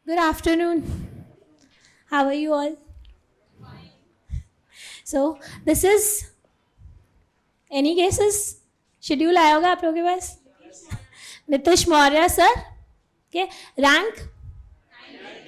Good afternoon. How are you all? So this is any guesses? Schedule आया होगा आप लोगों के पास? Nitish Mauriya sir. Okay. Rank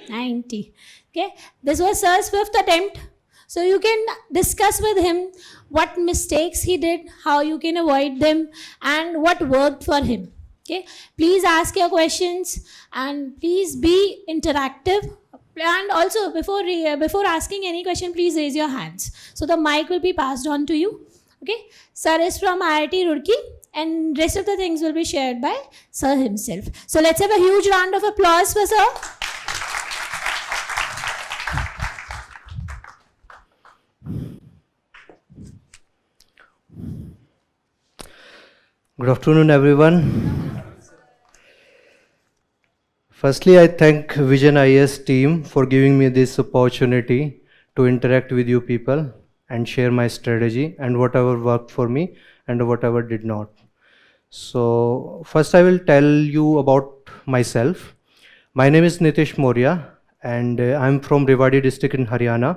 90. Okay. This was sir's 5th attempt. So you can discuss with him what mistakes he did, how you can avoid them, and what worked for him. Okay, please ask your questions and please be interactive. And also before asking any question, please raise your hands. So the mic will be passed on to you. Okay, sir is from IIT Roorkee and rest of the things will be shared by sir himself. So let's have a huge round of applause for sir. Good afternoon, everyone. Firstly, I thank Vision IS team for giving me this opportunity to interact with you people and share my strategy and whatever worked for me and whatever did not. So first I will tell you about myself. My name is Nitish Mauriya and I'm from Rewari district in Haryana.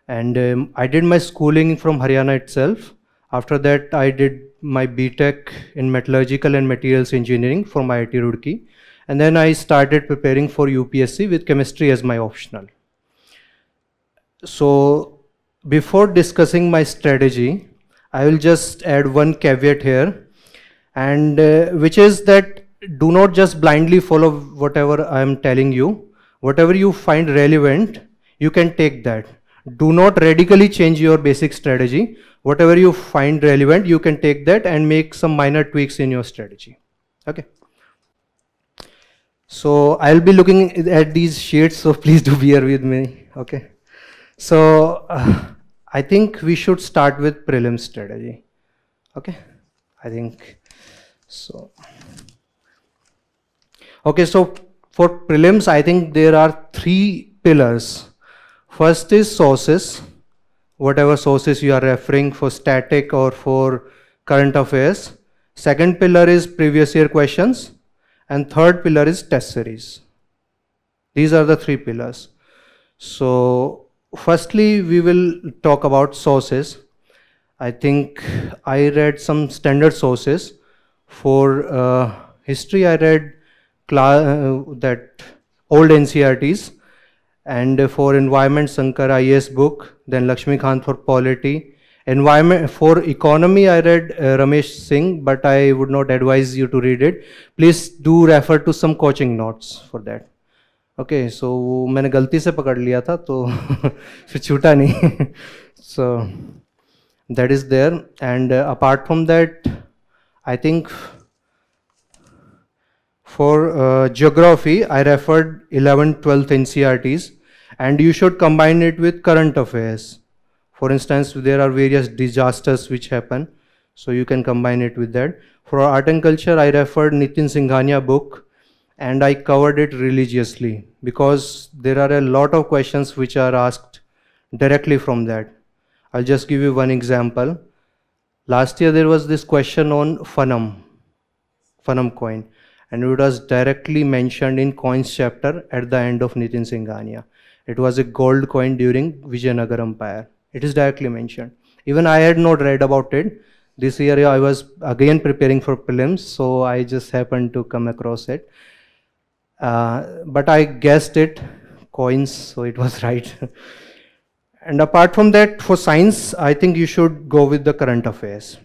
And I did my schooling from Haryana itself. After that, I did my B.Tech in metallurgical and materials engineering from IIT Roorkee. And then I started preparing for UPSC with chemistry as my optional. So before discussing my strategy, I will just add one caveat here, and which is that do not just blindly follow whatever I am telling you. Whatever you find relevant, you can take that. Do not radically change your basic strategy. Whatever you find relevant, you can take that and make some minor tweaks in your strategy. Okay. So I'll be looking at these sheets, so please do bear with me. Okay. So I think we should start with prelim strategy. Okay. I think so. Okay. So for prelims, I think there are 3 pillars. First is sources. Whatever sources you are referring for static or for current affairs. Second pillar is previous year questions. And third pillar is test series. These are the 3 pillars. So firstly, we will talk about sources. I think I read some standard sources. For history, I read that old NCRTs. And for environment, Sankar IAS book. Then Lakshmi Kant for polity. Environment for economy, I read Ramesh Singh, but I would not advise you to read it. Please do refer to some coaching notes for that. Okay, so मैंने गलती से पकड़ लिया था तो फिर छूटा नहीं. So that is there. And apart from that, I think for geography, I referred 11th, 12th NCRTs, and you should combine it with current affairs. For instance, there are various disasters which happen, so you can combine it with that. For art and culture, I referred Nitin Singhania book, and I covered it religiously because there are a lot of questions which are asked directly from that. I'll just give you one example. Last year there was this question on Funam coin, and it was directly mentioned in coins chapter at the end of Nitin Singhania. It was a gold coin during Vijayanagar Empire. It is directly mentioned. Even I had not read about it. This year I was again preparing for prelims, so I just happened to come across it. But I guessed it, coins, so it was right. And apart from that, for science, I think you should go with the current affairs.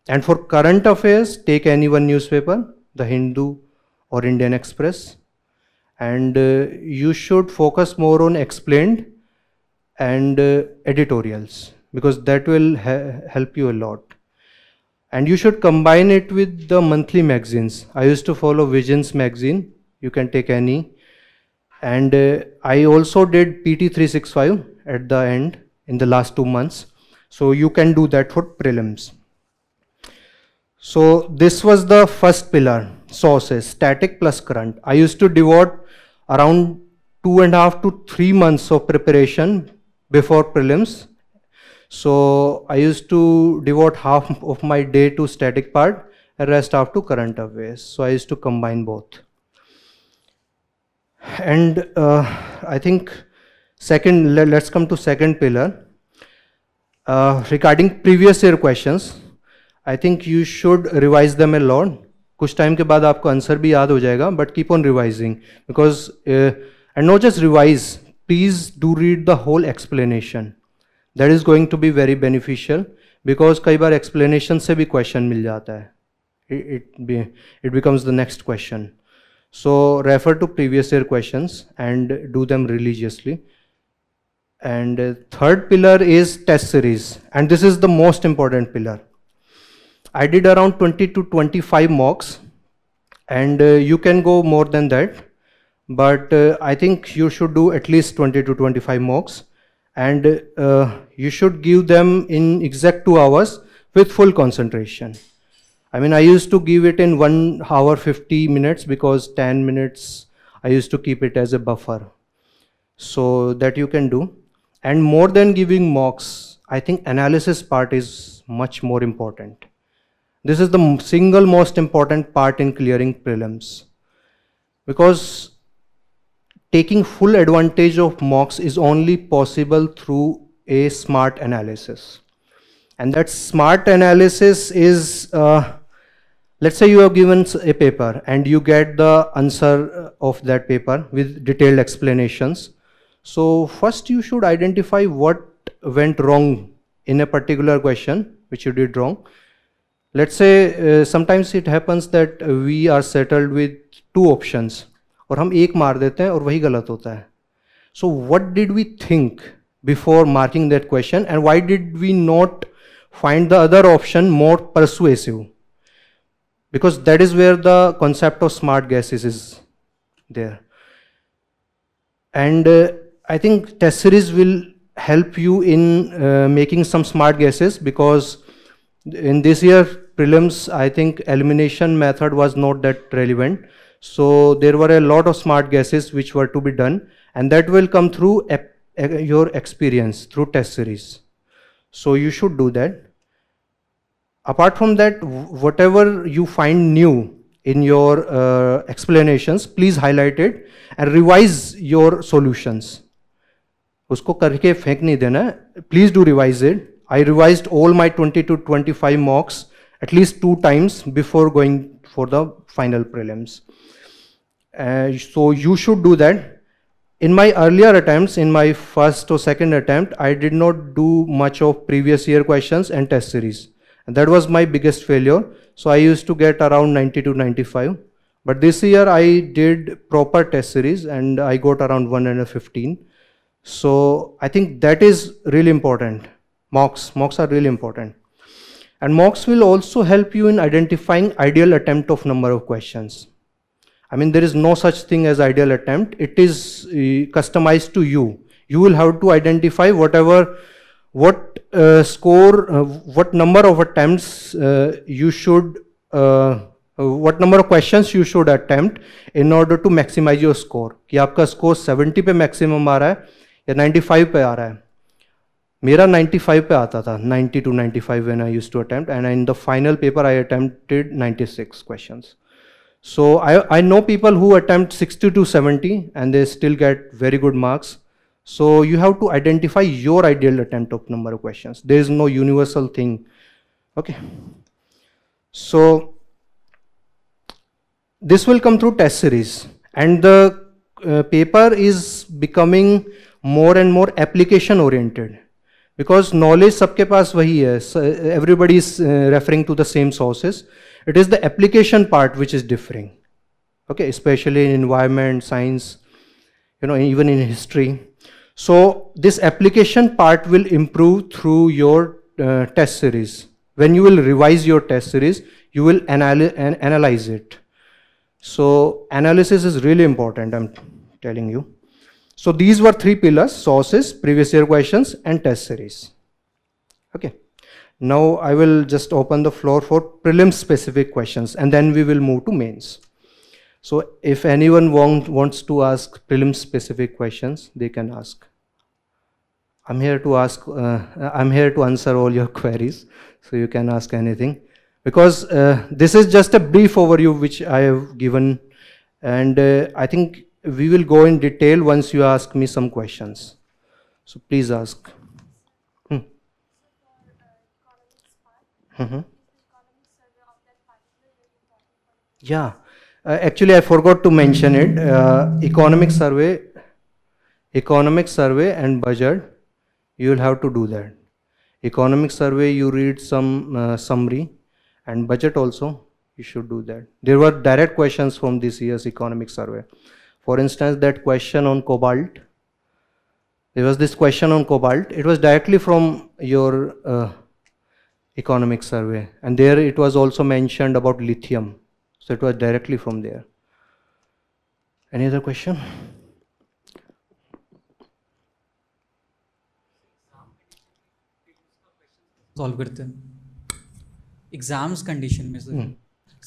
And for current affairs, take any one newspaper, the Hindu or Indian Express. And you should focus more on explained and editorials, because that will help you a lot. And you should combine it with the monthly magazines. I used to follow Visions magazine. You can take any. And I also did PT 365 at the end in the last 2 months. So you can do that for prelims. So this was the first pillar, sources, static plus current. I used to devote around 2.5 to 3 months of preparation before prelims. So I used to devote half of my day to static part and rest half to current affairs. So I used to combine both. And I think second, let's come to second pillar. Regarding previous year questions, I think you should revise them a lot. कुछ time के बाद आपको answer भी याद हो जाएगा, but keep on revising because and not just revise. Please do read the whole explanation. That is going to be very beneficial because कई बार explanation से भी question मिल जाता है. It becomes the next question. So refer to previous year questions and do them religiously. And third pillar is test series, and this is the most important pillar. I did around 20 to 25 mocks, and you can go more than that, but I think you should do at least 20 to 25 mocks, and you should give them in exact 2 hours with full concentration. I mean, I used to give it in 1 hour 50 minutes because 10 minutes I used to keep it as a buffer. So that you can do. And more than giving mocks, I think analysis part is much more important. This is the single most important part in clearing prelims. Because taking full advantage of mocks is only possible through a smart analysis. And that smart analysis is, let's say you have given a paper and you get the answer of that paper with detailed explanations. So first you should identify what went wrong in a particular question, which you did wrong. Let's say sometimes it happens that we are settled with 2 options और हम एक मार देते हैं और वही गलत होता है. So what did we think before marking that question, and why did we not find the other option more persuasive? Because that is where the concept of smart guesses is there. And I think test series will help you in making some smart guesses, because in this year prelims, I think elimination method was not that relevant. So there were a lot of smart guesses which were to be done, and that will come through your experience through test series. So you should do that. Apart from that, whatever you find new in your explanations, please highlight it and revise your solutions. उसको करके फेंक नहीं देना. Please do revise it. I revised all my 20 to 25 mocks at least 2 times before going for the final prelims. So you should do that. In my earlier attempts, in my first or second attempt, I did not do much of previous year questions and test series. And that was my biggest failure. So I used to get around 90 to 95. But this year I did proper test series and I got around 115. So I think that is really important. Mocks are really important. And mocks will also help you in identifying ideal attempt of number of questions. I mean, there is no such thing as ideal attempt. It is customized to you. You will have to identify what number of attempts you should, what number of questions you should attempt in order to maximize your score. कि आपका score 70 पे maximum आ रहा है या 95 पे आ रहा है. मेरा 95 पे आता था, 90 to 95 when I used to attempt, and in the final paper I attempted 96 questions. So I know people who attempt 60 to 70 and they still get very good marks. So you have to identify your ideal attempt of number of questions. There is no universal thing. Okay. So this will come through test series, and the paper is becoming more and more application oriented, because knowledge सबके पास वही है. Everybody is referring to the same sources. It is the application part which is differing. Okay, especially in environment, science, even in history. So this application part will improve through your test series. When you will revise your test series, you will analyze it. So analysis is really important. I'm telling you. So these were three pillars: sources, previous year questions, and test series. Okay. Now I will just open the floor for prelim specific questions, and then we will move to mains. So if anyone wants to ask prelim specific questions, they can ask. I'm here to ask. I'm here to answer all your queries, so you can ask anything. Because this is just a brief overview which I have given, and I think we will go in detail once you ask me some questions. So please ask. Mhm. Yeah, actually I forgot to mention it. Economic survey and budget, you will have to do that. Economic survey, you read some summary, and budget also, you should do that. There were direct questions from this year's economic survey. For instance, that question on cobalt, there was this question on cobalt. It was directly from your economic survey, and there it was also mentioned about lithium. So it was directly from there. Any other question? Solve करते हैं exams condition में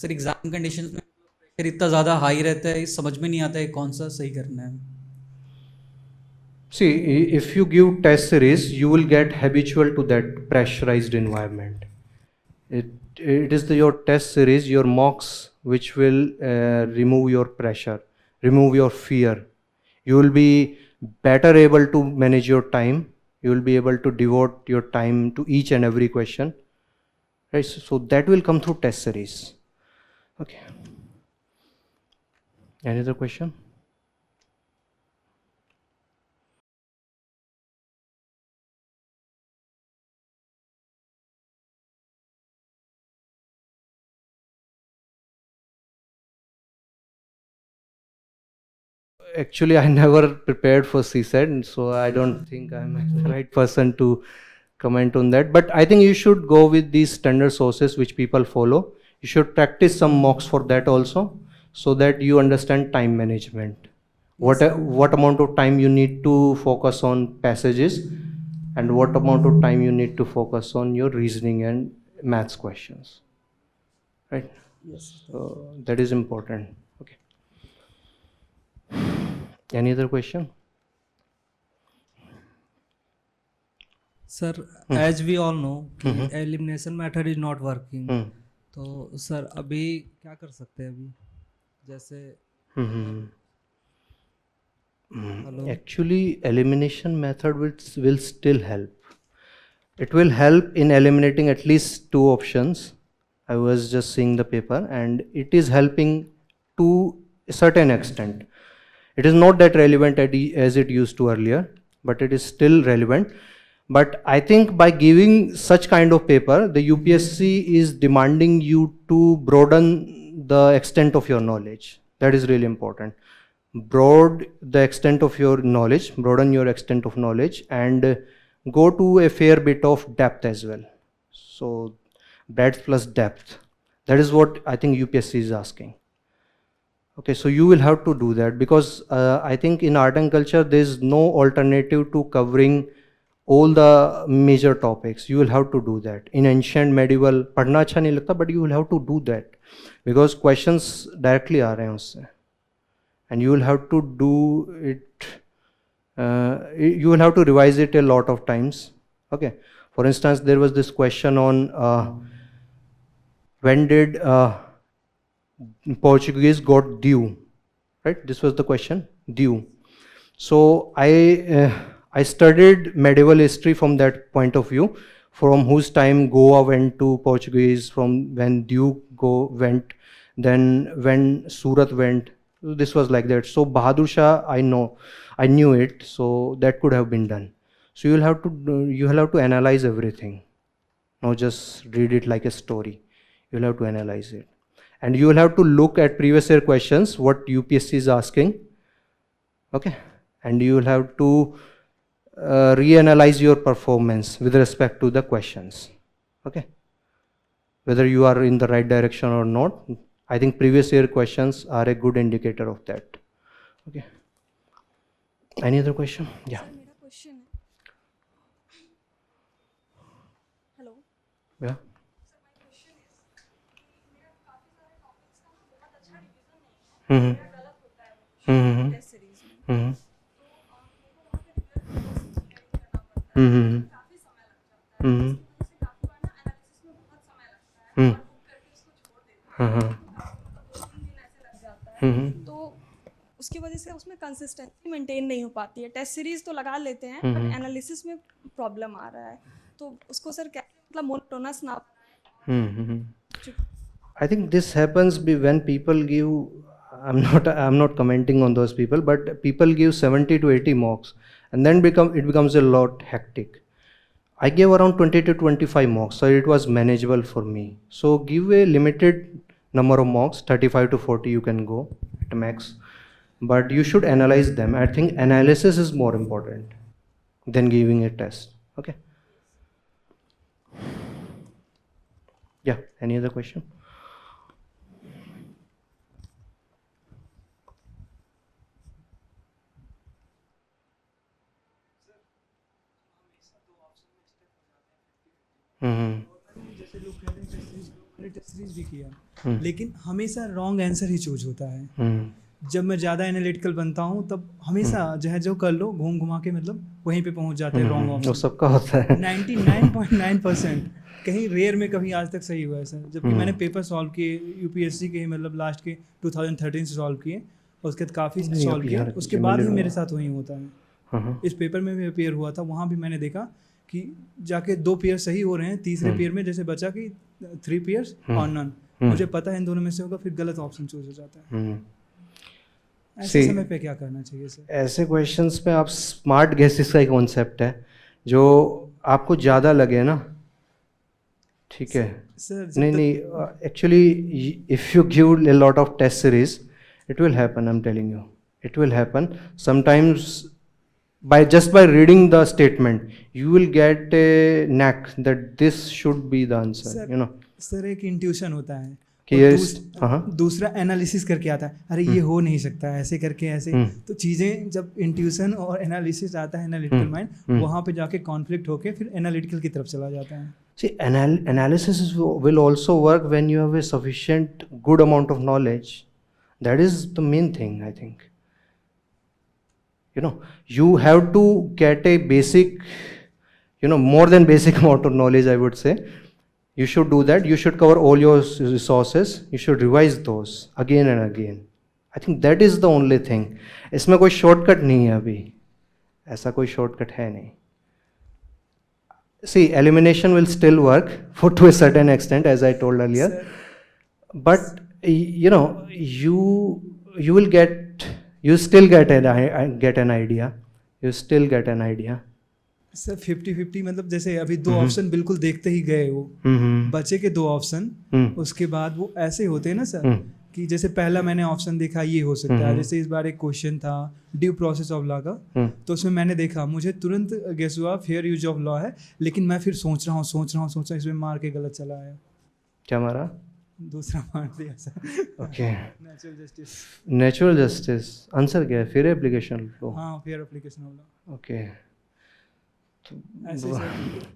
sir exam condition में pressure इतना ज़्यादा high रहता है समझ में नहीं आता है कौन सा सही करना है. See, if you give test series, you will get habitual to that pressurized environment. It is your test series, your mocks, which will remove your pressure, remove your fear. You will be better able to manage your time. You will be able to devote your time to each and every question. Right? So that will come through test series. Okay. Any other question? Actually, I never prepared for CSET, so I don't think I'm the right person to comment on that. But I think you should go with these standard sources which people follow. You should practice some mocks for that also, so that you understand time management. What amount of time you need to focus on passages, and what amount of time you need to focus on your reasoning and maths questions. Right? Yes. So that is important. Okay. Any other question? Sir, as we all know, elimination method is not working. तो sir अभी क्या कर सकते हैं अभी जैसे Actually, elimination method will still help. It will help in eliminating at least two options. I was just seeing the paper, and it is helping to a certain extent. It is not that relevant as it used to earlier, but it is still relevant. But I think by giving such kind of paper, the UPSC is demanding you to broaden the extent of your knowledge. That is really important. Broaden your extent of knowledge, and go to a fair bit of depth as well. So breadth plus depth. That is what I think UPSC is asking. Okay, so you will have to do that, because I think in art and culture there is no alternative to covering all the major topics. You will have to do that. In ancient, medieval, पढ़ना अच्छा नहीं लगता, but you will have to do that, because questions directly आ रहे हैं उससे, and you will have to do it. You will have to revise it a lot of times. Okay. For instance, there was this question on when did Portuguese got due, right? This was the question, due. So I studied medieval history from that point of view, from whose time Goa went to Portuguese, from when Duke went, then when Surat went. This was like that. So Bahadur Shah, I knew it, so that could have been done. So you will have to analyze everything, not just read it like a story. You will have to analyze it. And you will have to look at previous year questions, what UPSC is asking. Okay. And you will have to reanalyze your performance with respect to the questions. Okay. Whether you are in the right direction or not. I think previous year questions are a good indicator of that. Okay. Any other question? Yeah. Sir मेरा question है hello Yeah. हम्म हम्म test series में हम्म तो हम्म हम्म काफ़ी समय लग जाता है हम्म इसकी वजह से काफ़ी बार ना एनालिसिस में बहुत समय लगता है हम्म और बुक करके उसको छोड़ देते हैं हाँ मतलब 2-3 दिन ऐसे लग जाता है हम्म तो उसकी वजह से उसमें कंसिस्टेंसी मेंटेन नहीं हो पाती है टेस्ट सीरीज तो लगा लेते हैं हम्म, बट एनालिसिस में प्रॉब्लम आ रहा है तो उसको सर कैसे मतलब मोनोटोनस ना हम्म जो- I think this happens when people give. I'm not commenting on those people, but people give 70 to 80 mocks, and then it becomes a lot hectic. I gave around 20 to 25 mocks, so it was manageable for me. So give a limited number of mocks, 35 to 40 you can go at max, but you should analyze them. I think analysis is more important than giving a test. Okay. Yeah. Any other question? जैसे लोग कहते हैं test series मैंने test series भी किया लेकिन हमेशा wrong answer ही choose होता है जब मैं ज़्यादा एनालिटिकल बनता हूँ तब हमेशा जो है जो कर लो घूम घुमा के मतलब वहीं पे पहुँच जाते हैं रॉन्ग वो ऑप्शन सबका होता है 99.9% कहीं रेयर में कभी आज तक सही हुआ है सर जबकि मैंने पेपर सॉल्व किए यूपीएससी के मतलब लास्ट के 2013 से सॉल्व किए और उसके बाद काफ़ी नहीं, सॉल्व अब किए यार उसके बाद ही similar मेरे हुआ। साथ वही होता है हाँ इस पेपर में भी अपेयर हुआ था वहाँ भी मैंने देखा कि जाके 2 पेयर सही हो रहे हैं तीसरे पेयर में जैसे बचा कि 3 पेयर्स और नन मुझे पता है इन दोनों में से होगा फिर गलत ऑप्शन चूज हो जाता है ऐसे See, समय पे क्या करना चाहिए सर ऐसे क्वेश्चंस में आप स्मार्ट गेसेस का एक कॉन्सेप्ट है जो आपको ज़्यादा लगे ना ठीक है सर नहीं नहीं actually if you give a lot of test series it will happen, I'm telling you, it will happen sometimes. By reading the statement you will get a knack that this should be the answer, sir you know. Sir एक intuition होता है कि और ये हाँ दूसरा analysis करके आता है अरे ये हो नहीं सकता है ऐसे करके ऐसे तो चीज़ें जब इंट्यूशन और एनालिसिस आता है एनालिटिकल माइंड वहाँ पे जाके कॉन्फ्लिक्ट होके फिर एनालिटिकल की तरफ चला जाता है See, analysis will also work when you have a sufficient good amount of knowledge. That is the main thing, I think. You know, you have to get a basic, more than basic amount of knowledge, I would say. You should do that. You should cover all your resources. You should revise those again and again. I think that is the only thing. इसमें कोई shortcut नहीं है अभी. ऐसा कोई shortcut है नहीं. See, elimination will still work to a certain extent, as I told earlier. Sir, but you will get, you still get an idea. You still get an idea. Sir 50-50 मतलब जैसे अभी 2 ऑप्शन बिल्कुल देखते ही गए वो बचे के 2 ऑप्शन उसके बाद वो ऐसे होते हैं ना सर कि जैसे पहला मैंने ऑप्शन देखा ये हो सकता है जैसे इस बार एक क्वेश्चन था ड्यू प्रोसेस ऑफ लॉ का तो उसमें मैंने देखा मुझे तुरंत गेस हुआ फेयर यूज ऑफ लॉ है लेकिन मैं फिर सोच रहा हूँ इसमें मार के गलत चला आया क्या मारा दूसरा मार दिया sir okay natural justice answer क्या है फेयर एप्लीकेशन लॉ हाँ fair application of law okay ऐसे सर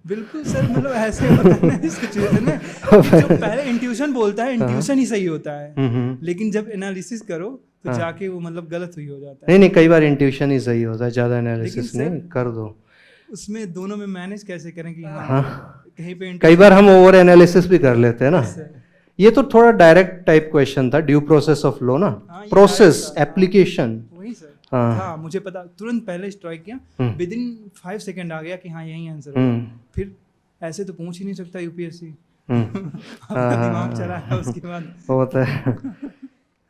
बिल्कुल सर मतलब ऐसे होता है ना इस सिचुएशन में जो पहले इंट्यूशन बोलता है इंट्यूशन ही सही होता है लेकिन जब एनालिसिस करो तो जाके वो मतलब गलत ही हो जाता है नहीं कई बार इंट्यूशन ही सही होता है ज़्यादा एनालिसिस नहीं कर दो उसमें दोनों में मैनेज कैसे करें कि हाँ कहीं पे कई बार हम ओवर एनालिसिस भी कर लेते हैं ना ये तो थोड़ा डायरेक्ट टाइप क्वेश्चन था ड्यू प्रोसेस ऑफ लॉ ना प्रोसेस एप्लीकेशन वही सर हाँ मुझे पता तुरंत पहले स्ट्राइक किया विद इन 5 सेकंड आ गया कि हाँ यही आंसर है फिर ऐसे तो पूछ ही नहीं सकता यूपीएससी अपना दिमाग चला है उसके बाद होता है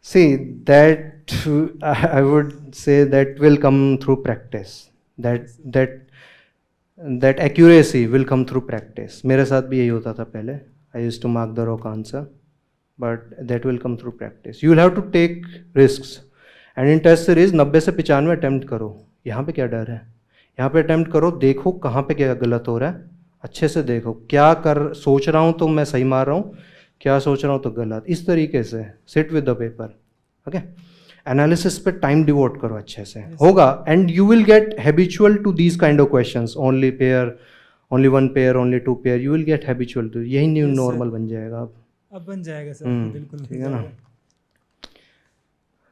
see that I would say that will come through practice that accuracy will come through practice मेरे साथ भी यही होता था पहले I used to mark the wrong answer but that will come through practice you will have to take risks and in test series 90 से 95 attempt करो यहाँ पे क्या डर है यहाँ पे अटैम्प्ट करो देखो कहाँ पे क्या गलत हो रहा है अच्छे से देखो क्या सोच रहा हूँ तो मैं सही मार रहा हूँ क्या सोच रहा हूँ तो गलत इस तरीके से sit with the paper okay analysis पे टाइम डिवोट करो अच्छे से, होगा. And you will get habitual to these kind of questions. Only pair, only one pair, only two pair, you will get habitual to. यही new normal बन जाएगा अब बन जाएगा सर, बिल्कुल ठीक है ना.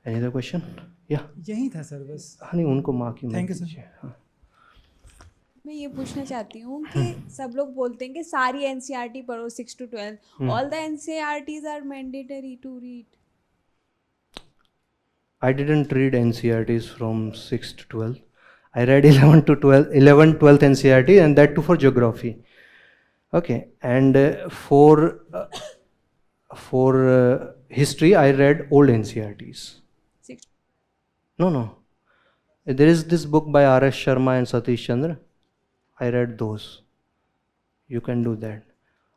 Any other question? या यही था सर बस. हाँ नहीं, उनको mark he. Thank you sir. हाँ. मैं ये पूछना चाहती हूँ कि सब लोग बोलते हैं कि सारी एनसीईआरटी पढ़ो 6 to 12. All the NCERTs are mandatory to read. I didn't read NCERTs from 6 to 12. I read 11 to 12, 11, 12th NCERT, and that too for geography. Okay, and for history, I read old NCERTs. No. There is this book by R.S. Sharma and Satish Chandra. I read those. You can do that.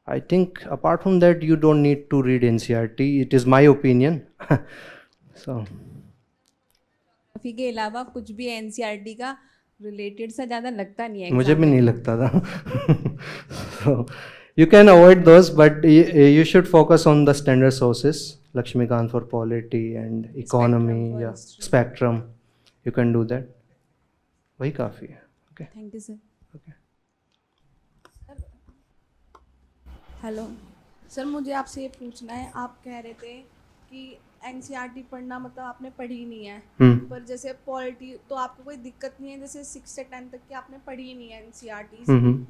I think apart from that, you don't need to read NCERT. It is my opinion. So. Geography के अलावा कुछ भी NCERT का related सा ज़्यादा लगता नहीं है. मुझे भी नहीं लगता था. So you can avoid those, but you should focus on the standard sources. Lakshmikant for polity and economy, yeah, spectrum. You can do that. वही काफ़ी है. Okay. Thank you sir. Okay. Hello sir, मुझे आपसे ये पूछना है, आप कह रहे थे कि एनसीईआरटी पढ़ना मतलब आपने पढ़ी नहीं है, पर जैसे पॉलिटी तो आपको कोई दिक्कत नहीं है, जैसे 6 से 10 तक की आपने पढ़ी नहीं है एनसीईआरटी,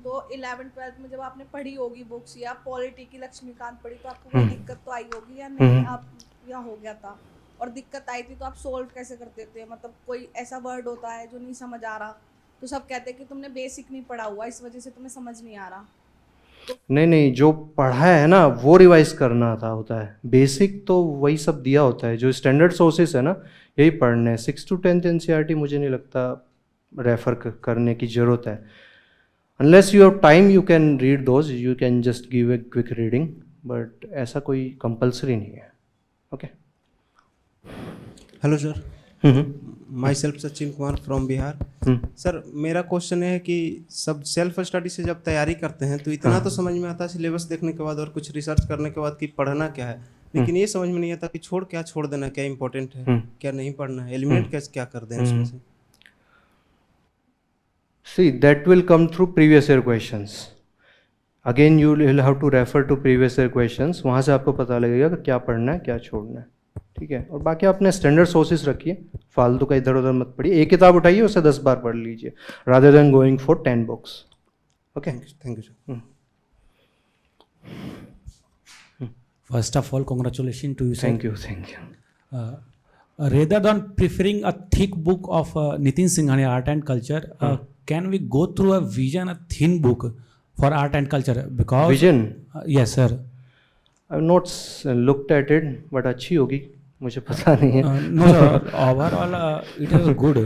तो 11th-12th में जब आपने पढ़ी होगी बुक्स या पॉलिटी की लक्ष्मीकांत पढ़ी तो आपको कोई दिक्कत तो आई होगी या नहीं? आप या हो गया था, और दिक्कत आई थी तो आप सोल्व कैसे करते थे? मतलब कोई ऐसा वर्ड होता है जो नहीं समझ आ रहा तो सब कहते हैं कि तुमने बेसिक नहीं पढ़ा हुआ, इस वजह से तुम्हें समझ नहीं आ रहा. नहीं, जो पढ़ा है ना वो रिवाइज करना था होता है. बेसिक तो वही सब दिया होता है, जो स्टैंडर्ड सोर्सेस है ना यही पढ़ने हैं. 6 to 10th NCERT मुझे नहीं लगता रेफ़र करने की ज़रूरत है. Unless you have time you can read those, you can just give a quick reading, but ऐसा कोई कंपल्सरी नहीं है. Okay. Hello sir, my self Sachin Kumar from Bihar. Sir मेरा क्वेश्चन है कि सब सेल्फ स्टडी से जब तैयारी करते हैं तो इतना तो समझ में आता है सिलेबस देखने के बाद और कुछ रिसर्च करने के बाद कि पढ़ना क्या है, लेकिन ये समझ में नहीं आता कि छोड़ देना, क्या इंपॉर्टेंट है, क्या नहीं पढ़ना है, एलिमिनेट क्या कर दें उसमें से. See, that will come through previous year questions. Again, you will have to refer to previous year questions. वहाँ से आपको पता लगेगा कि क्या पढ़ना है क्या छोड़ना है. ठीक है. और बाकी आपने स्टैंडर्ड सोर्सेज रखिए, फालतू का इधर उधर मत पढ़िए. एक किताब उठाइए उसे 10 बार पढ़ लीजिए rather than going for 10 books. Okay. Thank you sir. First of all, congratulations to you, sir. Thank you. Rather than preferring a thick book of Nitin Singhania, Art and Culture, can we go through a vision, a thin book for art and culture? Because Vision? Yes, sir. I have not looked at it, but अच्छी होगी, मुझे पता नहीं है. No, sir. Overall, it is good.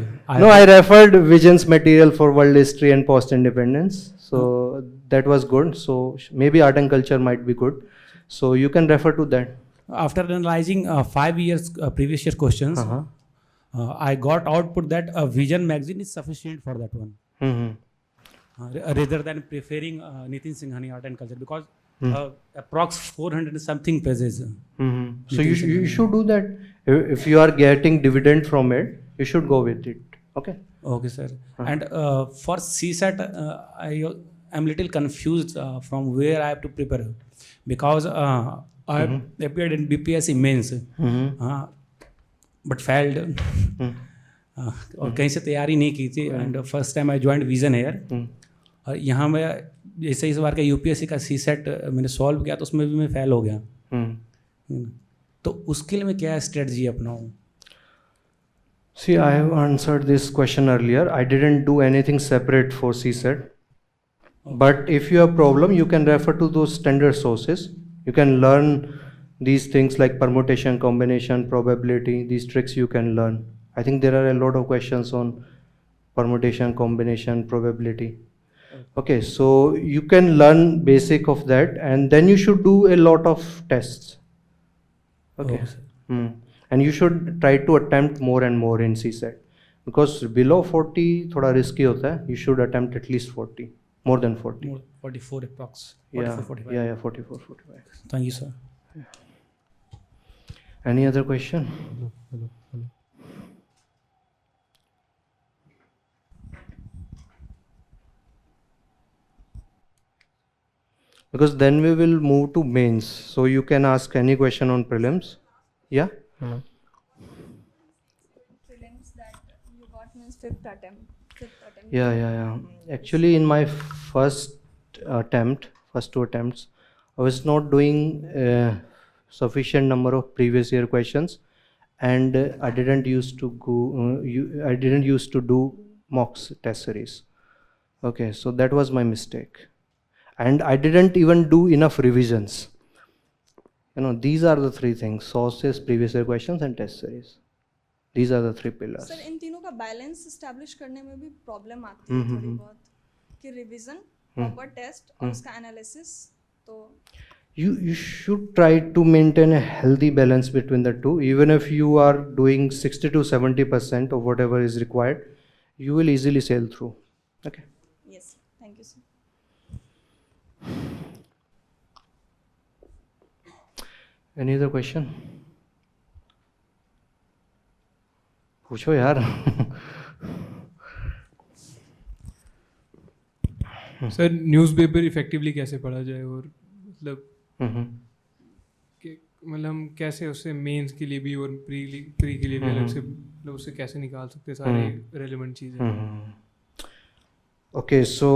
No, I referred Vision's material for world history and post-independence, so that was good. So maybe art and culture might be good. So you can refer to that. After analyzing 5 years previous year questions, I got output that a Vision magazine is sufficient for that one. Rather than preferring Nitin Singhani Art and Culture, because approx 400 something pages. So you should do that. If you are getting dividend from it, you should go with it. Okay. Okay, sir. And for CSAT, I am little confused from where I have to prepare, because I appeared in BPSC mains, but failed. और कहीं से तैयारी नहीं की थी. And first time I joined vision air. और यहाँ मैं जैसे इस बार का यूपीएससी का सीसेट मैंने सॉल्व किया तो उसमें भी मैं फेल हो गया. तो उसके लिए मैं क्या स्ट्रेटजी अपनाऊँ? See, I have answered this question earlier. I didn't do anything separate for CSET. But if you have problem, you can refer to those standard sources. You can learn these things like permutation, combination, probability. These tricks you can learn. I think there are a lot of questions on permutation, combination, probability. Okay, so you can learn basic of that, and then you should do a lot of tests. Okay. And you should try to attempt more and more in CSET, because below 40 थोड़ा risky होता है. You should attempt at least 40, more than 40. 44 approx. 44, 45. Yeah, 44, 45. Thank you, sir. Any other question? because then we will move to mains. So you can ask any question on prelims. Yeah. Prelims that you got means fifth attempt. Yeah. Actually, in my first two attempts, I was not doing sufficient number of previous year questions, and I didn't used to I didn't used to do mocks test series. Okay, so that was my mistake, and I didn't even do enough revisions. These are the three things: sources, previous year questions, and test series. These are the three pillars. Sir इन तीनों का balance establish करने में भी problem आती है थोड़ी बहुत कि रिवीजन प्रॉपर टेस्ट और उसका एनालिसिस तो you should try to maintain a healthy balance between the two. Even if you are doing 60 to 70% of whatever is required, you will easily sail through. Okay. Yes, thank you, sir. Any other question? पूछो यार. Sir newspaper effectively कैसे पढ़ा जाए और मतलब मतलब हम कैसे उससे मेंस के लिए भी और प्री के लिए भी अलग से मतलब उससे कैसे निकाल सकते हैं सारे रेलेवेंट चीज़ें. Okay, so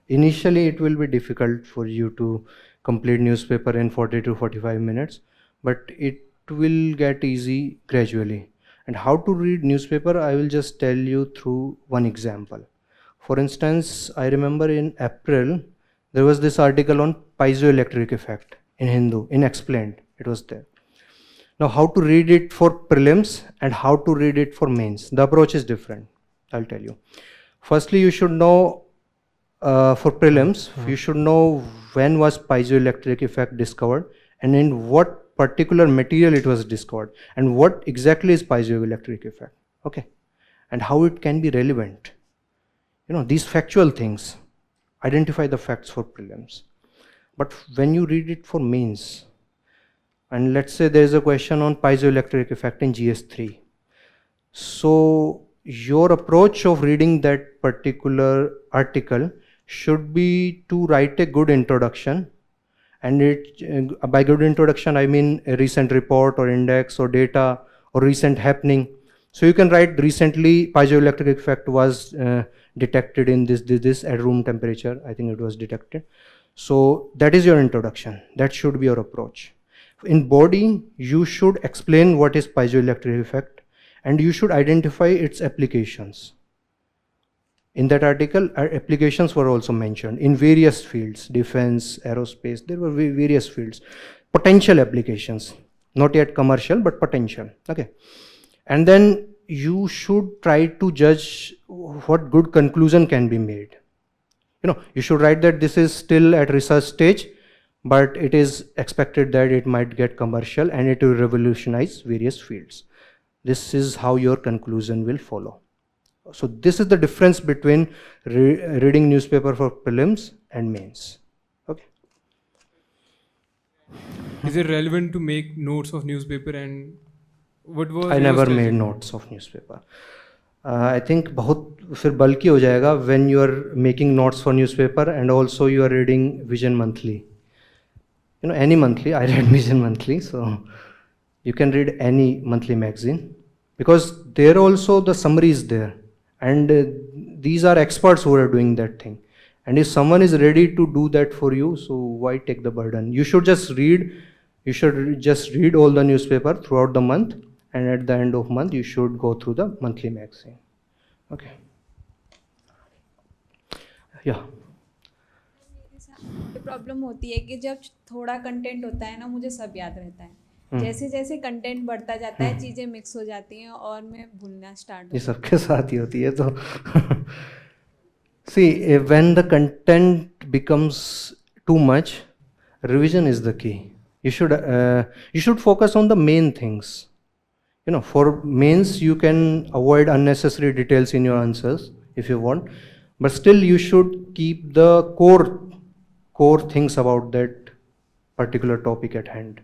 initially it will be difficult for you to complete newspaper in 40 to 45 minutes, but it will get easy gradually. And how to read newspaper, I will just tell you through one example. For instance, I remember in April, there was this article on piezoelectric effect in Hindu, in Explained, it was there. Now, how to read it for prelims and how to read it for mains. The approach is different, I'll tell you. Firstly, you should know, for prelims, you should know when was piezoelectric effect discovered and in what particular material it was discovered and what exactly is piezoelectric effect, okay, and how it can be relevant. These factual things, identify the facts for prelims. But when you read it for mains, and let's say there is a question on piezoelectric effect in GS3, so your approach of reading that particular article should be to write a good introduction. And by good introduction, I mean a recent report or index or data or recent happening. So you can write recently piezoelectric effect was detected in this at room temperature. I think it was detected. So that is your introduction. That should be your approach. In body, you should explain what is piezoelectric effect and you should identify its applications. In that article, applications were also mentioned in various fields, defense, aerospace, there were various fields, potential applications, not yet commercial, but potential, okay. And then you should try to judge what good conclusion can be made. You should write that this is still at research stage, but it is expected that it might get commercial and it will revolutionize various fields. This is how your conclusion will follow. So this is the difference between reading newspaper for prelims and mains. Okay. Is it relevant to make notes of newspaper and what was? I never made notes of newspaper. I think बहुत फिर bulky हो जाएगा when you are making notes for newspaper and also you are reading Vision Monthly. Any monthly. I read Vision Monthly, so you can read any monthly magazine because there also the summary is there. And these are experts who are doing that thing. And if someone is ready to do that for you, so why take the burden? You should just read all the newspaper throughout the month, and at the end of month, you should go through the monthly magazine. Okay. Yeah. Problem होती है कि जब थोड़ा content होता है ना, मुझे सब याद रहता है. जैसे जैसे कंटेंट बढ़ता जाता है चीज़ें मिक्स हो जाती हैं और मैं भूलना स्टार्ट. ये सबके साथ ही होती है. तो see, when the content becomes too much, revision is the key. You should focus on the main things. For mains you can avoid unnecessary details in your answers if you want, but still you should keep the core things about that particular topic at hand.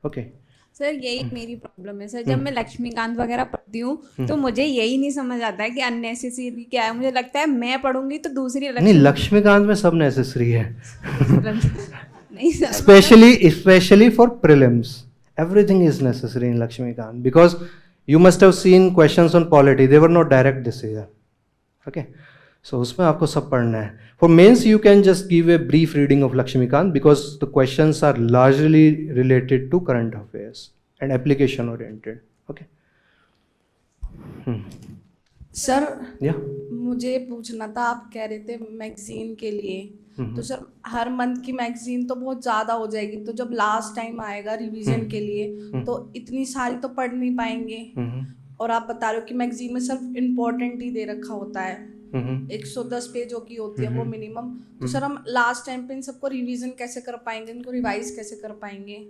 Okay. Sir यही मेरी problem है sir, जब मैं लक्ष्मीकांत वगैरह पढ़ती हूँ तो मुझे यही नहीं समझ आता है कि अननेसेसरी क्या है। मुझे लगता है मैं पढ़ूंगी तो दूसरी नहीं, लक्ष्मीकांत में सब नेसेसरी है। नहीं sir, especially for prelims, everything is necessary in Lakshmikant, because you must have seen questions on polity, they were not direct this year. Okay, so उसमें आपको सब पढ़ना है. For mains you can just give a brief reading of Lakshmikant because the questions are largely related to current affairs and application oriented. Okay. Sir Yeah. मुझे पूछना था, आप कह रहे थे मैगजीन के लिए, तो सर हर मंथ की मैगजीन तो बहुत ज़्यादा हो जाएगी, तो जब लास्ट टाइम आएगा रिवीजन के लिए तो इतनी सारी तो पढ़ नहीं पाएंगे। और आप बता रहे हो कि मैगजीन में सिर्फ इम्पोर्टेंट ही दे रखा होता है, 110 पेजों की होती है वो मिनिमम। तो सर हम लास्ट टाइम पे इन सबको रिवीजन कैसे कर पाएंगे, इनको रिवाइज कैसे कर पाएंगे,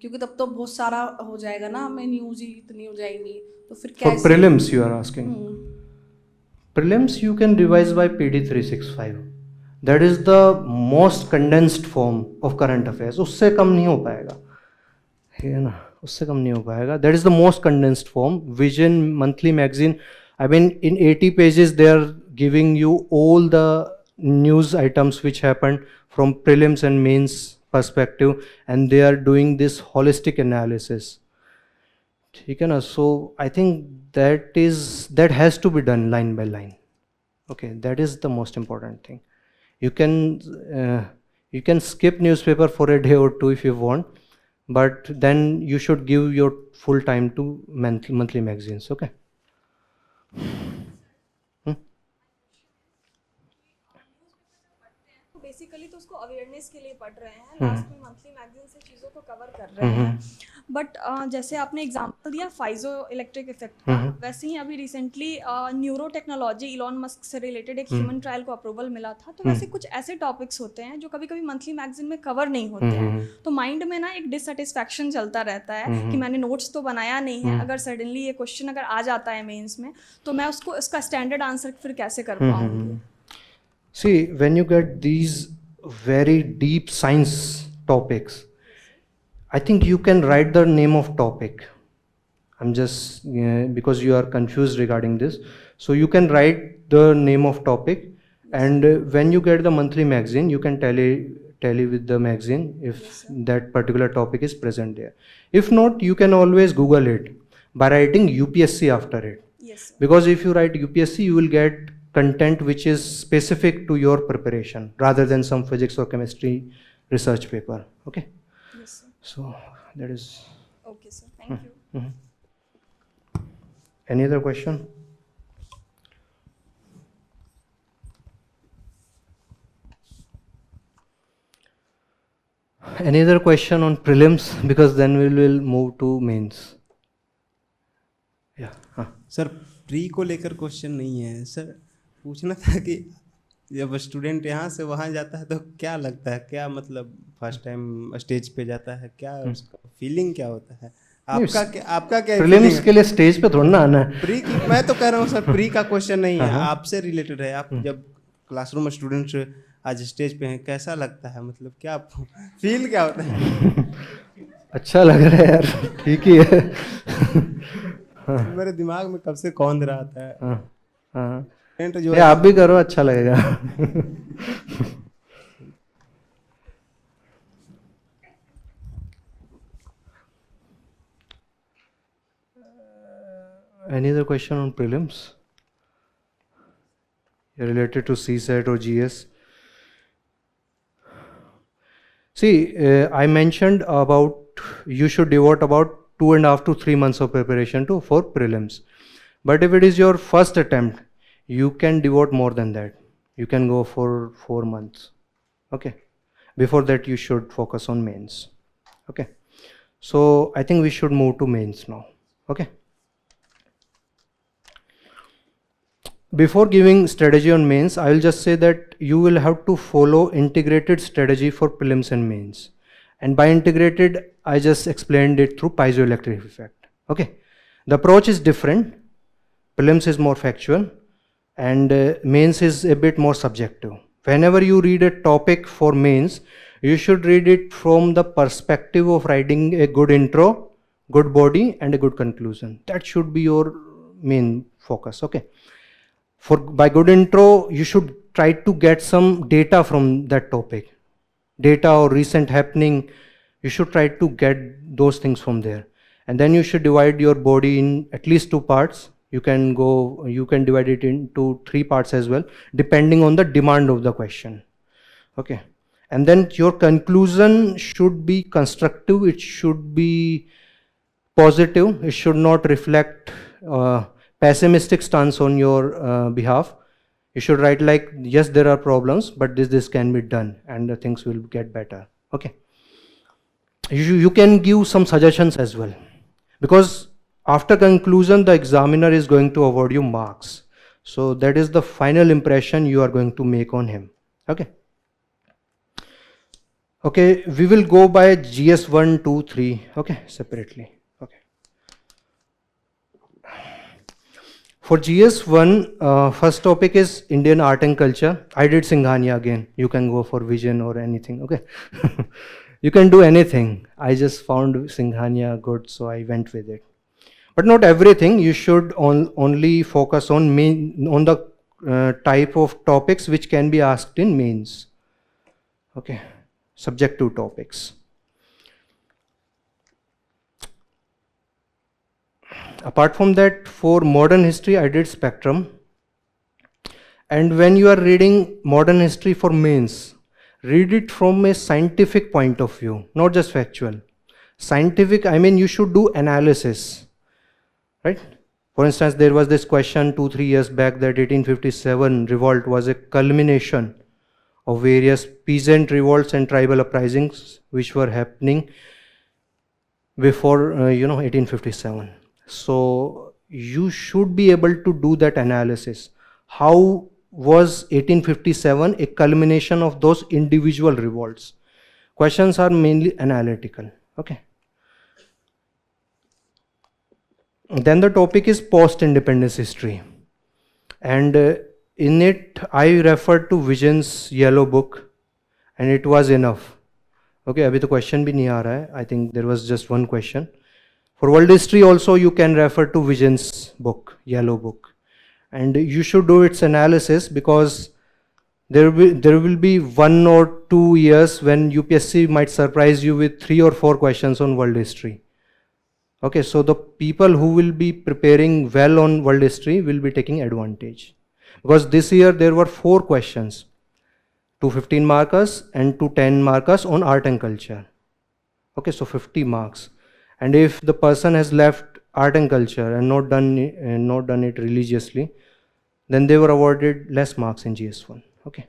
क्योंकि तब तो बहुत सारा हो जाएगा ना, हमें न्यूज़ ही इतनी हो जाएंगी, तो फिर कैसे? For prelims you are asking. Prelims you can revise by PD 365. That is the most condensed form of current affairs. उससे कम नहीं हो पाएगा, है ना, उससे कम नहीं हो पाएगा. That is the most condensed form. Vision monthly magazine, I mean in 80 pages they are giving you all the news items which happened from prelims and mains perspective, and they are doing this holistic analysis. ठीक है ना. So I think that has to be done line by line. Okay, that is the most important thing. You can skip newspaper for a day or two if you want, but then you should give your full time to monthly magazines. Okay. Basically तो उसको awareness के लिए पढ़ रहे हैं, last में monthly magazine से चीज़ों को कवर कर रहे हैं। बट जैसे आपने एग्जांपल दिया फाइजो इलेक्ट्रिक इफेक्ट का, वैसे ही अभी recently neuro technology Elon Musk से रिलेटेड एक ह्यूमन ट्रायल को अप्रूवल मिला था। तो वैसे कुछ ऐसे टॉपिक्स होते हैं जो कभी कभी मंथली मैगजीन में कवर नहीं होते हैं, तो माइंड में ना एक डिससेटिस्फैक्शन चलता रहता है कि मैंने नोट्स तो बनाया नहीं है, अगर सडनली ये क्वेश्चन अगर आ जाता है मेंस में तो मैं उसका स्टैंडर्ड आंसर फिर कैसे कर पाऊंगी? See, when you get these very deep science topics, I think you can write the name of topic. I'm just because you are confused regarding this, so you can write the name of topic, and when you get the monthly magazine, you can tally with the magazine if that particular topic is present there. If not, you can always Google it by writing UPSC after it. Yes, because if you write UPSC, you will get content which is specific to your preparation rather than some physics or chemistry research paper. Okay. yes sir. So that is Okay sir, thank you. Any other question? Any other question on prelims, because then we will move to mains. Yeah. Sir pre को लेकर question नहीं है sir, पूछना था कि जब student यहाँ से वहाँ जाता है तो क्या लगता है, क्या मतलब फर्स्ट टाइम स्टेज पे जाता है, क्या उसका फीलिंग क्या होता है? आपका क्या प्रीलिम्स के लिए स्टेज पे थोड़ा ना आना है। प्री की मैं तो कह रहा हूँ सर, प्री का क्वेश्चन नहीं है, आपसे रिलेटेड है। आप जब क्लासरूम में स्टूडेंट्स आज स्टेज पे हैं, कैसा लगता है, मतलब क्या फील क्या होता है? अच्छा लग रहा है यार, ठीक ही है। मेरे दिमाग में कब से कौंध रहा था। हाँ, आप भी करो, अच्छा लगेगा। Any other question on prelims related to CSET or GS? See, I mentioned about you should devote about 2.5 to 3 months of preparation for prelims. But if it is your first attempt, you can devote more than that. You can go for 4 months. Okay. Before that, you should focus on mains. Okay. So I think we should move to mains now. Okay. Before giving strategy on mains, I will just say that you will have to follow integrated strategy for prelims and mains. And by integrated, I just explained it through piezoelectric effect. Okay. The approach is different. Prelims is more factual, and mains is a bit more subjective. Whenever you read a topic for mains, you should read it from the perspective of writing a good intro, good body and a good conclusion. That should be your main focus. Okay. By good intro, you should try to get some data from that topic. Data or recent happening, you should try to get those things from there. And then you should divide your body in at least 2 parts. You can divide it into 3 parts as well, depending on the demand of the question. Okay. And then your conclusion should be constructive. It should be positive. It should not reflect pessimistic stance on your behalf. You should write like, yes, there are problems, but this can be done and the things will get better. Okay. You can give some suggestions as well, because after conclusion, the examiner is going to award you marks. So that is the final impression you are going to make on him. Okay. Okay, we will go by GS 1, 2, 3, okay, separately. Okay. For GS 1, first topic is Indian art and culture. I did Singhania again. You can go for vision or anything, okay. You can do anything. I just found Singhania good, so I went with it. But not everything. You should only focus on the type of topics which can be asked in mains. Okay. Subjective topics. Apart from that, for modern history, I did spectrum. And when you are reading modern history for mains, read it from a scientific point of view, not just factual. Scientific, I mean, you should do analysis, right? For instance, there was this question 2-3 years back that 1857 revolt was a culmination of various peasant revolts and tribal uprisings which were happening before 1857. So you should be able to do that analysis. How was 1857 a culmination of those individual revolts? Questions are mainly analytical. Okay. Then the topic is post-independence history, and in it I referred to Vision's yellow book, and it was enough. Okay, abhi to question bhi nahi aa raha hai. I think there was just one question. For world history also you can refer to Vision's book, yellow book, and you should do its analysis, because there will be 1 or 2 years when UPSC might surprise you with 3 or 4 questions on world history. Okay, so the people who will be preparing well on world history will be taking advantage, because this year there were 4 questions, 2 15 markers and 2 10 markers on art and culture. Okay, so 50 marks. And if the person has left art and culture and not done it religiously, then they were awarded less marks in GS1. Okay.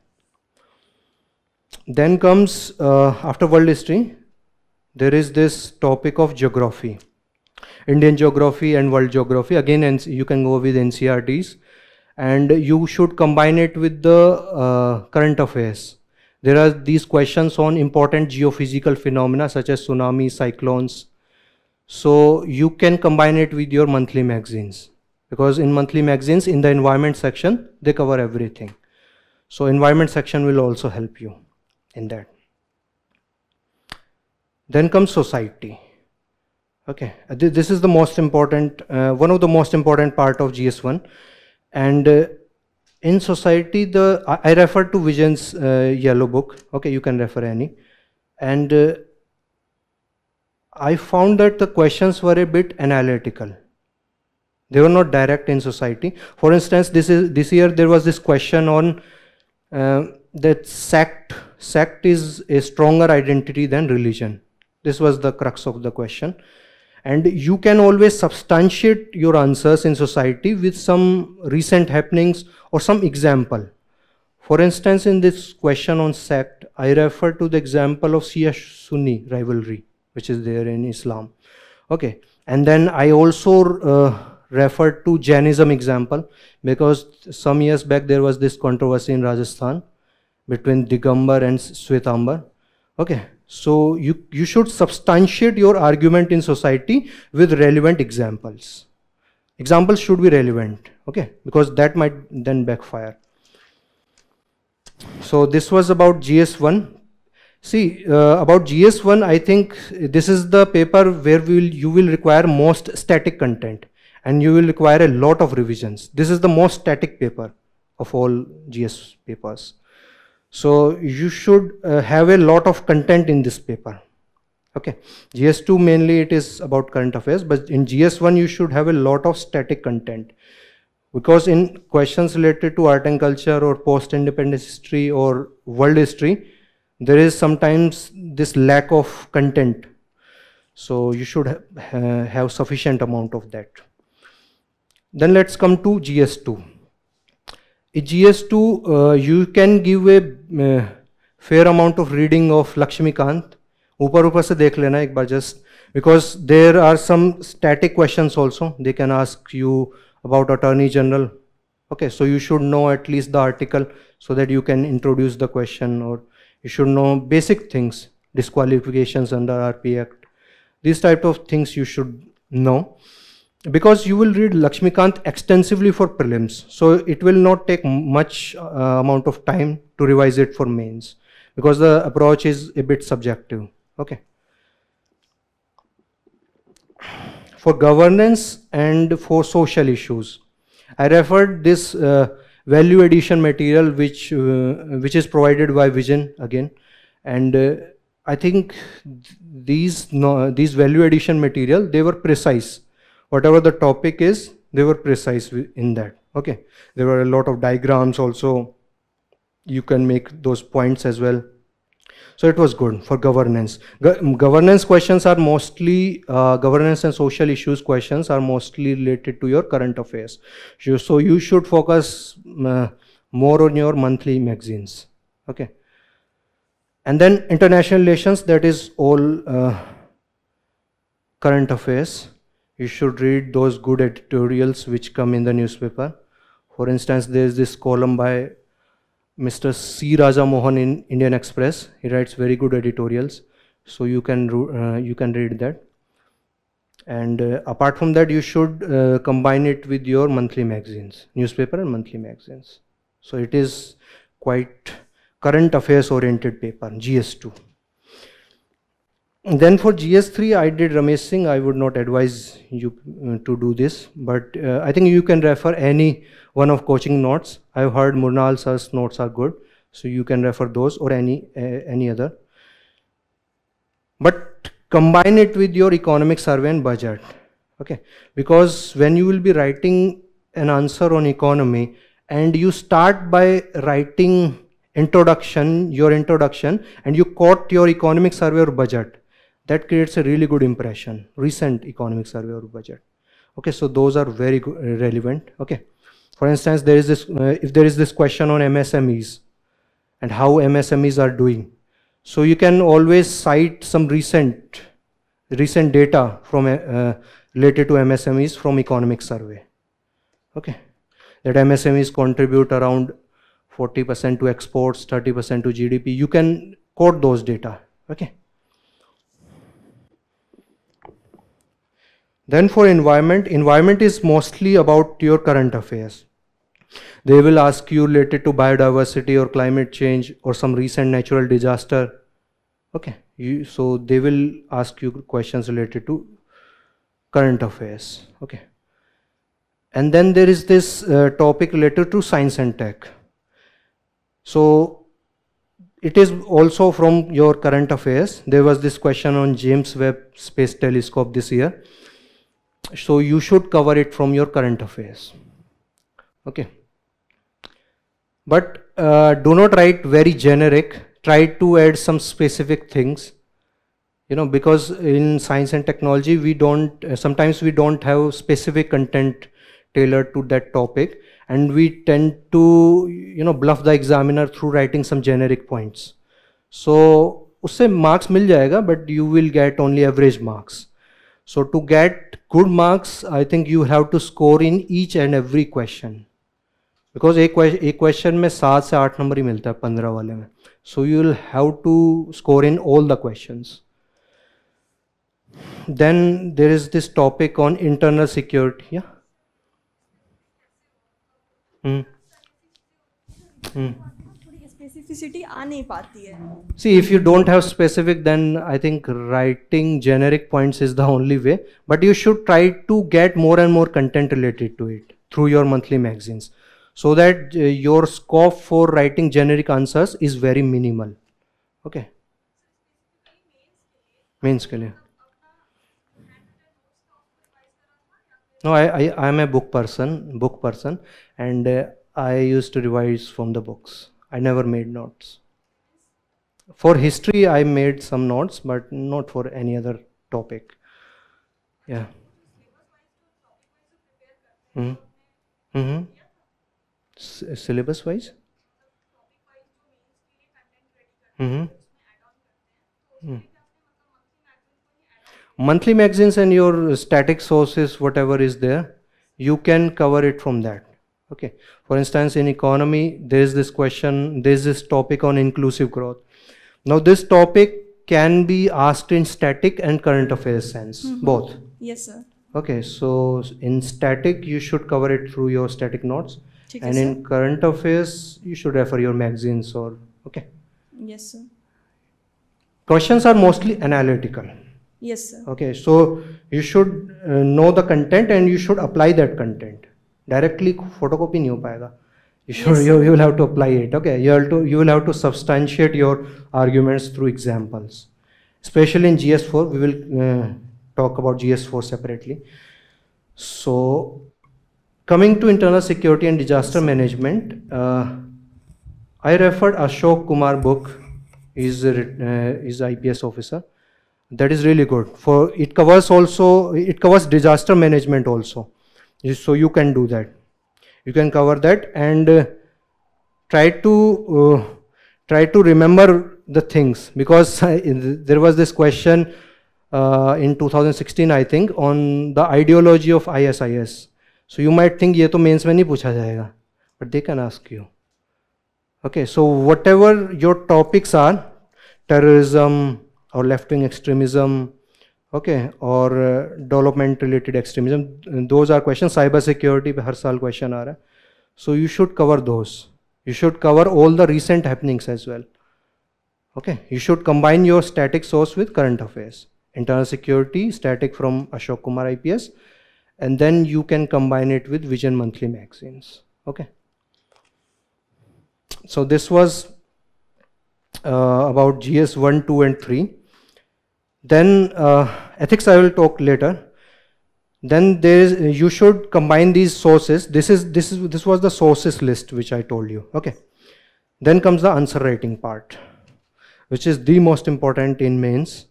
Then comes after world history, there is this topic of geography. Indian geography and world geography. Again, you can go with NCRTs, and you should combine it with the current affairs. There are these questions on important geophysical phenomena such as tsunami, cyclones. So you can combine it with your monthly magazines, because in monthly magazines, in the environment section, they cover everything. So environment section will also help you in that. Then comes society. Okay, this is the most important, one of the most important part of GS1. And in society, I refer to Vision's yellow book. Okay, you can refer any. And I found that the questions were a bit analytical. They were not direct in society. For instance, this year there was this question on that sect is a stronger identity than religion. This was the crux of the question. And you can always substantiate your answers in society with some recent happenings or some example. For instance, in this question on sect, I refer to the example of Shia-Sunni rivalry, which is there in Islam. Okay, and then I also referred to Jainism example, because some years back there was this controversy in Rajasthan between Digambar and Swetambar. Okay, so you should substantiate your argument in society with relevant examples. Examples should be relevant, okay, because that might then backfire. So this was about GS1. See, about GS1, I think this is the paper where you will require most static content and you will require a lot of revisions. This is the most static paper of all GS papers. So you should have a lot of content in this paper. Okay, GS2 mainly it is about current affairs, but in GS1 you should have a lot of static content. Because in questions related to art and culture or post-independence history or world history, there is sometimes this lack of content. So you should have sufficient amount of that. Then let's come to GS2. In GS2, you can give a fair amount of reading of Lakshmikant. ऊपर से देख लेना एक बार just because there are some static questions also. They can ask you about Attorney General. Okay, so you should know at least the article so that you can introduce the question, or you should know basic things, disqualifications under RP Act. These type of things you should know. Because you will read Lakshmikant extensively for prelims, so it will not take much amount of time to revise it for mains, because the approach is a bit subjective. Okay. For governance and for social issues, I referred this value addition material which is provided by Vision again, and I think these value addition material, they were precise. Whatever the topic is, they were precise in that. Okay, there were a lot of diagrams also. You can make those points as well. So it was good for governance. Governance questions are mostly, governance and social issues questions are mostly related to your current affairs. So you should focus more on your monthly magazines. Okay. And then international relations, that is all current affairs. You should read those good editorials which come in the newspaper. For instance, there is this column by Mr. C. Raja Mohan in Indian Express. He writes very good editorials, so you can read that. And apart from that, you should combine it with your monthly magazines, newspaper and monthly magazines. So it is quite current affairs oriented paper, GS2. And then for GS3, I did Ramesh Singh. I would not advise you to do this, but I think you can refer any one of coaching notes. I've heard Murnal sir's notes are good, so you can refer those or any other. But combine it with your economic survey and budget, okay? Because when you will be writing an answer on economy and you start by writing your introduction, and you quote your economic survey or budget, that creates a really good impression, recent economic survey or budget. Okay, so those are very relevant. Okay, for instance, there is this, if there is this question on MSMEs and how MSMEs are doing, so you can always cite some recent data from related to MSMEs from economic survey. Okay, that MSMEs contribute around 40% to exports, 30% to GDP. You can quote those data. Okay. Then for environment is mostly about your current affairs. They will ask you related to biodiversity or climate change or some recent natural disaster. Okay, so they will ask you questions related to current affairs. Okay. And then there is this topic related to science and tech. So it is also from your current affairs. There was this question on James Webb Space Telescope this year. So you should cover it from your current affairs. Okay. But do not write very generic. Try to add some specific things. You know, because in science and technology, sometimes we don't have specific content tailored to that topic, and we tend to, you know, bluff the examiner through writing some generic points. So usse marks mil jayega, but you will get only average marks. So to get good marks, I think you have to score in each and every question, because एक question में 7 से 8 number ही मिलता है 15 वाले में. So you will have to score in all the questions. Then there is this topic on internal security. Yeah. Specificity आ नहीं पाती है. See, if you don't have specific, then I think writing generic points is the only way. But you should try to get more and more content related to it through your monthly magazines, so that your scope for writing generic answers is very minimal. Okay. Means के लिए. No, I am a book person, and I used to revise from the books. I never made notes. For history, I made some notes, but not for any other topic. Yeah. Syllabus wise? Monthly magazines and your static sources, whatever is there, you can cover it from that. Okay. For instance, in economy, there is this question, there is this topic on inclusive growth. Now, this topic can be asked in static and current affairs sense, both. Yes, sir. Okay, so in static, you should cover it through your static notes, ठीक है, and in current affairs, you should refer your magazines or, okay. Yes, sir. Questions are mostly analytical. Yes, sir. Okay, so you should know the content and you should apply that content. Directly photocopy नहीं हो पाएगा. You will have to apply it. Okay, you will have to substantiate your arguments through examples. Especially in GS4, we will talk about GS4 separately. So, coming to internal security and disaster management, I referred Ashok Kumar book. Is IPS officer. That is really good. For it covers disaster management also. So you can do that. You can cover that and try to remember the things, because there was this question in 2016 I think on the ideology of ISIS. So you might think ये तो mains में नहीं पूछा जाएगा, but they can ask you. Okay, so whatever your topics are, terrorism or left-wing extremism, okay, or development related extremism, those are questions. Cyber security पे हर साल question आ रहा है. So you should cover those. You should cover all the recent happenings as well. Okay, you should combine your static source with current affairs. Internal security, static from Ashok Kumar IPS, and then you can combine it with Vision monthly magazines. Okay. So this was about GS 1, 2 and 3. Then ethics I will talk later. Then you should combine these sources. This was the sources list which I told you. Okay. Then comes the answer writing part, which is the most important in mains.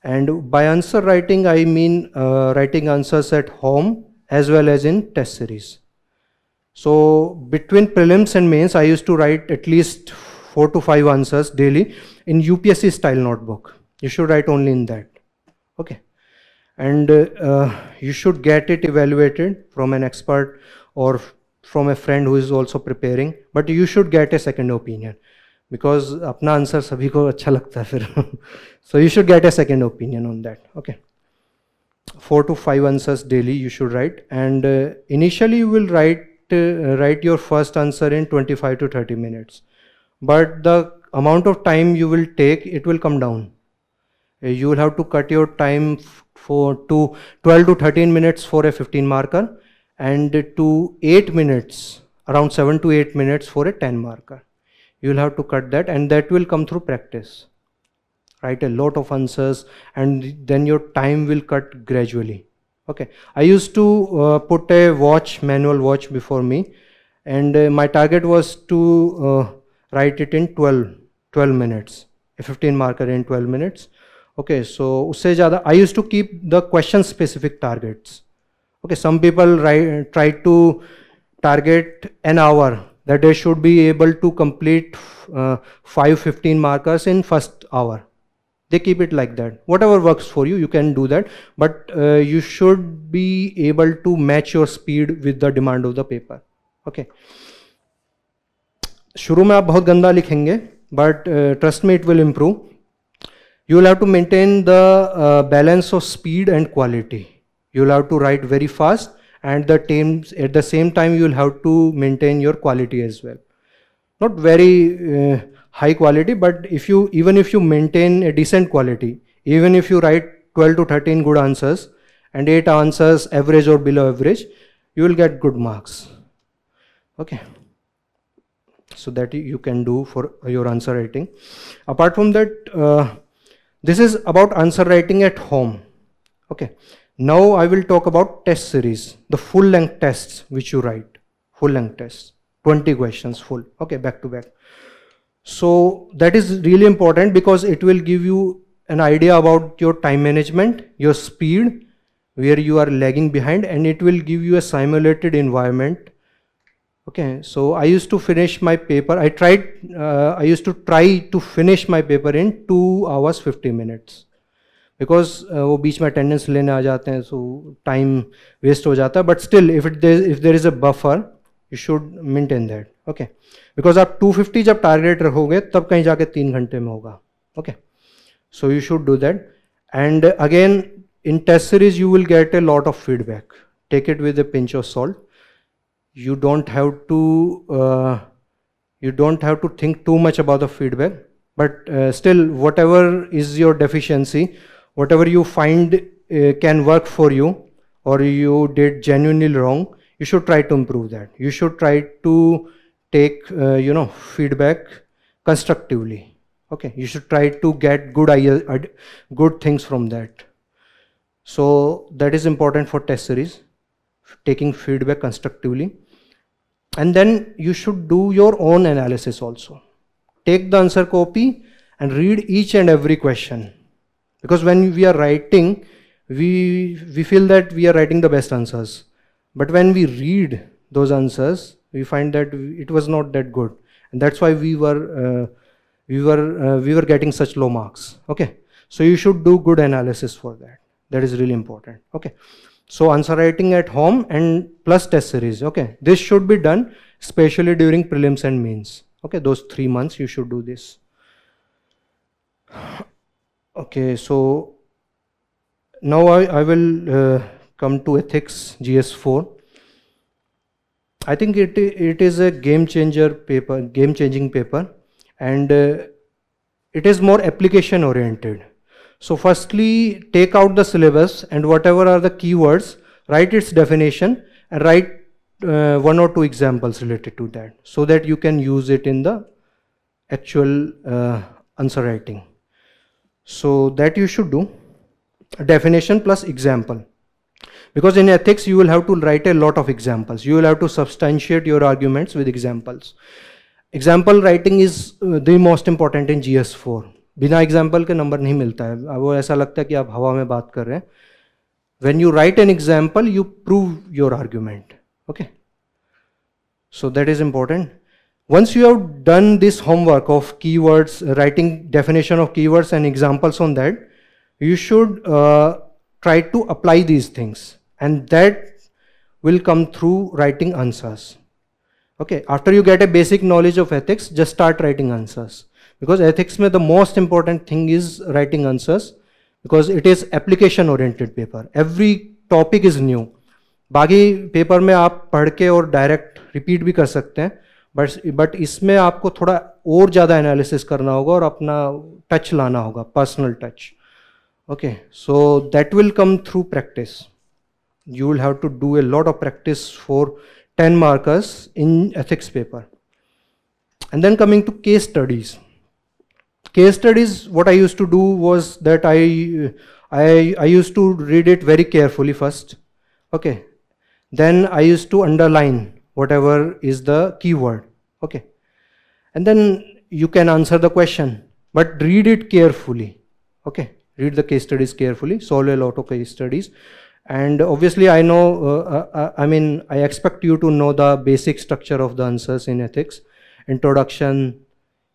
And by answer writing, I mean writing answers at home as well as in test series. So between prelims and mains, I used to write at least 4 to 5 answers daily in UPSC style notebook. You should write only in that. Okay. And you should get it evaluated from an expert or from a friend who is also preparing, but you should get a second opinion, because अपना answer सभी को अच्छा लगता है फिर. So you should get a second opinion on that. Okay. 4 to 5 answers daily you should write, and initially you will write your first answer in 25 to 30 minutes, but the amount of time you will take, it will come down. You will have to cut your time to 12 to 13 minutes for a 15 marker, and to 8 minutes, around 7 to 8 minutes for a 10 marker. You will have to cut that, and that will come through practice. Write a lot of answers, and then your time will cut gradually. Okay. I used to put a manual watch before me, and my target was to write it in 12 minutes, a 15 marker in 12 minutes. Okay, so usse zyada I used to keep the question specific targets. Okay, some people try to target an hour, that they should be able to complete 5 15 markers in first hour. They keep it like that. Whatever works for you, you can do that, but you should be able to match your speed with the demand of the paper. Okay. शुरू में आप बहुत गंदा लिखेंगे, but trust me, it will improve. You will have to maintain the balance of speed and quality. You will have to write very fast, and at the same time you will have to maintain your quality as well. not very high quality, but even if you maintain a decent quality, even if you write 12 to 13 good answers and 8 answers average or below average, you will get good marks. Okay, so that you can do for your answer writing. Apart from that, this is about answer writing at home. Okay, now I will talk about test series, the full length tests which you write, full length tests, 20 questions full, okay, back to back. So that is really important because it will give you an idea about your time management, your speed, where you are lagging behind, and it will give you a simulated environment. Okay, so I used to finish my paper, I used to try to finish my paper in 2 hours 50 minutes. Because वो बीच में attendance लेने आ जाते हैं, so time waste हो जाता है, but still if there is a buffer, you should maintain that. Okay, because आप 250 जब target रखोगे तब कहीं जाके 3 घंटे में होगा. Okay, so you should do that. And again, in test series you will get a lot of feedback. Take it with a pinch of salt. You don't have to think too much about the feedback, but still whatever is your deficiency, whatever you find can work for you or you did genuinely wrong, you should try to improve that. You should try to take feedback constructively. Okay, you should try to get good things from that. So that is important for test series, taking feedback constructively. And then you should do your own analysis also. Take the answer copy and read each and every question. Because when we are writing, we feel that we are writing the best answers. But when we read those answers, we find that it was not that good. And that's why we were getting such low marks. Okay, so you should do good analysis for that. That is really important. Okay, so answer writing at home and plus test series. Okay, this should be done especially during prelims and mains. Okay, those 3 months you should do this. Okay, so now I will come to ethics GS4. I think it is a game-changing paper, and it is more application oriented. So firstly, take out the syllabus and whatever are the keywords, write its definition and write 1 or 2 examples related to that, so that you can use it in the actual answer writing. So that you should do, definition plus example. Because in ethics you will have to write a lot of examples. You will have to substantiate your arguments with examples. Example writing is the most important in GS4. बिना example के number नहीं मिलता है, वो ऐसा लगता है कि आप हवा में बात कर रहे हैं. When you write an example, you prove your argument. Okay, so that is important. Once you have done this homework of keywords, writing definition of keywords and examples on that, you should try to apply these things, and that will come through writing answers. Okay, after you get a basic knowledge of ethics, just start writing answers. Because ethics में the most important thing is writing answers, because it is application oriented paper. Every topic is new. बाकी paper में आप पढ़ के और direct repeat भी कर सकते हैं, बट इसमें आपको थोड़ा और ज़्यादा एनालिसिस करना होगा और अपना टच लाना होगा, personal touch. Okay, so that will come through practice. You will have to do a lot of practice for 10 markers in ethics paper. And then coming to case studies. Case studies, what I used to do was that I used to read it very carefully first. Okay, then I used to underline whatever is the keyword. Okay, and then you can answer the question, but read it carefully. Okay, read the case studies carefully, solve a lot of case studies. And obviously I know, I expect you to know the basic structure of the answers in ethics. Introduction,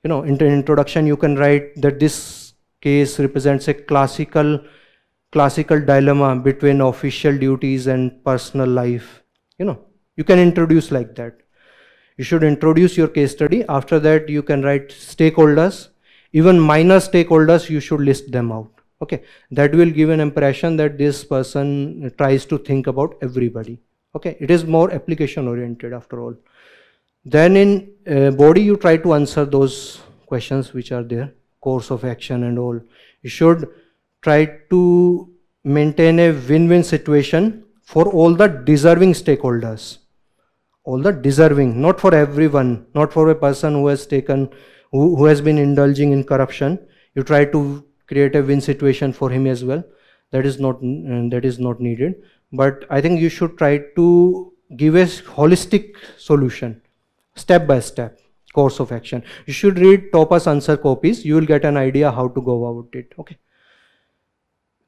in introduction you can write that this case represents a classical dilemma between official duties and personal life. You can introduce like that. You should introduce your case study. After that you can write stakeholders. Even minor stakeholders, you should list them out. Okay, that will give an impression that this person tries to think about everybody. Okay, it is more application oriented after all. Then in body, you try to answer those questions which are there, course of action and all. You should try to maintain a win-win situation for all the deserving stakeholders. All the deserving, not for everyone, not for a person who has taken, who has been indulging in corruption. You try to create a win situation for him as well. That is not needed. But I think you should try to give a holistic solution, step by step, course of action. You should read Topper's answer copies. You will get an idea how to go about it. Okay.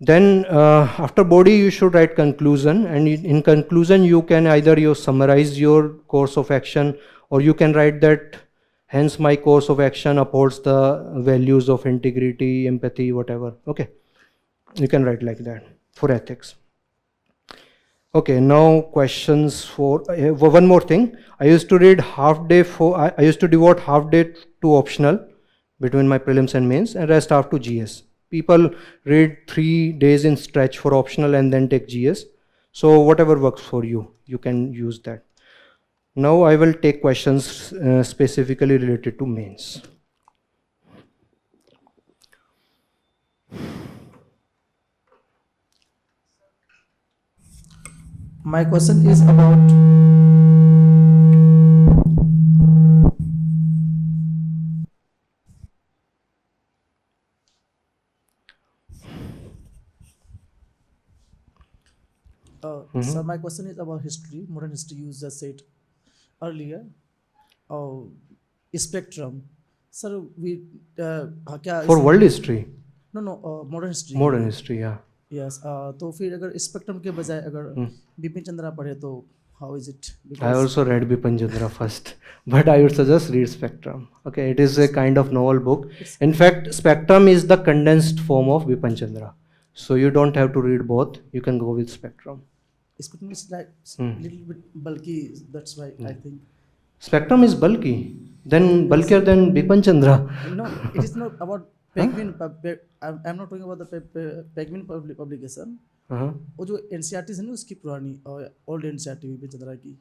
Then after body, you should write conclusion, and in conclusion, you can either you summarize your course of action, or you can write that hence my course of action upholds the values of integrity, empathy, whatever. Okay, you can write like that for ethics. Okay, now questions for one more thing. I used to read half day for, I used to devote half day to optional between my prelims and mains, and rest half to GS. People read 3 days in stretch for optional and then take GS. So whatever works for you, you can use that. Now I will take questions specifically related to mains. My question is about so my question is about history, modern history. You just said earlier, spectrum. Sir, we for world history? No, modern history. Modern history, yeah. Yes. तो फिर अगर spectrum के बजाय अगर बिपिन चंद्रा पढ़े तो how is it? I also read Bipin Chandra first, but I would suggest read Spectrum. Okay, it is a kind of novel book. In fact, Spectrum is the condensed form of Bipin Chandra, so you don't have to read both. You can go with Spectrum. Spectrum is like little bit bulky. That's why I think. Spectrum is bulky. Then bulkier than Bipin Chandra. No, it is not about Penguin. I'm not talking about the Penguin publication. वो जो NCERT है ना उसकी पुरानी old NCERT Bipin Chandra की.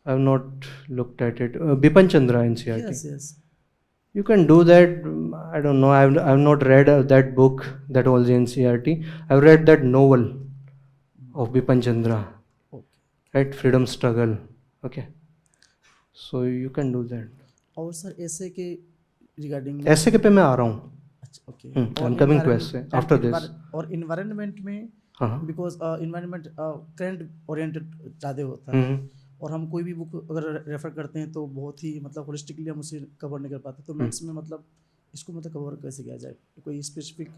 I have not looked at it. Bipin Chandra NCERT. Yes, yes. You can do that. I don't know. I have not read that book that was NCERT. I have read that novel of Bipin Chandra. Okay. Right, freedom struggle. Okay. So you can do that. और sir ऐसे के regarding ऐसे के पे मैं आ रहा हूँ. अच्छा, okay. I'm coming to essay after this. और environment में because environment current oriented ज़्यादा होता है और हम कोई भी बुक अगर रेफर करते हैं तो बहुत ही मतलब होलिस्टिकली हम उसे कवर नहीं कर पाते तो मैथ्स में मतलब इसको मतलब कवर कैसे किया जाए कोई स्पेसिफिक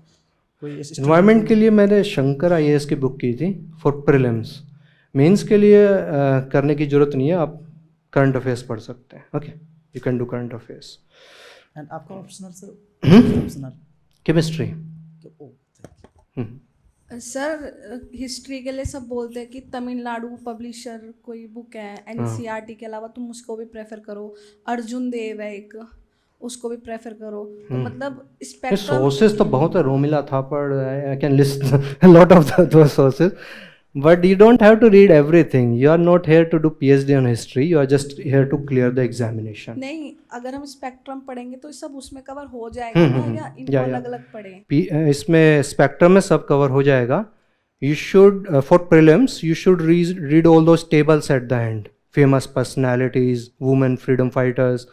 कोई एनवायरनमेंट के लिए मैंने शंकर IAS की बुक की थी फॉर प्रीलिम्स. मेंस के लिए करने की जरूरत नहीं है, आप करंट अफेयर्स पढ़ सकते हैं. Okay, you can do current affairs. And आपका optional sir optional chemistry. Sir history के लिए सब बोलते हैं कि तमिलनाडु पब्लिशर कोई बुक है NCERT के अलावा तुम उसको भी प्रेफर करो. अर्जुन देव है एक, उसको भी प्रेफर करो. तो मतलब स्पेक्ट्रम सोर्सेज तो बहुत है. Romila Thapar, I can list lot of those sources, but you don't have to read everything. You are not here to do PhD on history. You are just here to clear the examination. नहीं, अगर हम spectrum पढ़ेंगे तो सब उसमें cover हो जाएगा ना, या इनको अलग-अलग पढ़ें? इसमें स्पेक्ट्रम में सब कवर हो जाएगा. You should for prelims you should read all those tables at the end. Famous personalities, women freedom fighters,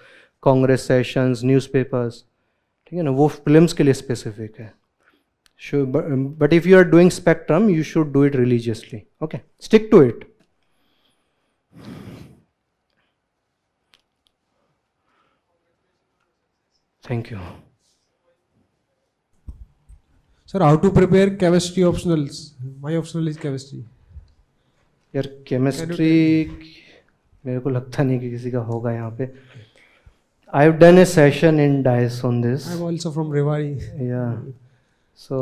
congress sessions, newspapers. ठीक है ना, वो prelims के लिए specific है. Sure, but if you are doing spectrum, you should do it religiously. Okay, stick to it. Thank you. Sir, how to prepare chemistry optionals? My optional is chemistry. यार chemistry मेरे को लगता नहीं कि किसी का होगा यहाँ पे. I've done a session in DICE on this. I'm also from Rewari. Yeah. So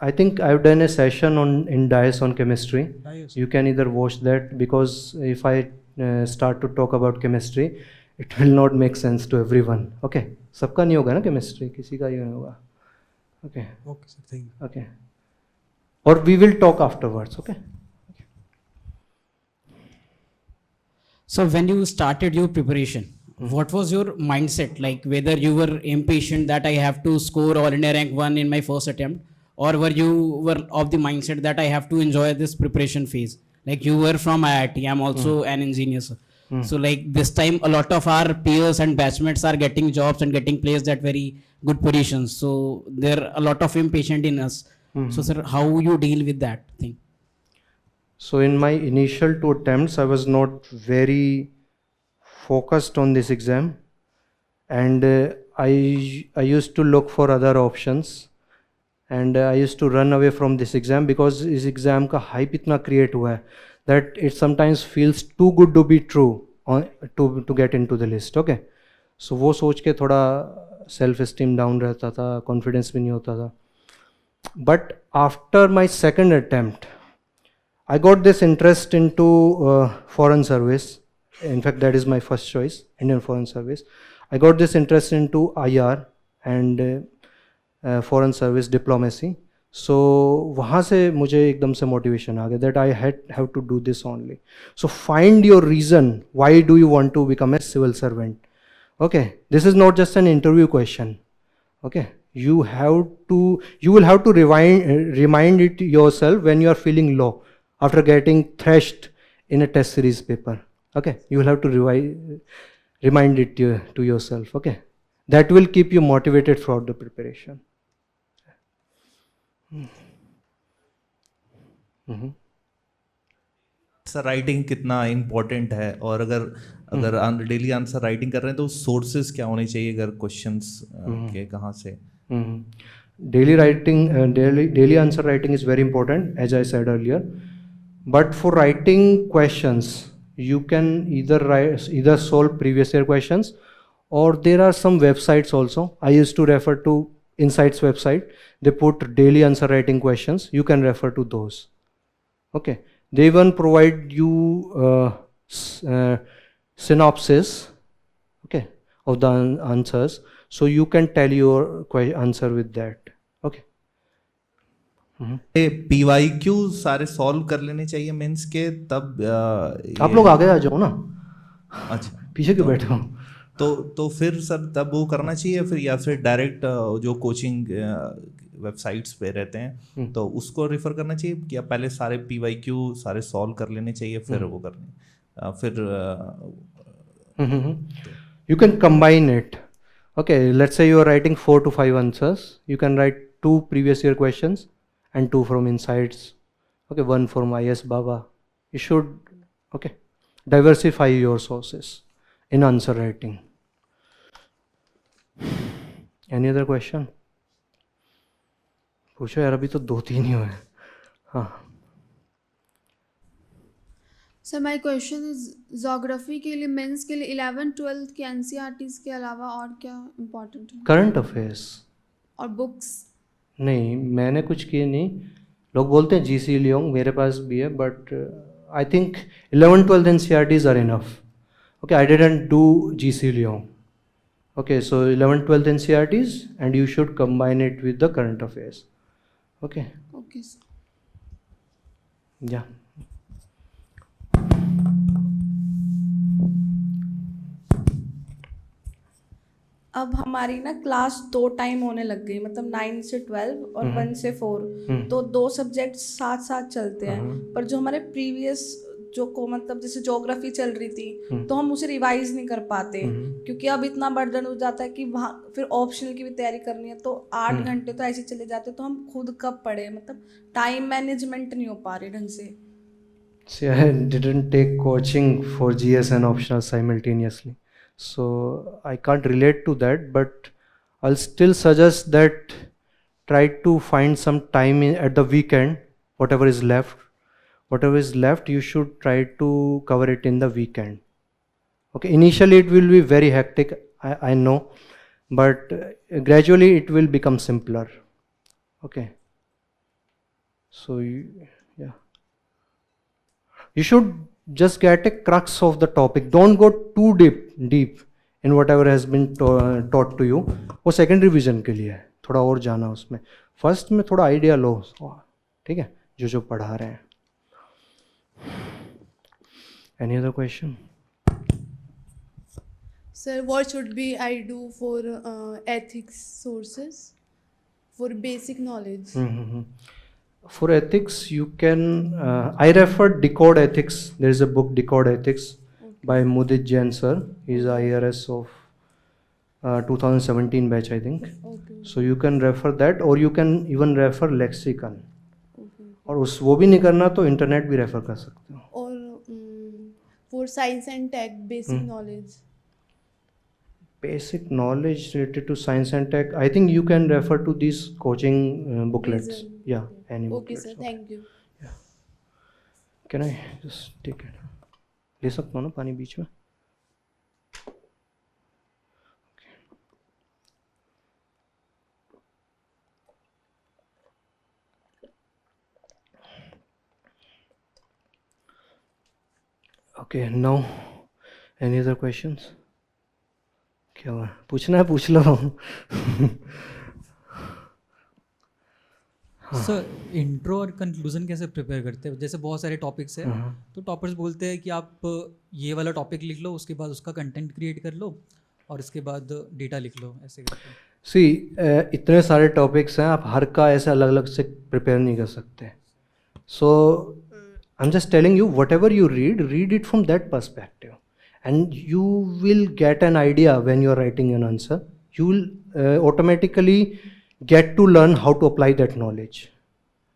I think I've done a session in DICE on chemistry. You can either watch that, because if I start to talk about chemistry, it will not make sense to everyone. Okay, सबका नहीं होगा ना chemistry, किसी का ही नहीं होगा. Okay. Okay, sir. Thank you. Okay. Or we will talk afterwards. Okay. So when you started your preparation, what was your mindset? Like whether you were impatient that I have to score all India rank 1 in my first attempt, or were of the mindset that I have to enjoy this preparation phase? Like you were from IIT, I'm also an engineer. Sir. So like this time, a lot of our peers and batchmates are getting jobs and getting placed at very good positions. So there are a lot of impatient in us. So sir, how you deal with that thing? So in my initial 2 attempts, I was not very focused on this exam, and I used to look for other options, and I used to run away from this exam because इस exam का hype इतना create हुआ है that it sometimes feels too good to be true to get into the list. Okay, so वो सोच के थोड़ा self esteem down रहता था, confidence भी नहीं होता था. But after my second attempt, I got this interest into foreign service. In fact, that is my first choice, Indian Foreign Service. I got this interest into IR and foreign service diplomacy. So वहाँ से मुझे एकदम से motivation आ गया that I have to do this only. So find your reason. Why do you want to become a civil servant? Okay, this is not just an interview question. Okay, you will have to remind it yourself when you are feeling low after getting thrashed in a test series paper. Okay, you will have to remind it to yourself. Okay, that will keep you motivated throughout the preparation. Answer writing कितना important है, और अगर daily answer writing कर रहे हैं तो sources क्या होने चाहिए, अगर क्वेश्चंस के कहाँ से? Daily answer writing is very important, as I said earlier. But for writing questions, you can either solve previous year questions, or there are some websites also. I used to refer to Insight's website. They put daily answer writing questions. You can refer to those. Okay. They even provide you synopsis, okay, of the answers, so you can tell your answer with that. Okay. PYQ सारे solve कर लेने चाहिए mains के, तब आप लोग आगे आ जाओ ना. अच्छा, पीछे क्यों बैठे हो? तो फिर सर तब वो करना चाहिए फिर, या फिर डायरेक्ट जो कोचिंग वेबसाइट्स पे रहते हैं तो उसको रेफर करना चाहिए, या पहले सारे PYQ सारे सॉल्व कर लेने चाहिए फिर वो करने फिर You can combine it. Okay, let's say you are writing 4 to 5 answers. You can write 2 previous year questions and 2 from Insights. Okay, 1 from IS Baba. You should, okay, diversify your sources in answer writing. Any other question? पूछो यार, अभी तो 2-3 ही हुए. हाँ. Sir my question is geography के लिए mains के लिए 11-12 के एनसीईआरटीज के अलावा और क्या इम्पोर्टेंट है? करंट अफेयर्स और बुक्स? नहीं, मैंने कुछ किए नहीं. लोग बोलते हैं जीसी लियोंग, मेरे पास भी है, but I think 11-12 NCERTs are enough. Okay, I didn't do GC Leong. Okay, so 11-12 NCERTs, and you should combine it with the current affairs. Okay. Okay, sir. Yeah. अब हमारी ना क्लास 2 टाइम होने लग गई, मतलब 9 से 12 और 1 से 4, तो 2 सब्जेक्ट साथ साथ चलते हैं. पर जो हमारे प्रीवियस मतलब जैसे ज्योग्राफी चल रही थी तो हम उसे रिवाइज नहीं कर पाते, क्योंकि अब इतना बर्डन हो जाता है कि वहाँ फिर ऑप्शनल की भी तैयारी करनी है, तो 8 घंटे तो ऐसे चले जाते, तो हम खुद कब पढ़े, मतलब टाइम मैनेजमेंट नहीं हो पा रही ढंग से. See, I didn't take coaching for GS and optional simultaneously, so I can't relate to that, but I'll still suggest that try to find some time at the weekend. Whatever is left, you should try to cover it in the weekend. Okay, initially it will be very hectic, I know, but gradually it will become simpler. Okay, so yeah, you should just get a crux of the topic. Don't go too deep in whatever has been taught to you. वो second revision के लिए है, थोड़ा और जाना उसमें. First में थोड़ा आइडिया लो, ठीक है, जो पढ़ा रहे हैं. Any other question? Sir, what should be I do for ethics sources for basic knowledge? For ethics, you can. I refer Decode Ethics. There is a book Decode Ethics by Mudit Jain sir. He's IRS of 2017 batch, I think. So you can refer that, or you can even refer lexicon. और उस वो भी नहीं करना तो internet भी refer कर सकते हो. और for science and tech basic knowledge. Basic knowledge related to science and tech, I think you can refer to these coaching booklets. Yeah, any booklets. Okay, sir. Thank you. Yeah. Can I just take it? ले सकता हूँ ना पानी बीच में? Okay, now any other questions? क्या हुआ? पूछना है पूछ लो. सर इंट्रो और कंक्लूजन कैसे प्रिपेयर करते हैं? जैसे बहुत सारे टॉपिक्स हैं तो टॉपर्स बोलते हैं कि आप ये वाला टॉपिक लिख लो, उसके बाद उसका कंटेंट क्रिएट कर लो और इसके बाद डेटा लिख लो, ऐसे करते हैं. सी इतने सारे टॉपिक्स हैं, आप हर का ऐसे अलग अलग से प्रिपेयर नहीं कर सकते. So I am just telling you, whatever you read it from that perspective and you will get an idea when you are writing an answer. You will automatically get to learn how to apply that knowledge.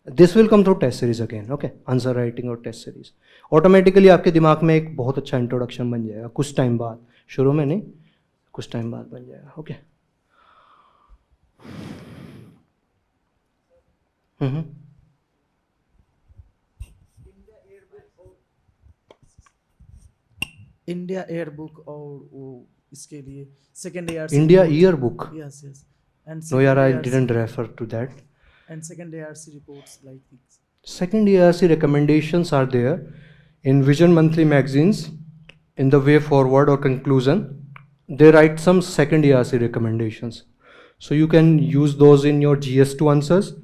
This will come through test series again, okay? Answer writing और test series. Automatically आपके दिमाग में एक बहुत अच्छा introduction बन जाएगा कुछ टाइम बाद, शुरू में नहीं, कुछ टाइम बाद बन जाएगा, okay? इंडिया एयर बुक और वो इसके लिए second year India year book. Yes yes and no यार, I didn't refer to that. And second ERC reports like this. Second ERC recommendations are there in Vision Monthly magazines. In the way forward or conclusion, they write some second ERC recommendations. So you can use those in your GS2 answers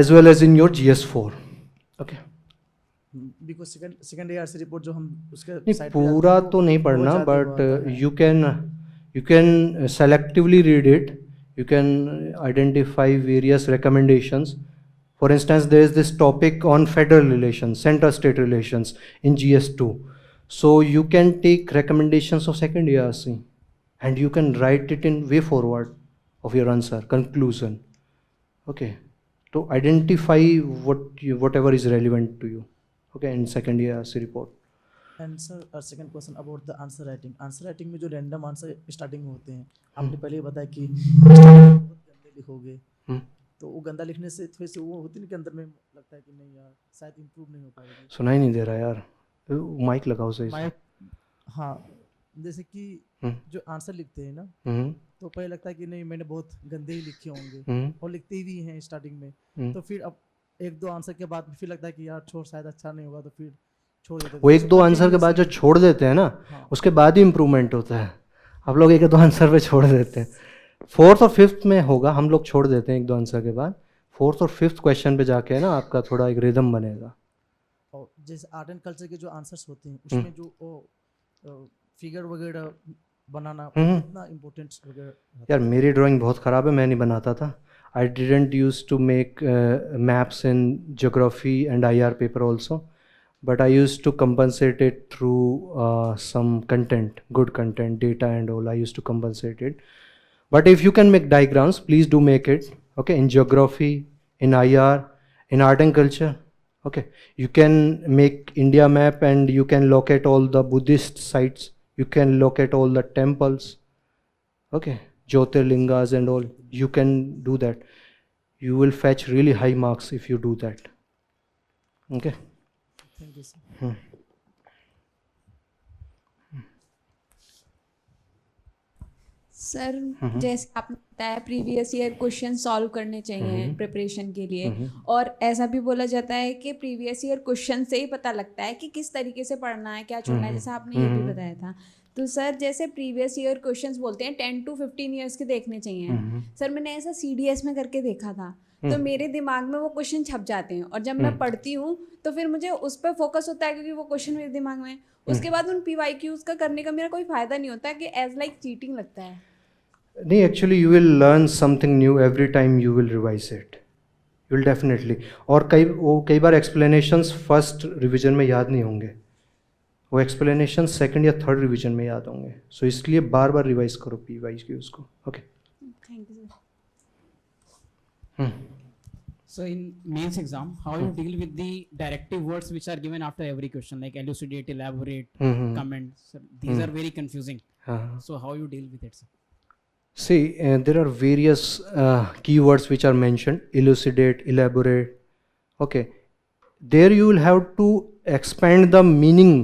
as well as in your GS4. Okay. Because second ERC report जो हम उसके नहीं पूरा तो नहीं पढ़ना, but you can selectively read it. You can identify various recommendations. For instance, there is this topic on federal relations, center-state relations in GS2. So you can take recommendations of second ERC and you can write it in way forward of your answer, conclusion. Okay, to identify whatever is relevant to you. Okay, in second ERC report. And sir, our second question about the answer writing. Answer writing में जो random answer starting में होते हैं, आपने पहले ही बताया कि बहुत गंदे लिखोगे, तो वो गंदा लिखने से थोड़ी सी वो होती है कि अंदर में लगता है कि नहीं यार शायद इम्प्रूव नहीं हो पाएगी. सुनाई नहीं दे रहा यार, माइक लगाओ सही से. हाँ, जैसे कि जो आंसर लिखते हैं ना, तो पहले लगता है कि नहीं मैंने बहुत गंदे ही लिखे होंगे और लिखते भी हैं स्टार्टिंग में, तो फिर अब एक दो आंसर के बाद फिर लगता है कि यार छोड़ शायद अच्छा नहीं होगा, तो फिर छोड़ देते हैं. वो एक दो आंसर के बाद जो छोड़ देते हैं ना, उसके बाद ही इम्प्रूवमेंट होता है. आप लोग एक दो आंसर पे छोड़ देते हैं. फोर्थ और फिफ्थ में होगा, हम लोग छोड़ देते हैं एक दो आंसर के बाद. फोर्थ और फिफ्थ क्वेश्चन पे जाके ना आपका थोड़ा एक रिदम बनेगा. और जैसे आर्ट एंड कल्चर के जो आंसर्स होते हैं उसमें जो फिगर वगैरह बनाना कितना इम्पोर्टेंट वगैरह. यार मेरी ड्राइंग बहुत ख़राब है, मैं नहीं बनाता था. I didn't used to make maps in geography and IR paper also, but I used to compensate it through some content, good content, data and all. I used to compensate it. But if you can make diagrams, please do make it. Okay, in geography, in IR, in art and culture. Okay, you can make India map and you can locate all the Buddhist sites. You can locate all the temples. Okay, Jyotirlingas and all. You can do that. You will fetch really high marks if you do that. Okay. Thank you, sir. Sir जैसे आपने बताया previous year question solve करने चाहिए preparation के लिए, और ऐसा भी बोला जाता है कि प्रीवियस ईयर क्वेश्चन से ही पता लगता है कि किस तरीके से पढ़ना है, क्या छोड़ना है, जैसा आपने ये भी बताया था. तो सर जैसे प्रीवियस ईयर क्वेश्चंस बोलते हैं 10 to 15 ईयर्स के देखने चाहिए. सर मैंने ऐसा CDS में करके देखा था, तो मेरे दिमाग में वो क्वेश्चन छप जाते हैं, और जब मैं पढ़ती हूँ तो फिर मुझे उस पर फोकस होता है क्योंकि वो क्वेश्चन मेरे दिमाग में है। उसके बाद उन PYQs का करने का मेरा कोई फायदा नहीं होता है, कि एज लाइक चीटिंग लगता है। नहीं, actually you will learn something new every time you will revise it, you will definitely. और कई बार एक्सप्लेनेशंस फर्स्ट रिवीजन में याद नहीं होंगे, वो एक्सप्लेनेशन सेकंड या थर्ड रिवीजन में याद होंगे। सो इसलिए बार बार रिवाइज करो PYQs को। Okay, thank you sir. So in mains exam, how you deal with the directive words which are given after every question, like elucidate, elaborate, comment? So these are very confusing. So how you deal with it, sir? See, there are various keywords which are mentioned: elucidate, elaborate. Okay, there you will have to expand the meaning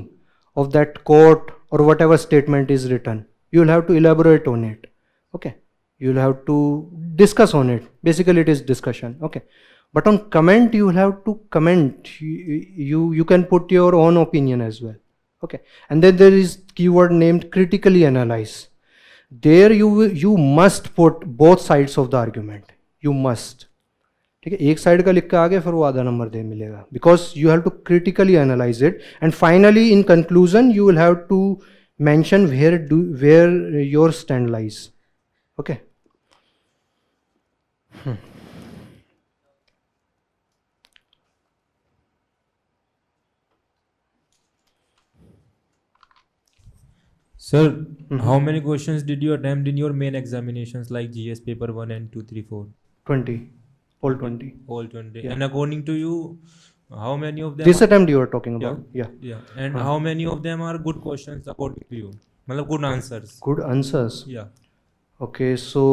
of that quote or whatever statement is written. You will have to elaborate on it. Okay, you will have to discuss on it. Basically, it is discussion. Okay, but on comment, you will have to comment. You can put your own opinion as well. Okay, and then there is keyword named critically analyze. There you must put both sides of the argument. You must. ठीक है, एक side का लिख के आगे फिर वो आधा नंबर दे मिलेगा, because you have to critically analyse it, and finally in conclusion you will have to mention where your stand lies. Okay, Sir, how many questions did you attempt in your main examinations like GS paper 1 and 2, 3, 4? 20. All 20. All 20. Yeah. And according to you, how many of them... This attempt you are talking about? Yeah. Yeah. And how many of them are good questions according to you? Matlab good answers. Good answers? Yeah. Okay, so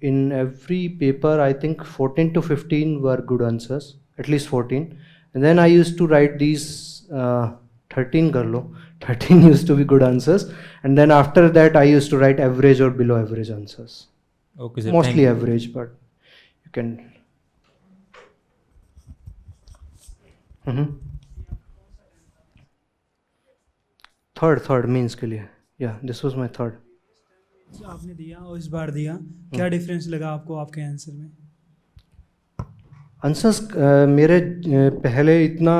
in every paper, I think 14 to 15 were good answers, at least 14. And then I used to write these 13 kar lo. 13 used to be good answers. And then after that, I used to write average or below average answers. Okay, sir. Mostly average, but you can... Third means के लिए. Yeah, this was my third. आपने दिया और इस बार दिया, क्या difference लगा आपको आपके आंसर में? आंसर्स मेरे पहले इतना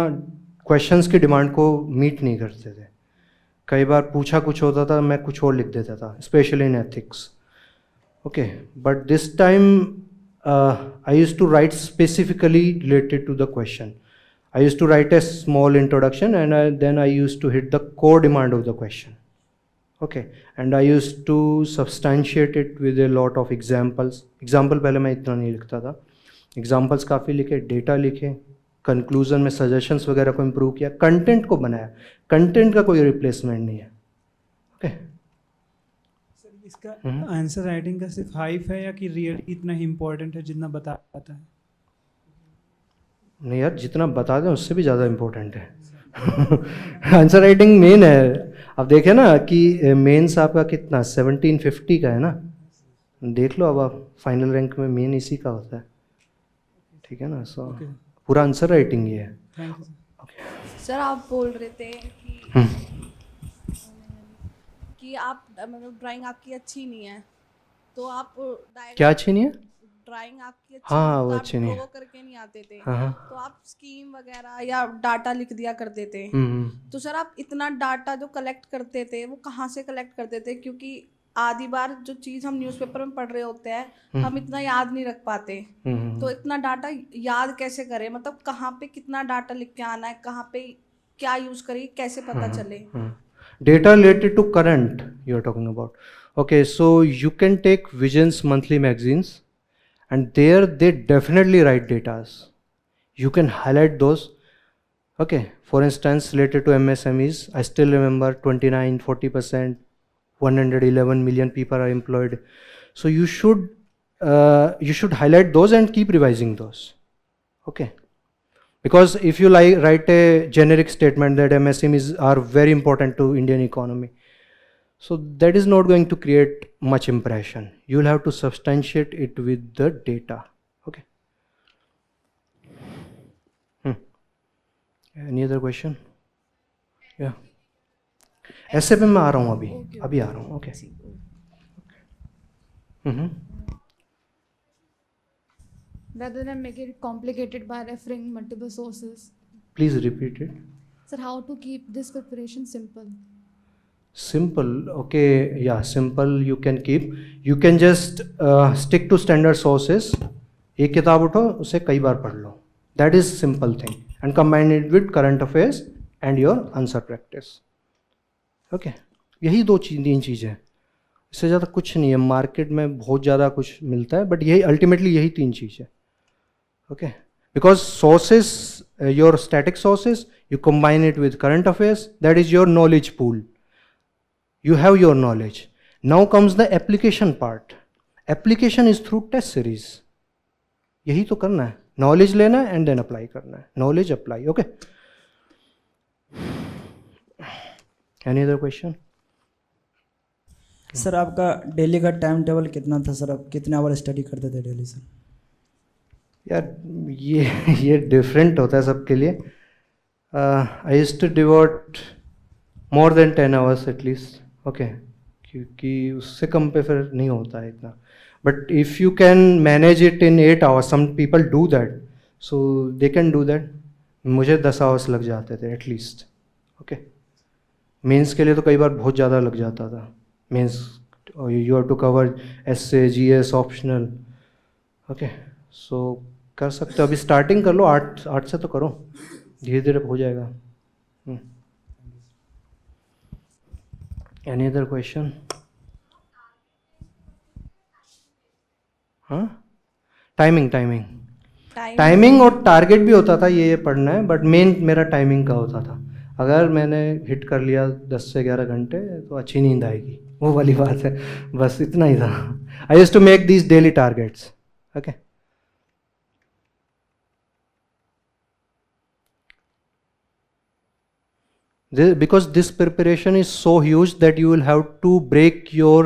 क्वेश्चंस की डिमांड को मीट नहीं करते थे. कई बार पूछा कुछ होता था, मैं कुछ और लिख देता था, specially in ethics. Okay, but this time I used to write specifically related to the question. I used to write a small introduction, and then I used to hit the core demand of the question. Okay, and I used to substantiate it with a lot of examples. Example पहले मैं इतना नहीं लिखता था. Examples काफ़ी लिखे, data लिखे, conclusion में suggestions वगैरह को improve किया, content को बनाया. Content का कोई replacement नहीं है. Okay. सर इसका आंसर राइटिंग का सिर्फ हाइप है या कि रियल इतना ही इम्पोर्टेंट है जितना बता पाता है? नहीं यार, जितना बता दें उससे भी ज़्यादा इम्पोर्टेंट है. आंसर राइटिंग मेन है. अब देखें ना कि मेंस आपका कितना 1750 का है ना, देख लो. अब आप फाइनल रैंक में मेन इसी का होता है. ठीक है ना. सो पूरा आंसर राइटिंग ये है. सर आप बोल रहे थे कि आप मतलब ड्राइंग आपकी अच्छी नहीं है, तो आप क्या अच्छी नहीं है? ड्राइंग आपकी अच्छी, हाँ, वो तो अच्छी आप नहीं है. ड्रॉ करके नहीं आते थे. हाँ. तो आप स्कीम वगैरह या डाटा लिख दिया करते थे. तो सर आप इतना डाटा जो कलेक्ट करते थे वो कहाँ से कलेक्ट करते थे? क्योंकि आधी बार जो चीज़ हम न्यूज़पेपर में पढ़ रहे होते हैं हम इतना याद नहीं रख पाते. तो इतना डाटा याद कैसे करें? मतलब कहाँ पे कितना डाटा लिख के आना है, कहाँ पे क्या यूज़ करें, कैसे पता चले? Data related to current you are talking about. Okay, so you can take Vision's monthly magazines, and there they definitely write datas. You can highlight those. Okay, for instance, related to MSMEs, I still remember 29, 40%, 111 million people are employed. So you should highlight those and keep revising those. Okay, because if you write a generic statement that MSMEs are very important to Indian economy, so that is not going to create much impression. You will have to substantiate it with the data. Okay. Any other question? Yeah. ऐसे पे मैं आ रहा हूँ अभी आ रहा हूँ. Okay. rather than make it complicated by referring multiple sources. Please repeat it. Sir, how to keep this preparation simple? Simple, okay, yeah, simple you can keep. You can just stick to standard sources. एक किताब उठो उसे कई बार पढ़ लो. That is simple thing. And combine it with current affairs and your answer practice. Okay, यही तीन चीज़ें हैं. इससे ज़्यादा कुछ नहीं है. मार्केट में बहुत ज़्यादा कुछ मिलता है, बट यही अल्टीमेटली यही तीन चीज़ है. Okay, because sources, your static sources, you combine it with current affairs. That is your knowledge pool. You have your knowledge. Now comes the application part. Application is through test series. यही तो करना है. Knowledge लेना है and then apply करना है. Knowledge apply. Okay. Any other question? Sir आपका daily का टाइम टेबल कितना था सर? आप कितने आवर स्टडी करते थे डेली सर? यार ये डिफरेंट होता है सबके लिए. I used to devote more than 10 hours at least. Okay, क्योंकि उससे कम पे फिर नहीं होता है इतना. But if you can manage it in 8 hours, some people do that, so they can do that. मुझे 10 hours लग जाते थे एटलीस्ट. ओके, मेंस के लिए तो कई बार बहुत ज़्यादा लग जाता था. Mains you have to cover SA, GS, optional. Okay, so कर सकते हो. अभी स्टार्टिंग कर लो, 8 से तो करो, धीरे धीरे हो जाएगा. Any other question? हाँ, टाइमिंग और टारगेट भी होता था ये पढ़ना है, बट मेन मेरा टाइमिंग का होता था. अगर मैंने हिट कर लिया 10 से 11 घंटे तो अच्छी नींद आएगी, वो वाली बात है. बस इतना ही था. I used to make these daily targets. Okay, because this preparation is so huge that you will have to break your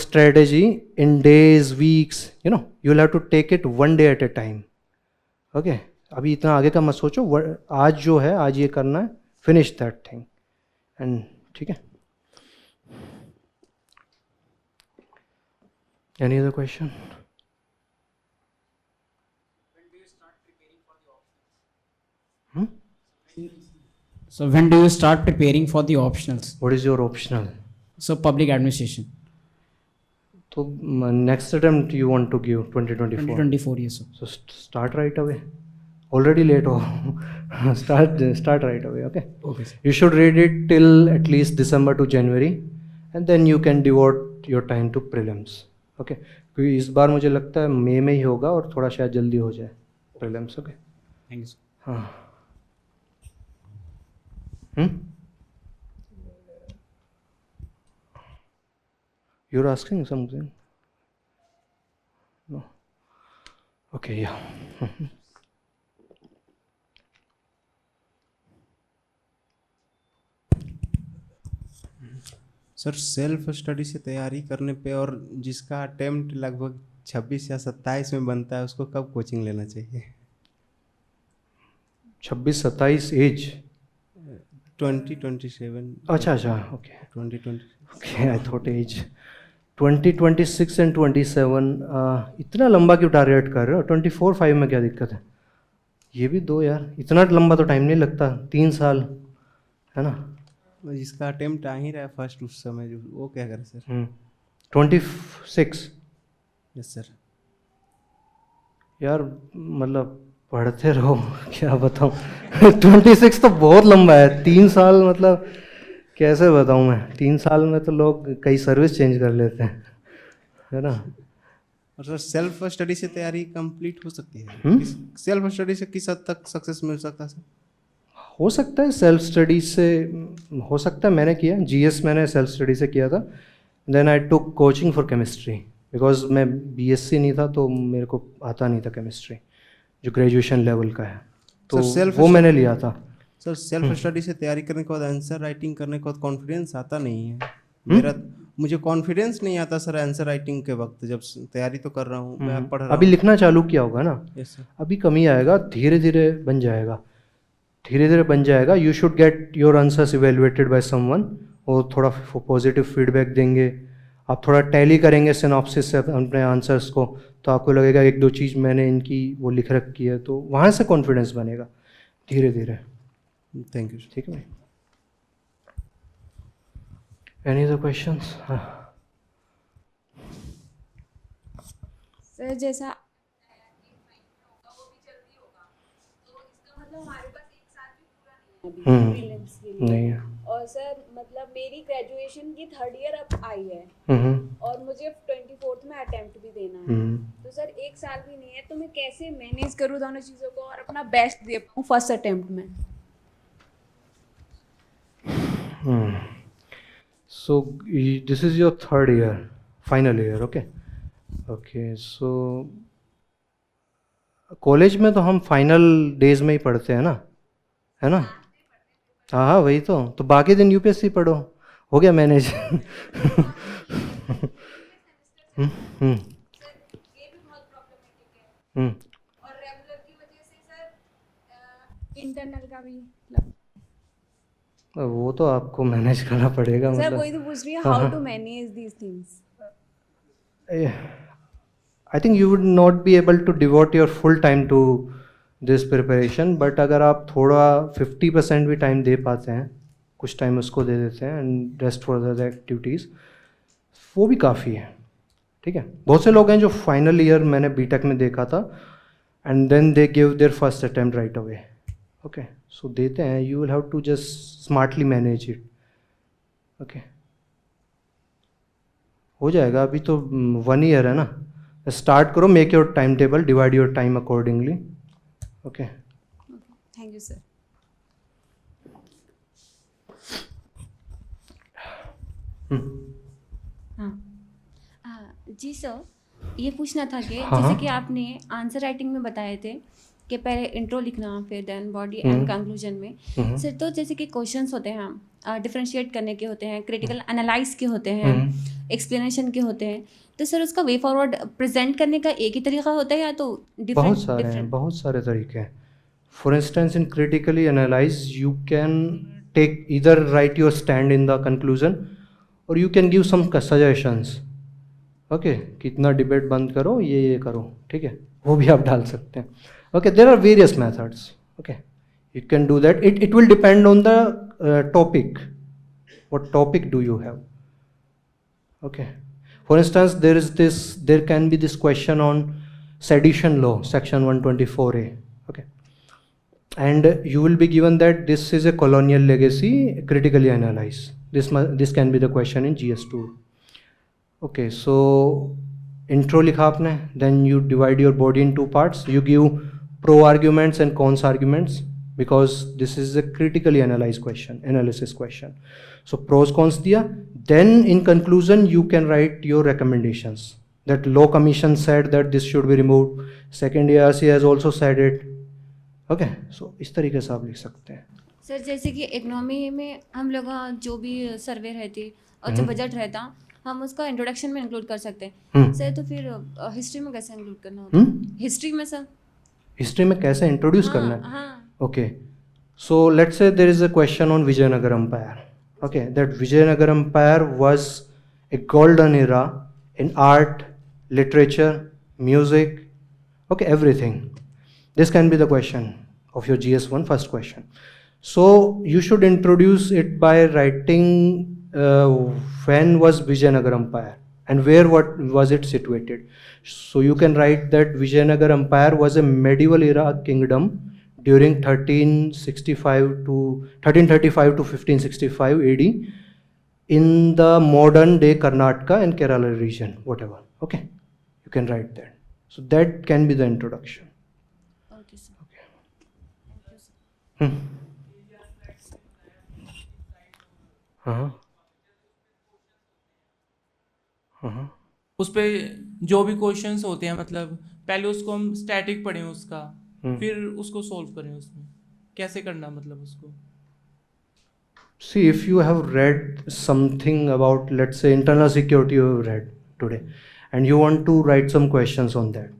strategy in days, weeks. You know, you will have to take it one day at a time. Okay, अभी इतना आगे का मत सोचो. आज जो है आज ये करना है, finish that thing. And ठीक है. Any other question? So when do you start preparing for the optionals? What is your optional? So public administration. So next attempt you want to give 2024? 2024, yes sir. So start right away. Already late ho. start right away. Okay. Okay sir. You should read it till at least December to January, and then you can devote your time to prelims. Okay. क्योंकि इस बार मुझे लगता है मई में ही होगा और थोड़ा शायद जल्दी हो जाए prelims. Okay. Thank you sir. हाँ. You're asking something? No. Okay, yeah. Sir self study से तैयारी करने पे और जिसका अटेम्प्ट लगभग 26 या 27 में बनता है उसको कब कोचिंग लेना चाहिए? 26-27 एज 2027. अच्छा, okay. 2020. Okay, I thought as 2026 and 27. इतना लंबा क्यों टारगेट कर रहे हो? 24-5 में क्या दिक्कत है? ये भी दो यार, इतना लंबा तो टाइम नहीं लगता, 3 साल है ना. जिसका अटेम्प्ट आ ही रहा है फर्स्ट उस समय जो, वो क्या करे सर? 26. Yes sir. यार मतलब पढ़ते रहो, क्या बताऊँ. 26 तो बहुत लंबा है. 3 साल मतलब कैसे बताऊँ मैं. 3 साल में तो लोग कई सर्विस चेंज कर लेते हैं, है ना. और सर सेल्फ स्टडी से तैयारी कंप्लीट हो सकती है? सेल्फ स्टडी से किस हद तक सक्सेस मिल सकता है सर? हो सकता है सेल्फ स्टडी से, हो सकता है. मैंने किया जीएस, मैंने सेल्फ स्टडी से किया था. Then I took coaching for chemistry because मैं बीएससी नहीं था तो मेरे को आता नहीं था केमिस्ट्री जो ग्रेजुएशन लेवल का है, तो वो मैंने लिया था. सर सेल्फ स्टडी से तैयारी करने के बाद आंसर राइटिंग करने के बाद कॉन्फिडेंस आता नहीं है. मुझे कॉन्फिडेंस नहीं आता सर आंसर राइटिंग के वक्त, जब तैयारी तो कर रहा हूँ, मैं पढ़ रहा हूँ. अभी लिखना चालू किया होगा ना. yes, अभी कमी आएगा, धीरे धीरे बन जाएगा, धीरे धीरे बन जाएगा. You should get your answers evaluated by someone, और थोड़ा पॉजिटिव फीडबैक देंगे, आप थोड़ा टैली करेंगे सिनॉप्सिस से अपने आंसर्स को, तो आपको लगेगा एक दो चीज़ मैंने इनकी वो लिख रखी है, तो वहाँ से कॉन्फिडेंस बनेगा धीरे धीरे। Thank you. ठीक है भाई, एनी अदर क्वेश्चंस? सर जैसा प्रीलिम्स के लिए नहीं है। और सर मतलब मेरी ग्रेजुएशन की 3rd ईयर अब आई है और मुझे 24th में अटेम्प्ट भी देना है, तो सर 1 साल भी नहीं है, तो मैं कैसे मैनेज करूँ दोनों चीज़ों को और अपना बेस्ट दे पाऊँ फर्स्ट अटेम्प्ट में? So this is your 3rd year, final year, okay? Okay, so college में तो हम फाइनल डेज में ही पढ़ते हैं ना, है ना? हाँ हाँ वही तो बाकी दिन यूपीएससी पढ़ो, हो गया मैनेज। इंटरनल का भी वो तो आपको मैनेज करना पड़ेगा। सर मतलब वही तो पूछ रही हूँ, how to manage these things? I think you would not be able to devote your full time to this preparation, but अगर आप थोड़ा 50% भी टाइम दे पाते हैं, कुछ टाइम उसको दे देते हैं and rest for the activities, वो भी काफ़ी है। ठीक है, बहुत से लोग हैं जो फाइनल ईयर मैंने बीटेक में देखा था and then they give their first attempt right away. Okay, so देते हैं, you will have to just smartly manage it. Okay, हो जाएगा, अभी तो 1 ईयर है ना। स्टार्ट करो, make your time table, divide your time accordingly. Okay, thank you sir. जी सर, ये पूछना था कि हाँ, जैसे कि आपने आंसर राइटिंग में बताए थे कि पहले इंट्रो लिखना, फिर देन बॉडी एंड कंक्लूजन में सर, तो जैसे कि क्वेश्चंस होते हैं डिफरेंशिएट करने के होते हैं, क्रिटिकल एनालाइज के होते हैं, एक्सप्लेनेशन के होते हैं, तो सर उसका वे फॉरवर्ड प्रेजेंट करने का एक ही तरीका होता है या तो बहुत सारे हैं, बहुत सारे तरीके हैं। For instance in critically analyse you can take either write your stand in the conclusion और you can give some suggestions. Okay, कितना डिबेट बंद करो, ये करो, ठीक है, वो भी आप डाल सकते हैं। Okay, there are various methods. Okay, you can do that. It will depend on the topic, what topic do you have. Okay, for instance, there can be this question on sedition law, section 124A. Okay, and you will be given that this is a colonial legacy, critically analyze. This can be the question in GS2. Okay, so intro लिखा आपने, then you divide your body in 2 parts. You give pro arguments and cons arguments because this is a critically analyzed question, analysis question. So pros cons दिया, then in conclusion you can write your recommendations. That law commission said that this should be removed. Second ARC has also said it. Okay, so इस तरीके से आप लिख सकते हैं। Sir जैसे कि इकोनॉमी में हम लोग जो भी सर्वे रहती और जो बजट रहता, हम उसका इंट्रोडक्शन में इंक्लूड कर सकते हैं सर, तो फिर हिस्ट्री में कैसे इंक्लूड करना होता है? हिस्ट्री में सर, हिस्ट्री में कैसे इंट्रोड्यूस करना है? Okay, so let's say there is a question on Vijayanagara empire. Okay, that Vijayanagara Empire was a golden era in art, literature, music, okay, everything. This can be the question of your GS1 first question. So you should introduce it by writing when was Vijayanagara Empire and what was it situated. So you can write that Vijayanagara Empire was a medieval era kingdom during 1335 to 1565 AD in the modern day Karnataka and Kerala region, whatever. Okay, you can write that. So that can be the introduction. Okay, sir. Okay. Thank you, sir. उस पे जो भी questions होते हैं, मतलब पहले उसको हम स्टैटिक पढ़ें उसका, फिर उसको सॉल्व करें, उसमें कैसे करना, मतलब उसको। See, if you have read something about, let's say, internal security you have read today and you want to write some questions on that,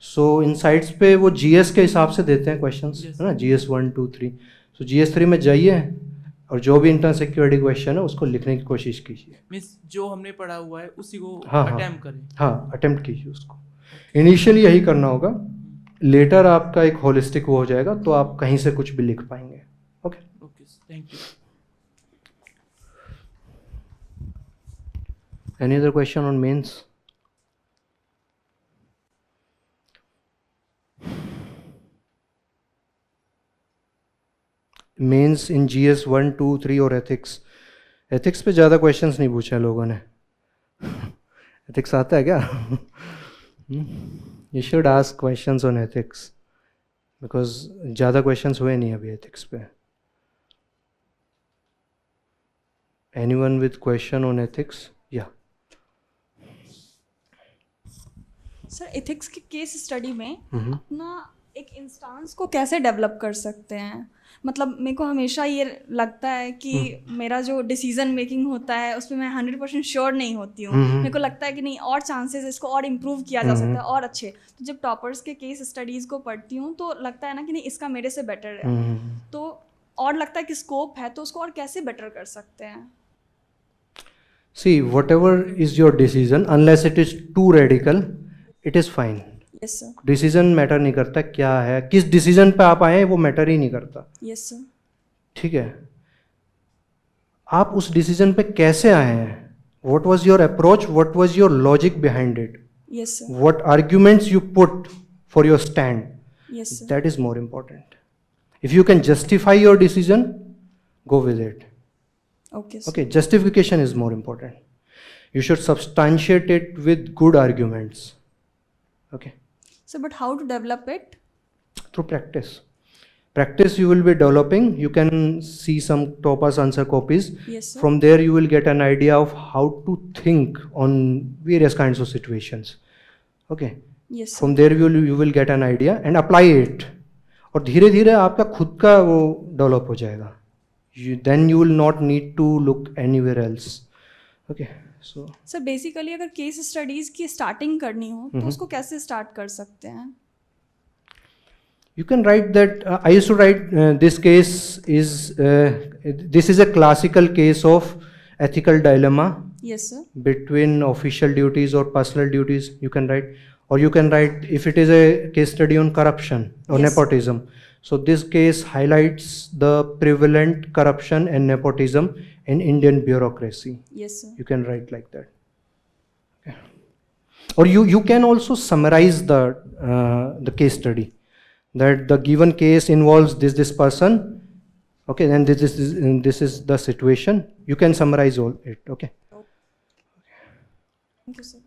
so in sites पे वो GS के हिसाब से देते हैं questions, है ना, GS 1 2 3. So GS 3 में जाइए और जो भी इंटरनल सिक्योरिटी क्वेश्चन है उसको लिखने की कोशिश कीजिए। मीन्स जो हमने पढ़ा हुआ है उसी को हाँ अटेम्प्ट करें। हाँ, अटेम्प्ट कीजिए उसको। इनिशियली यही करना होगा, लेटर आपका एक होलिस्टिक हो जाएगा तो आप कहीं से कुछ भी लिख पाएंगे। Okay okay, thank you. Any other question on mains? Mains in GS 1, 2, 3 और एथिक्स। एथिक्स पे ज़्यादा क्वेश्चंस नहीं पूछे हैं लोगों ने। एथिक्स आता है क्या? You should ask questions on ethics because ज़्यादा क्वेश्चंस हुए नहीं अभी एथिक्स पे। Anyone with question on ethics? या सर, एथिक्स के केस स्टडी में अपना एक इंस्टांस को कैसे डेवलप कर सकते हैं? मतलब मेरे को हमेशा ये लगता है कि मेरा जो डिसीजन मेकिंग होता है उसमें मैं 100% श्योर नहीं होती हूँ। मेरे को लगता है कि नहीं, और चांसेस इसको और इम्प्रूव किया जा सकता है और अच्छे। तो जब टॉपर्स के केस स्टडीज़ को पढ़ती हूँ तो लगता है ना कि नहीं, इसका मेरे से बेटर है, तो और लगता है कि स्कोप है, तो उसको और कैसे बेटर कर सकते हैं? See, whatever is your decision, unless it is too radical, it is fine. Yes sir. Decision matter नहीं करता क्या है, किस डिसीजन पे आप आए हैं वो मैटर ही नहीं करता। Yes sir. ठीक है, आप उस डिसीजन पे कैसे आए हैं, what was your approach, what was your logic behind it, Yes sir. what arguments you put for your stand, Yes sir. that is more important. If you can justify your decision, go with it. Okay sir. Okay, justification is more important. You should substantiate it with good arguments. Okay. So, but how to develop it? Through practice. Practice you will be developing. You can see some toppers answer copies. Yes sir. From there you will get an idea of how to think on various kinds of situations. Okay. Yes sir. From there you will get an idea and apply it. और धीरे धीरे आपका खुद का वो develop हो जाएगा. Then you will not need to look anywhere else. Okay. So. Sir, basically अगर केस स्टडीज की स्टार्टिंग करनी हो तो उसको कैसे स्टार्ट कर सकते हैं? You can write that. I used to write this case is a classical case of ethical dilemma. Yes sir. Between official duties or personal duties. You can write, or you can write if it is a case study on corruption or Yes. nepotism. So this case highlights the prevalent corruption and nepotism in Indian bureaucracy. Yes sir. You can write like that. Okay. Or you can also summarize the case study, that the given case involves this person. Okay, then this is the situation. You can summarize all it. Okay. Thank you sir.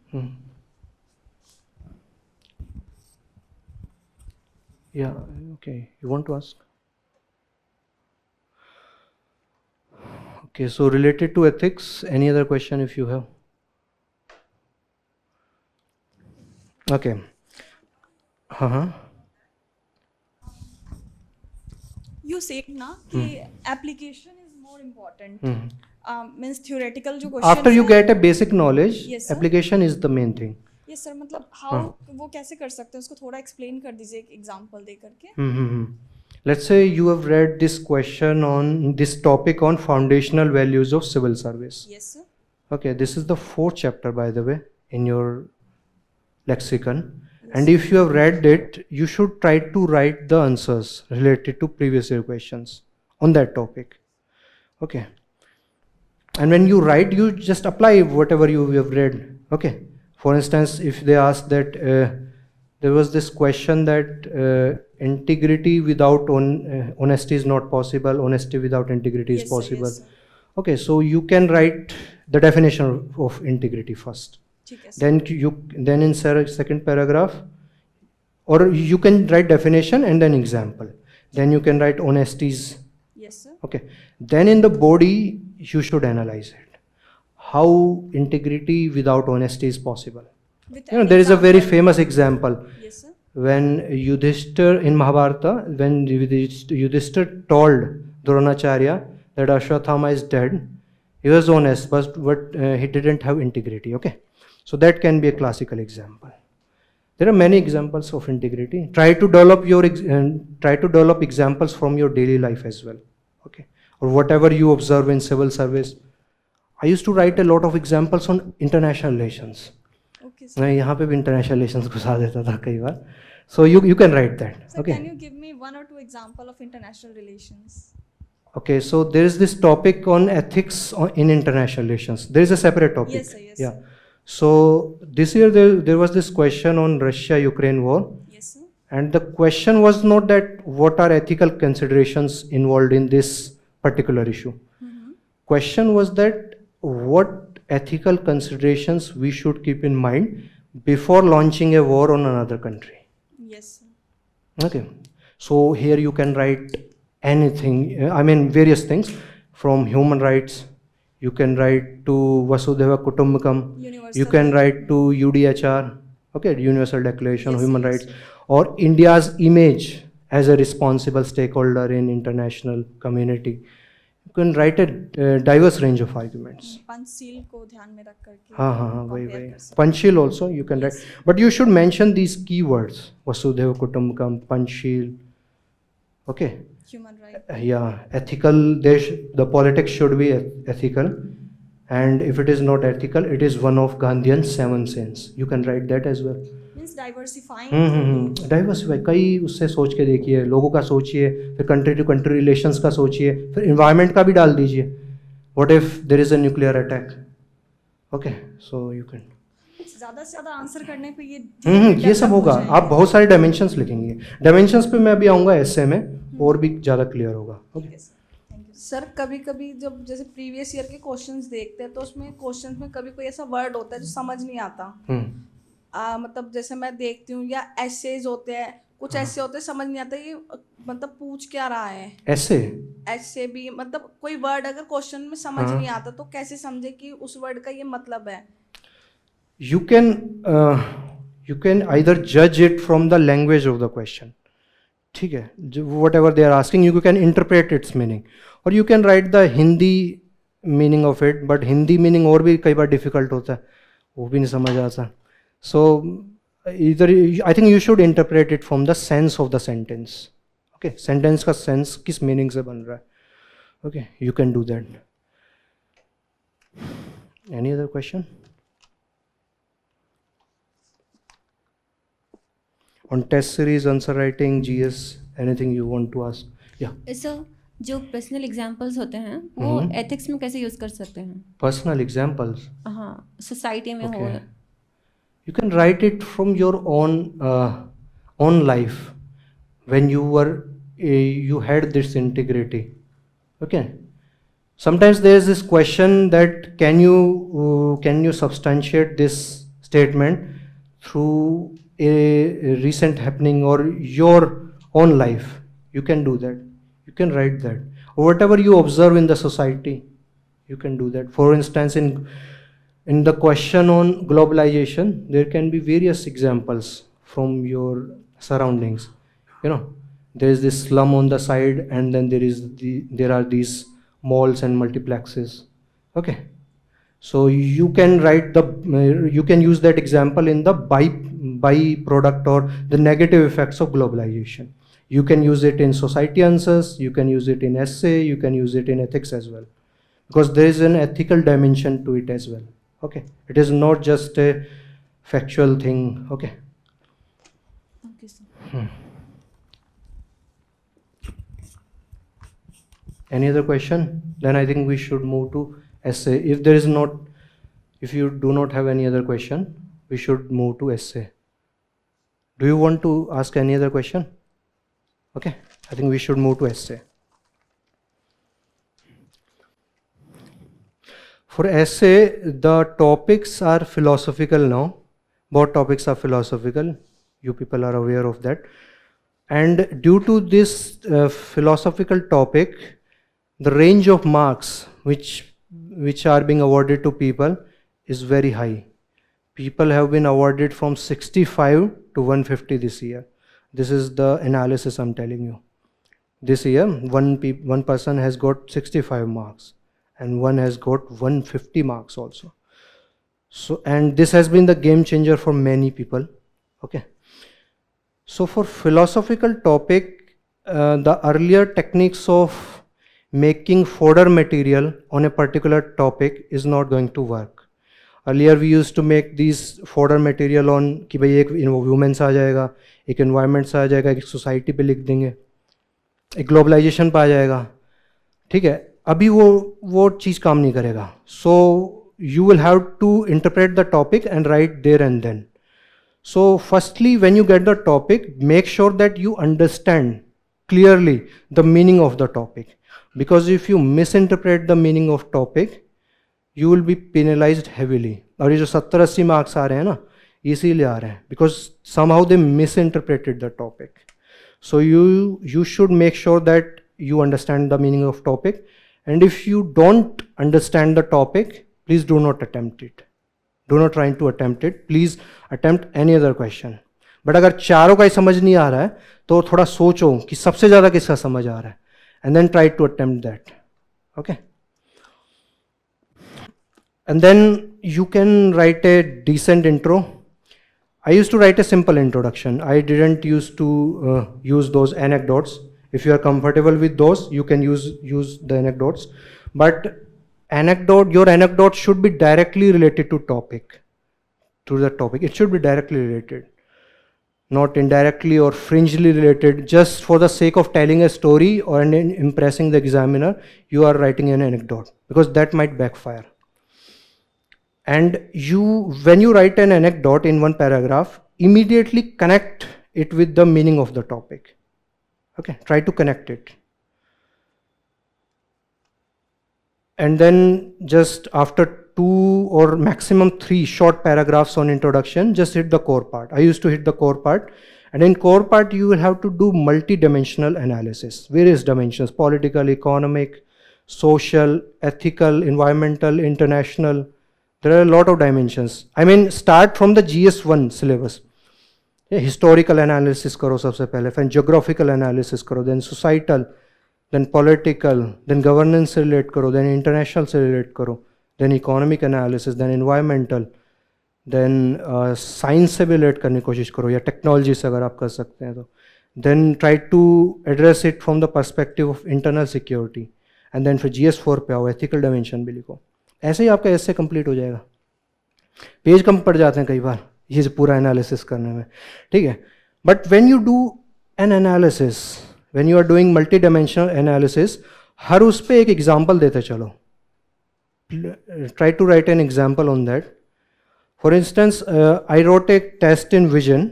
Yeah. Okay. You want to ask? Okay. So related to ethics, any other question if you have? Okay. You said ना कि application is more important. Means theoretical जो questions After you get a basic knowledge, Yes, sir. application is the main thing. Yes sir, मतलब how वो कैसे कर सकते हैं, उसको थोड़ा explain कर दीजिए एक example दे करके. Let's say you have read this question on this topic on foundational values of civil service. Yes sir. Okay, this is the 4th chapter by the way in your lexicon. And if you have read it, you should try to write the answers related to previous year questions on that topic. Okay. And when you write, you just apply whatever you have read. Okay. For instance, if they ask that there was this question that integrity without honesty is not possible, honesty without integrity is Yes, sir, possible. yes, sir. Okay, so you can write the definition of integrity first. ठीक है sir. Then in second paragraph, or you can write definition and then example. Then you can write honesties. Yes sir. Okay. Then in the body, you should analyze it. How integrity without honesty is possible. With You know, an there is a very example. famous example. Yes sir. When Yudhishthir in Mahabharata, when Yudhishthir told Dronacharya that Ashwatthama is dead, he was honest, but he didn't have integrity. Okay. So that can be a classical example. There are many examples of integrity. Try to develop examples from your daily life as well. Okay. or whatever you observe in civil service. I used to write a lot of examples on international relations. Okay, मैं यहाँ पे भी international relations घुसा देता था कई बार. So you can write that. So Okay. can you give me one or two example of international relations? Okay, so there is this topic on ethics in international relations. There is a separate topic. Yes, sir, yes, Yeah. sir. So this year there was this question on Russia-Ukraine war. Yes, sir. And the question was not that what are ethical considerations involved in this particular issue. Question was that what ethical considerations we should keep in mind before launching a war on another country. Yes, sir. Okay. So here you can write anything, I mean various things from human rights. You can write to Vasudhaiva Kutumbakam. You can write to UDHR, okay, Universal Declaration of Human Rights, or India's image as a responsible stakeholder in international community. You can write a diverse range of arguments. Panchsheel को ध्यान में रख करके हाँ वही Panchsheel also you can write, but you should mention these keywords: Vasudhaiva Kutumbakam, Panchsheel. Okay. Human rights. Yeah, ethical. The politics should be ethical, and if it is not ethical, it is one of Gandhian's 7 sins. You can write that as well. Means diversifying. Diversify. कई उससे सोच के देखिए, लोगों का सोचिए, फिर country to country relations का सोचिए, फिर environment का भी डाल दीजिए. What if there is a nuclear attack? Okay, so you can. ज़्यादा से ज़्यादा आंसर करने पे ये ये सब होगा. आप बहुत सारे डायमेंशंस लिखेंगे. डायमेंशंस पे मैं अभी आऊँगा एसे में, और भी ज़्यादा क्लियर होगा. Okay. सर कभी कभी जब जैसे प्रीवियस ईयर के क्वेश्चंस देखते हैं तो उसमें क्वेश्चंस में कभी कोई ऐसा वर्ड होता है जो समझ नहीं आता. मतलब जैसे मैं देखती हूँ, या एसेज होते हैं, कुछ ऐसे होते हैं समझ नहीं आता ये मतलब पूछ क्या रहा है. ऐसे भी मतलब कोई वर्ड अगर क्वेश्चन में समझ नहीं आता तो कैसे समझे कि उस वर्ड का ये मतलब है. You can either judge it from the language of the question. ठीक है, whatever they are asking, you can interpret its meaning, or you can write the Hindi meaning of it, but Hindi meaning और भी कई बार difficult होता है, वो भी नहीं समझ आता. So either I think you should interpret it from the sense of the sentence. Okay, sentence का sense किस meaning से बन रहा है. Okay, you can do that. Any other question? On test series, answer writing, GS, anything you want to ask? Yeah. Sir जो personal examples होते हैं वो एथिक्स में कैसे यूज कर सकते हैं? Personal examples. हाँ, सोसाइटी में हो. You can write it from your own life when you had this integrity. Okay. Sometimes there is this question that can you substantiate this statement through a recent happening or your own life. You can do that. You can write that. Or whatever you observe in the society, you can do that. For instance, in the question on globalization, there can be various examples from your surroundings. You know, there is this slum on the side, and then there are these malls and multiplexes. Okay. So you can you can use that example in the byproduct or the negative effects of globalization. You can use it in society answers, you can use it in essay, you can use it in ethics as well. Because there is an ethical dimension to it as well. Okay. It is not just a factual thing. Okay. Okay, sir. Any other question? Then I think we should move to essay. If you do not have any other question, we should move to essay. Do you want to ask any other question? Okay, I think we should move to essay. For essay, the topics are philosophical now. Both topics are philosophical. You people are aware of that. And due to this philosophical topic, the range of marks which are being awarded to people is very high. People have been awarded from 65 to 150 this year. This is the analysis I'm telling you. This year, one person has got 65 marks and one has got 150 marks also. So, and this has been the game changer for many people. Okay. So for philosophical topic, the earlier techniques of making fodder material on a particular topic is not going to work. Earlier we used to make these fodder material on कि भाई एक women's आ जाएगा, एक environment आ जाएगा, एक society पे लिख देंगे, एक globalization पे आ जाएगा, ठीक है. अभी वो चीज़ काम नहीं करेगा. So you will have to interpret the topic and write there and then. So firstly, when you get the topic, make sure that you understand clearly the meaning of the topic, because if you misinterpret the meaning of topic, you will be penalized heavily. और ये जो 70-80 marks आ रहे हैं ना, इसीलिए आ रहे हैं, because somehow they misinterpreted the topic. So you should make sure that you understand the meaning of topic, and if you don't understand the topic, please do not attempt it. Do not try to attempt it. Please attempt any other question. But अगर चारों का ही समझ नहीं आ रहा है तो थोड़ा सोचो कि सबसे ज़्यादा किसका समझ आ रहा है, and then try to attempt that. Okay. And then you can write a decent intro. I used to write a simple introduction. I didn't used to use those anecdotes. If you are comfortable with those, you can use the anecdotes. But your anecdote should be directly related to the topic. It should be directly related, not indirectly or fringely related. Just for the sake of telling a story or impressing the examiner, you are writing an anecdote, because that might backfire. And when you write an anecdote in one paragraph, immediately connect it with the meaning of the topic. Okay, try to connect it. And then just after 2 or maximum 3 short paragraphs on introduction, just hit the core part. I used to hit the core part, and in core part you will have to do multi-dimensional analysis, various dimensions: political, economic, social, ethical, environmental, international. There are a lot of dimensions. I mean, start from the GS1 syllabus. Historical analysis करो सबसे पहले, फिर geographical analysis करो, then societal, then political, then governance से relate करो, then international से relate करो, then economic analysis, then environmental, then science से भी relate करने की कोशिश करो, या technology से अगर आप कर सकते हैं तो. Then try to address it from the perspective of internal security, and then फिर GS4 पे आओ, ethical dimension भी लिखो. ऐसे ही आपका ऐसे कंप्लीट हो जाएगा. पेज कम पड़ जाते हैं कई बार ये पूरा एनालिसिस करने में, ठीक है. But when you do an analysis, when you are doing multi dimensional analysis, हर उस पे एक एग्जांपल देते चलो. Try to write an example on that. For instance, I wrote a test in Vision,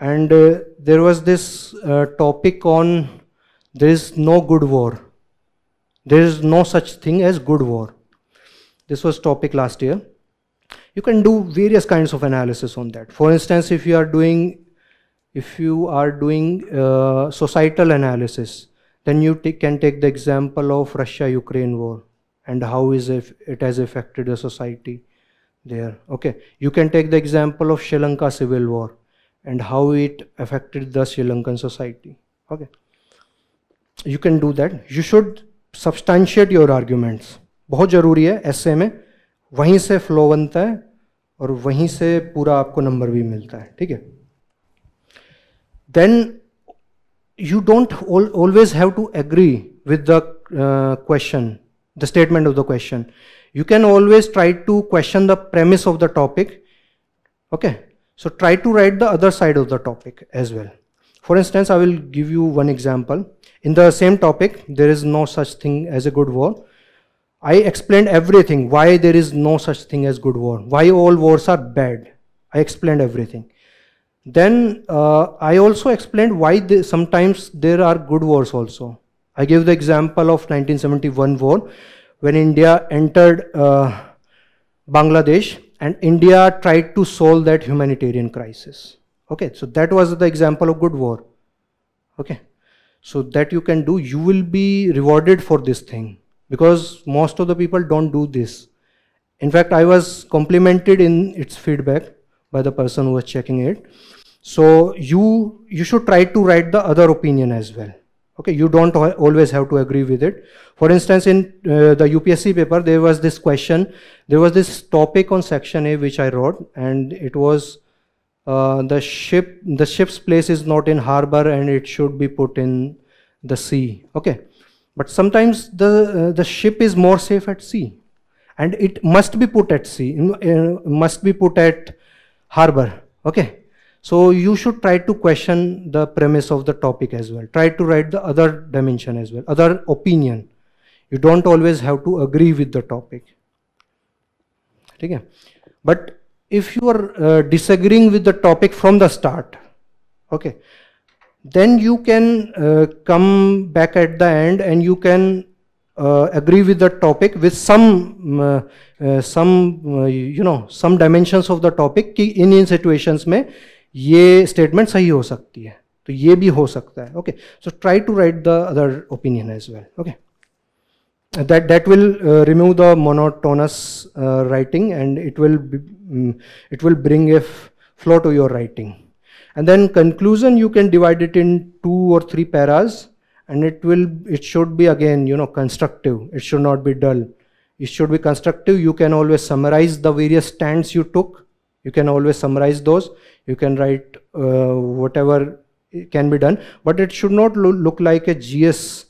and there was this topic on there is no good war, there is no such thing as good war. This was topic last year. You can do various kinds of analysis on that. For instance, if you are doing societal analysis, then you can take the example of Russia-Ukraine war and how it has affected the society there. Okay, you can take the example of Sri Lanka civil war and how it affected the Sri Lankan society. Okay, you can do that. You should substantiate your arguments. बहुत ज़रूरी है एसे में, वहीं से flow बनता है और वहीं से पूरा आपको नंबर भी मिलता है, ठीक है. Then you don't always have to agree with the question, the statement of the question. You can always try to question the premise of the topic. Okay, so try to write the other side of the topic as well. For instance, I will give you one example. In the same topic, there is no such thing as a good war. I explained everything, why there is no such thing as good war, why all wars are bad. I explained everything. Then I also explained why sometimes there are good wars also. I gave the example of 1971 war, when India entered Bangladesh and India tried to solve that humanitarian crisis. Okay, so that was the example of good war. Okay, so that you can do, you will be rewarded for this thing, because most of the people don't do this. In fact, I was complimented in its feedback by the person who was checking it. So you should try to write the other opinion as well. Okay, you don't always have to agree with it. For instance, in the UPSC paper, there was this question, there was this topic on section A which I wrote, and it was the ship's place is not in harbor and it should be put in the sea. Okay. But sometimes the ship is more safe at sea, and it must be put at sea, must be put at harbor. Okay, so you should try to question the premise of the topic as well. Try to write the other dimension as well, other opinion. You don't always have to agree with the topic. Okay, but if you are disagreeing with the topic from the start, okay, then you can come back at the end and you can agree with the topic with some some dimensions of the topic कि इन situations में ये statement सही हो सकती है, तो ये भी हो सकता है. Okay, so try to write the other opinion as well. Okay, that will remove the monotonous writing, and it will bring a flow to your writing. And then conclusion, you can divide it in 2 or 3 paras, and it should be again constructive. It should not be dull. It should be constructive. You can always summarize the various stands you took. You can always summarize those. You can write whatever can be done, but it should not look like a GS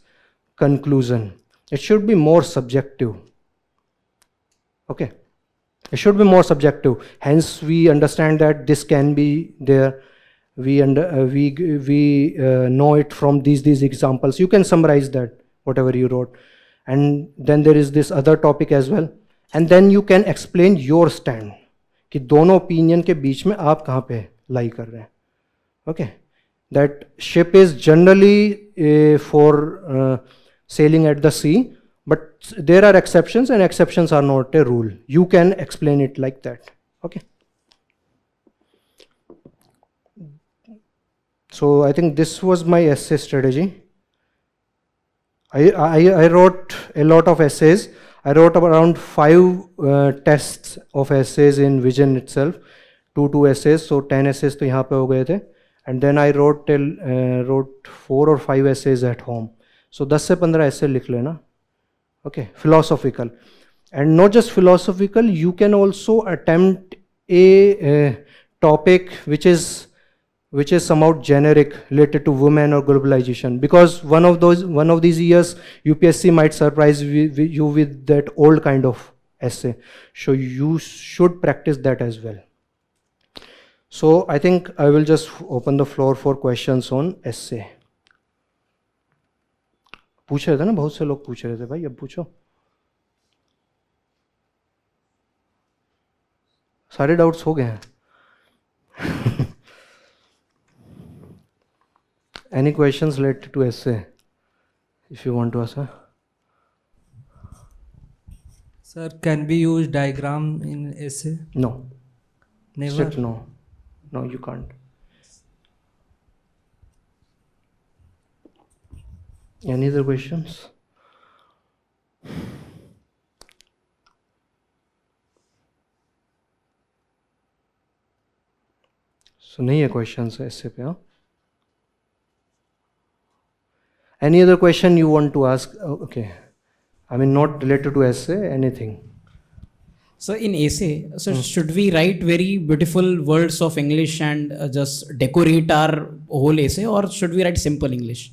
conclusion. It should be more subjective. Okay, it should be more subjective. Hence, we understand that this can be there. We know it from these examples. You can summarize that whatever you wrote, and then there is this other topic as well, and then you can explain your stand कि दोनों opinion के बीच में आप कहाँ पे lie कर रहे हैं. Okay, that ship is generally for sailing at the sea, but there are exceptions, and exceptions are not a rule. You can explain it like that. Okay. So I think this was my essay strategy. I wrote a lot of essays. I wrote around 5 tests of essays in Vision itself, 2 essays, so 10 essays तो यहाँ पे हो गए थे. And then I wrote 4 or 5 essays at home. So 10 से 15 essay लिख लेना. Okay, philosophical, and not just philosophical. You can also attempt a topic which is somehow generic, related to women or globalization, because one of these years UPSC might surprise you with that old kind of essay. So you should practice that as well. So I think I will just open the floor for questions on essay. पूछ रहे थे ना, बहुत से लोग पूछ रहे थे भाई, अब पूछो. सारे डाउट्स हो गए हैं. Any questions related to essay, if you want to ask? Sir, can we use diagram in essay? No. Never? Strict no. No, you can't. Any other questions? So नहीं है questions essay पे, हाँ? Any other question you want to ask? Okay, I mean not related to essay, anything. So in essay, so should we write very beautiful words of English and just decorate our whole essay, or should we write simple English?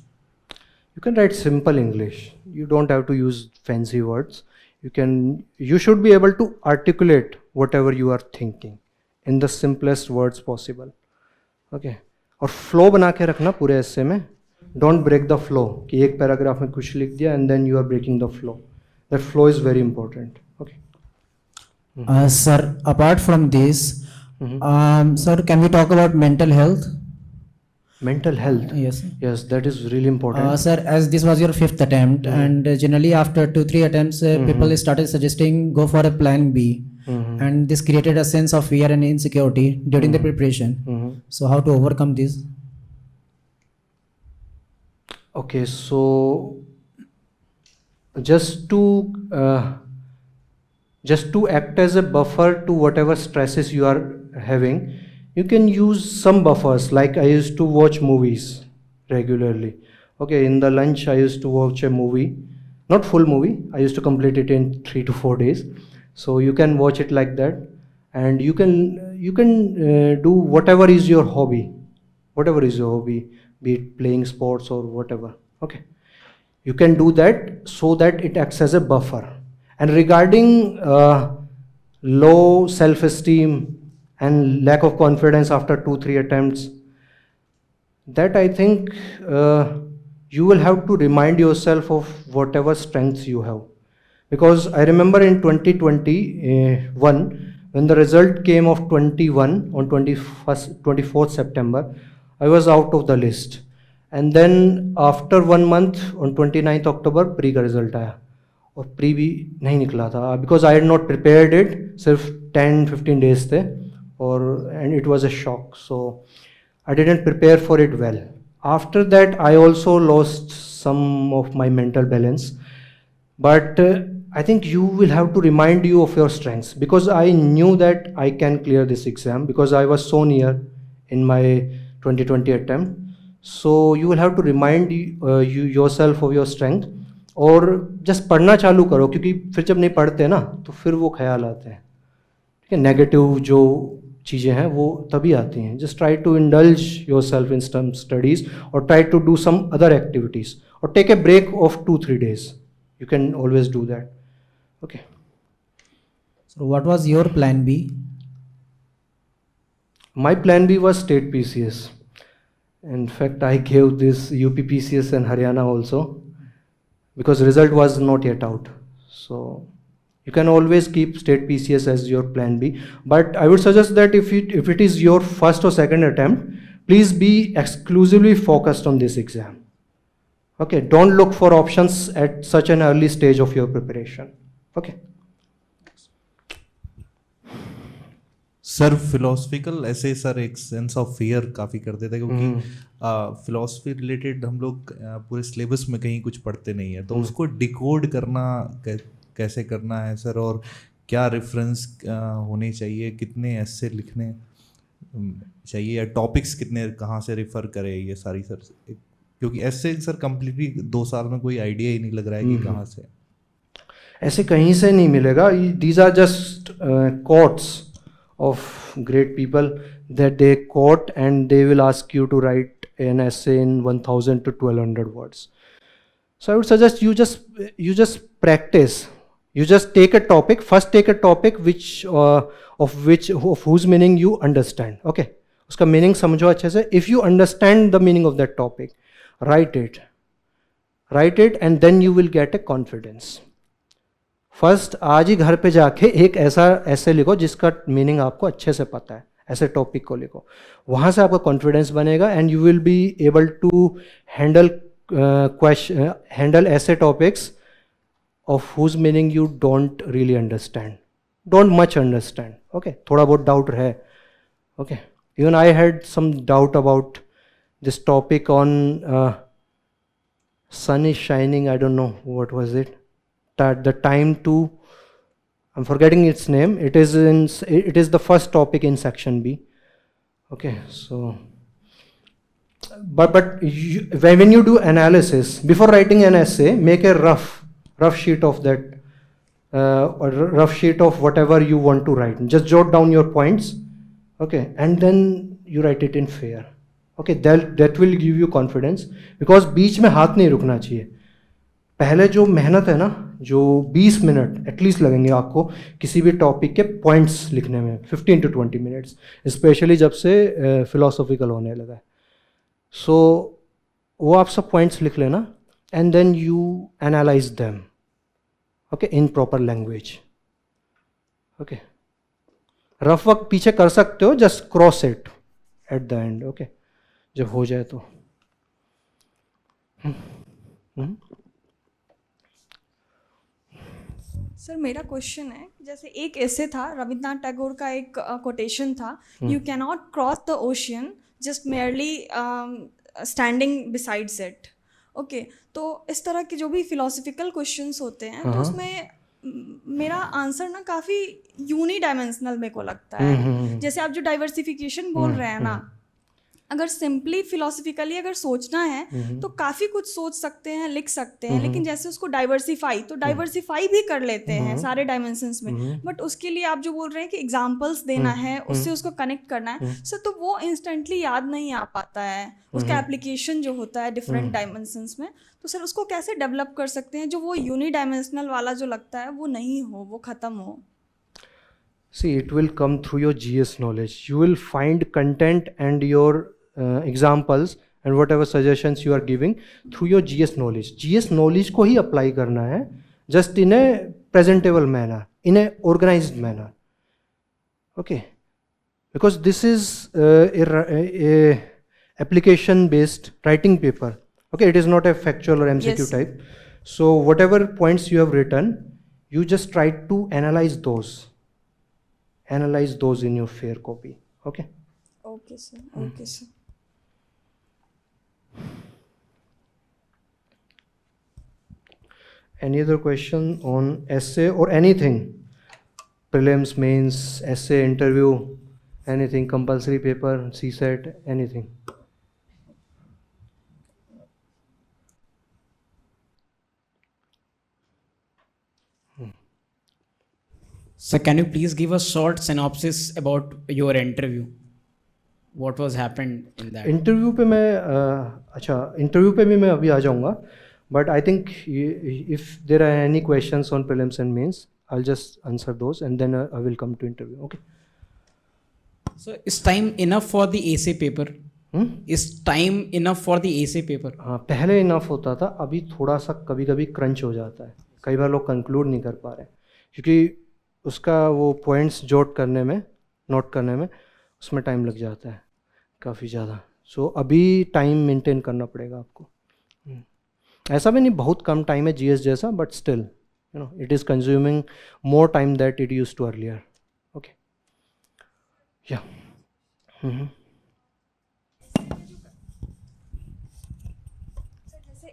You can write simple English. You don't have to use fancy words. You should be able to articulate whatever you are thinking in the simplest words possible. Okay, और flow बना के रखना पूरे essay में. Don't break the flow कि एक paragraph में कुछ लिख दिया and then you are breaking the flow. That flow is very important. Okay. Sir, apart from this, sir, can we talk about mental health? Mental health? Yes. Yes, that is really important. Sir, as this was your 5th attempt, and generally after 2-3 attempts, people started suggesting go for a plan B. And this created a sense of fear and insecurity during the preparation. So how to overcome this? Okay, so just to act as a buffer to whatever stresses you are having, you can use some buffers. Like I used to watch movies regularly. Okay, in the lunch I used to watch a movie, not full movie. I used to complete it in 3 to 4 days. So you can watch it like that, and you can do whatever is your hobby, be it playing sports or whatever. Okay, You can do that so that it acts as a buffer. And regarding low self-esteem and lack of confidence after 2-3 attempts, that I think you will have to remind yourself of whatever strengths you have. Because I remember in 2021, when the result came of 21 on 24th September, I was out of the list. And then after 1 month, on 29th October, pre का result आया और pre भी नहीं निकला था because I had not prepared it. सिर्फ 10-15 days थे और and it was a shock. So I didn't prepare for it well. After that, I also lost some of my mental balance. But I think you will have to remind you of your strengths, because I knew that I can clear this exam because I was so near in my 2020 attempt. So you will have to remind yourself of your strength और just पढ़ना चालू करो, क्योंकि फिर जब नहीं पढ़ते ना तो फिर वो ख्याल आते हैं, ठीक है, नेगेटिव जो चीज़ें हैं वो तभी आती हैं. Just try to indulge yourself in some studies or try to do some other activities or take a break of 2-3 days. You can always do that. Okay. So what was your plan B? My plan B was state PCS. In fact, I gave this UPPCS and Haryana also because result was not yet out. So you can always keep state PCS as your plan B. But I would suggest that if it is your first or second attempt, please be exclusively focused on this exam. Okay, don't look for options at such an early stage of your preparation. Okay. Sir philosophical ऐसे sir एक sense of fear काफ़ी कर देता है, क्योंकि philosophy related हम लोग पूरे सिलेबस में कहीं कुछ पढ़ते नहीं है, तो उसको डिकोड करना कैसे करना है सर, और क्या रेफरेंस होने चाहिए, कितने ऐसे लिखने चाहिए, या टॉपिक्स कितने कहाँ से रेफर करें, ये सारी सर, क्योंकि ऐसे सर कम्प्लीटली 2 साल में कोई आइडिया ही नहीं लग रहा है कि कहाँ से. ऐसे कहीं से नहीं मिलेगा. These are just quotes of great people that they quote, and they will ask you to write an essay in 1000 to 1200 words. So I would suggest you just practice. You just take a topic. First take a topic of whose meaning you understand. Okay, उसका meaning समझो अच्छे से. If you understand the meaning of that topic, write it, and then you will get a confidence. First आज ही घर पे जाके एक ऐसा ऐसे लिखो जिसका मीनिंग आपको अच्छे से पता है, ऐसे टॉपिक को लिखो, वहाँ से आपका कॉन्फिडेंस बनेगा and you will be able to handle ऐसे topics of whose meaning you don't really understand, don't much understand. Okay, थोड़ा बहुत डाउट है. Okay, even I had some doubt about this topic on sun is shining, I don't know what was it. The time to, I'm forgetting its name. It is the first topic in section B. Okay, so but when you do analysis before writing an essay, make a rough sheet of that, or rough sheet of whatever you want to write. Just jot down your points. Okay, and then you write it in fair. Okay, that will give you confidence, because बीच में हाथ नहीं रुकना चाहिए. पहले जो मेहनत है ना, जो 20 मिनट एटलीस्ट लगेंगे आपको किसी भी टॉपिक के पॉइंट्स लिखने में, 15 to 20 मिनट्स, स्पेशली जब से फिलोसॉफिकल होने लगा है. सो वो आप सब पॉइंट्स लिख लेना and then you analyse them, okay, in proper language. Okay, rough work पीछे कर सकते हो, just cross it at the end. Okay, जब हो जाए तो. सर मेरा क्वेश्चन है, जैसे एक ऐसे था, रविन्द्रनाथ टैगोर का एक कोटेशन था, you can not cross the ocean just merely standing besides it. Okay, तो इस तरह के जो भी फिलोसफिकल क्वेश्चंस होते हैं, तो उसमें मेरा आंसर ना काफ़ी यूनी डायमेंशनल मेरे को लगता है. जैसे आप जो डाइवर्सिफिकेशन बोल रहे हैं ना, अगर सिंपली फिलोसफिकली अगर सोचना है तो काफ़ी कुछ सोच सकते हैं, लिख सकते हैं, लेकिन जैसे उसको डाइवर्सिफाई भी कर लेते हैं सारे डायमेंशंस में, बट उसके लिए आप जो बोल रहे हैं कि एग्जांपल्स देना है, उससे उसको कनेक्ट करना है सर, तो वो इंस्टेंटली याद नहीं आ पाता है, उसका एप्लीकेशन जो होता है डिफरेंट डायमेंशंस में, तो सर उसको कैसे डेवलप कर सकते हैं जो वो यूनिडायमेंशनल वाला जो लगता है वो नहीं हो, वो ख़त्म हो? See, it will come through your GS knowledge. You will find content and your examples and whatever suggestions you are giving through your GS knowledge. GS knowledge को ही apply करना है, just in a presentable manner, in a organized manner. Okay, because this is a application based writing paper. Okay, it is not a factual or MCQ type. So whatever points you have written, you just try to analyze those in your fair copy. Okay sir. Any other question on essay or anything? Prelims, mains, essay, interview, anything, compulsory paper, CSET, anything? So can you please give a short synopsis about your interview? What was happened in that? Interview पे मैं interview पे भी मैं अभी आ जाऊँगा, but I think if there are any questions on prelims and mains, I just answer those and then I will come to interview. Okay. So is time enough for the essay paper? Is time enough for the essay paper? हाँ, पहले enough होता था, अभी थोड़ा सा कभी कभी crunch हो जाता है. कई बार लोग कंक्लूड नहीं कर पा रहे क्योंकि उसका वो पॉइंट्स नोट करने में उसमें टाइम लग जाता है काफ़ी ज़्यादा. सो अभी टाइम मेंटेन करना पड़ेगा आपको. ऐसा भी नहीं बहुत कम टाइम है जीएस जैसा, but still you know it is consuming more time that it used to earlier. Okay. या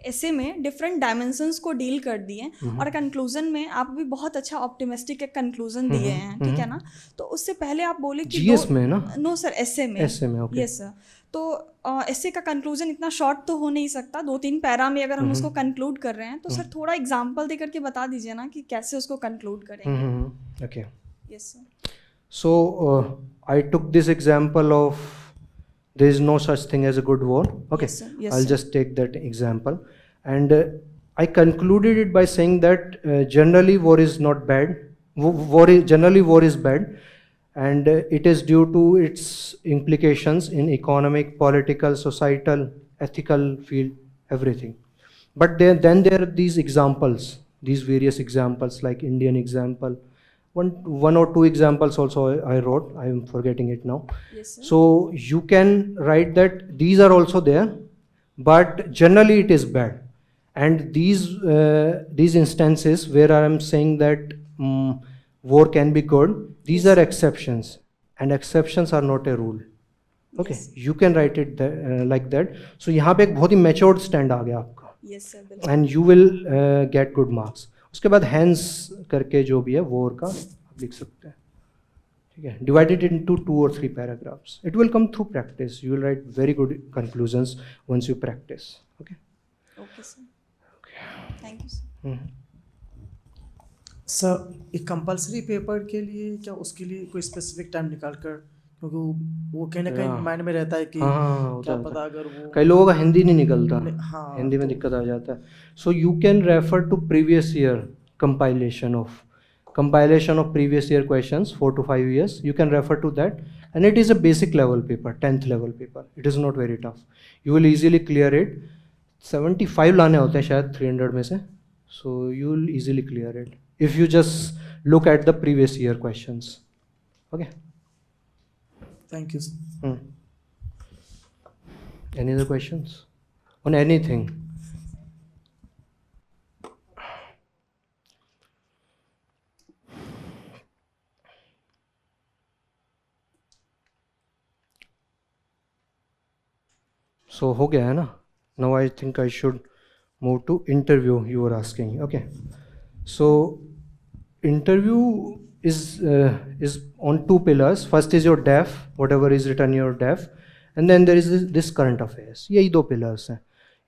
ऐसे में डिफरेंट डायमेंशंस को डील कर दिए और कंक्लूजन में आप भी बहुत अच्छा ऑप्टिमिस्टिक एक कंक्लूजन दिए हैं, ठीक है ना. तो उससे पहले आप बोले कि जीएस में ना, नो सर ऐसे में ओके. Yes sir. तो ऐसे का कंक्लूजन इतना शॉर्ट तो हो नहीं सकता, 2-3 पैरा में अगर हम उसको कंक्लूड कर रहे हैं तो सर थोड़ा एग्जांपल दे करके बता दीजिए ना कि कैसे उसको कंक्लूड करेंगे. Okay. Yes sir. So I took this example of there is no such thing as a good war. Okay. Yes, sir. Yes, I'll sir. just take that example, and I concluded it by saying that generally war is not bad. Generally war is bad, and it is due to its implications in economic, political, societal, ethical field, everything. But then there are these examples, these various examples like Indian example. One or two examples also I wrote. I am forgetting it now. Yes, sir. So you can write that these are also there, but generally it is bad. And these instances where I am saying that war can be good, these are exceptions, and exceptions are not a rule. Okay, yes. You can write it like that. So यहाँ पे एक बहुत ही matured stand आ गया आपका. Yes, sir. And you will get good marks. उसके बाद hence करके जो भी है वॉर का आप लिख सकते हैं, ठीक है. Divided into 2 or 3 paragraphs. It will come through practice. You will write very good conclusions once you practice. Okay. Okay sir. Thank you sir. Sir एक कंपलसरी पेपर के लिए क्या उसके लिए कोई स्पेसिफिक टाइम निकाल कर, क्योंकि वो कहीं ना कहीं माइंड में रहता है कि क्या पता अगर वो कई लोगों का हिंदी नहीं निकलता, हिंदी में दिक्कत आ जाता है. So you can refer to previous year compilation of previous year questions 4 to 5 years. You can refer to that, and it is a basic level paper, 10th level paper. It is not very tough. You will easily clear it. 75 लाने होते हैं शायद 300 में से, so you will easily clear it if you just look at the previous year questions. Okay. Thank you, sir. Any other questions on anything? So हो गया है ना. Now I think I should move to interview. You were asking. Okay. So interview is on 2 pillars. First is your DEF, whatever is written in your DEF, And then there is this current affairs. यही दो pillars हैं.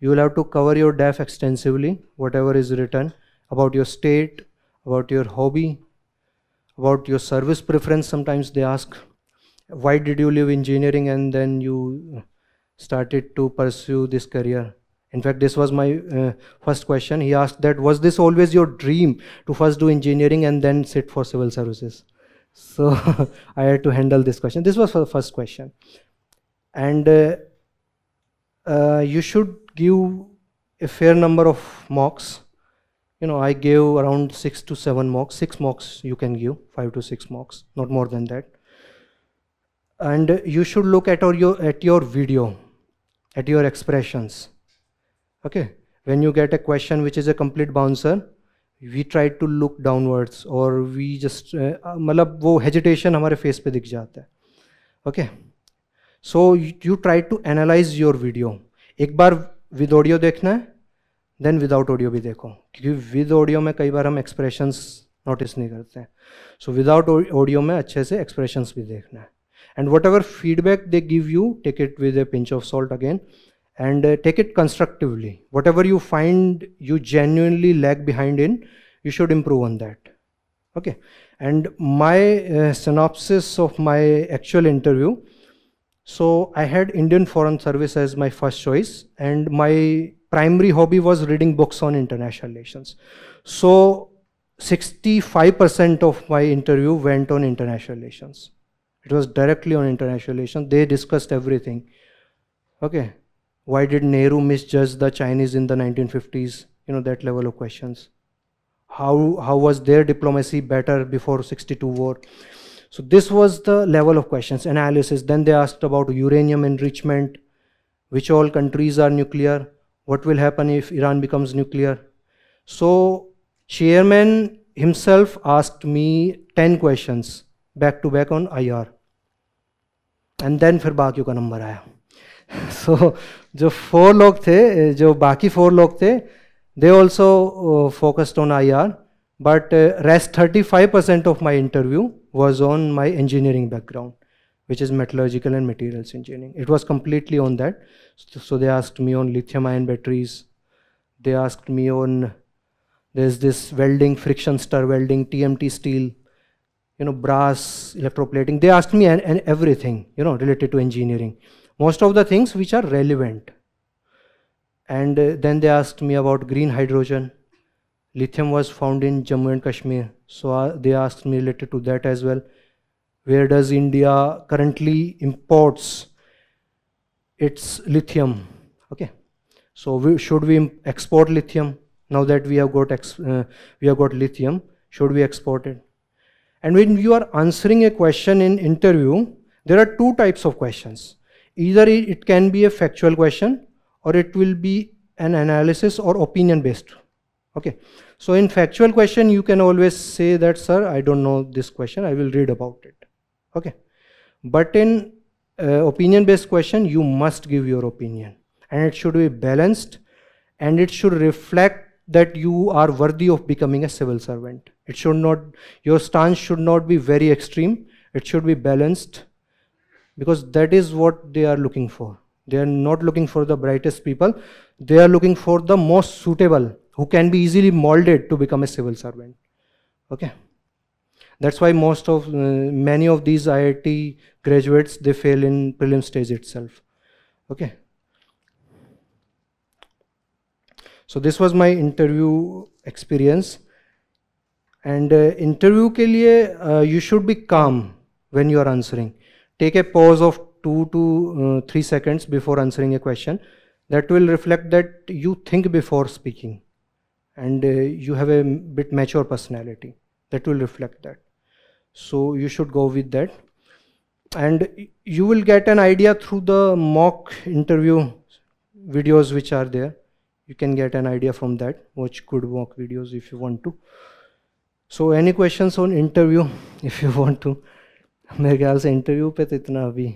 You will have to cover your DAF extensively, whatever is written about your state, about your hobby, about your service preference. Sometimes they ask, why did you leave engineering and then you started to pursue this career? In fact, this was my first question. He asked that, was this always your dream to first do engineering and then sit for civil services? So I had to handle this question. This was the first question. And you should give a fair number of mocks. You know, I gave around 6 to 7 mocks. 6 mocks you can give, 5 to 6 mocks, not more than that. And you should look at your video, at your expressions. Okay, when you get a question which is a complete bouncer, we try to look downwards, or we just मतलब वो hesitation हमारे face पे दिख जाता है. Okay, so you try to analyze your video. एक बार with audio देखना है, then without audio भी देखो, क्योंकि with audio में कई बार हम expressions notice नहीं करते हैं. So without audio में अच्छे से expressions भी देखना है. And whatever feedback they give you, take it with a pinch of salt again. And take it constructively. Whatever you find you genuinely lag behind in, you should improve on that. Okay. And my synopsis of my actual interview. So I had Indian Foreign Service as my first choice, and my primary hobby was reading books on international relations. So 65% of my interview went on international relations. It was directly on international relations. They discussed everything. Okay. Why did Nehru misjudge the Chinese in the 1950s? You know, that level of questions. How was their diplomacy better before 62 war? So this was the level of questions, analysis. Then they asked about uranium enrichment, which all countries are nuclear, what will happen if Iran becomes nuclear. So chairman himself asked me 10 questions back to back on IR. And then फिर बाकियों का number आया. So जो 4 लोग थे, जो बाकी 4 लोग थे, they also focused on IR, but rest 35% of my interview was on my engineering background, which is metallurgical and materials engineering. It was completely on that. So they asked me on lithium ion batteries. They asked me on, there's this welding, friction stir welding, TMT steel, you know, brass, electroplating. They asked me and everything, you know, related to engineering. Most of the things which are relevant. And then they asked me about green hydrogen. Lithium was found in Jammu and Kashmir. So they asked me related to that as well. Where does India currently imports its lithium? Okay. So should we export lithium? Now that we have got lithium, should we export it? And when you are answering a question in interview, there are 2 types of questions. Either it can be a factual question, or it will be an analysis or opinion based. Okay. So in factual question, you can always say that, sir, I don't know this question, I will read about it. Okay. But in opinion based question, you must give your opinion, and it should be balanced, and it should reflect that you are worthy of becoming a civil servant. It should not, your stance should not be very extreme. It should be balanced, because that is what they are looking for. They are not looking for the brightest people. They are looking for the most suitable, who can be easily molded to become a civil servant. Okay. That's why many of these IIT graduates, they fail in prelim stage itself. Okay. So this was my interview experience. And interview के लिए you should be calm when you are answering. Take a pause of 2 to 3 seconds before answering a question. That will reflect that you think before speaking, and you have a bit mature personality. That will reflect that. So you should go with that. And you will get an idea through the mock interview videos which are there. You can get an idea from that. Watch good mock videos if you want to. So any questions on interview if you want to? मेरे ख्याल से interview पे तो इतना अभी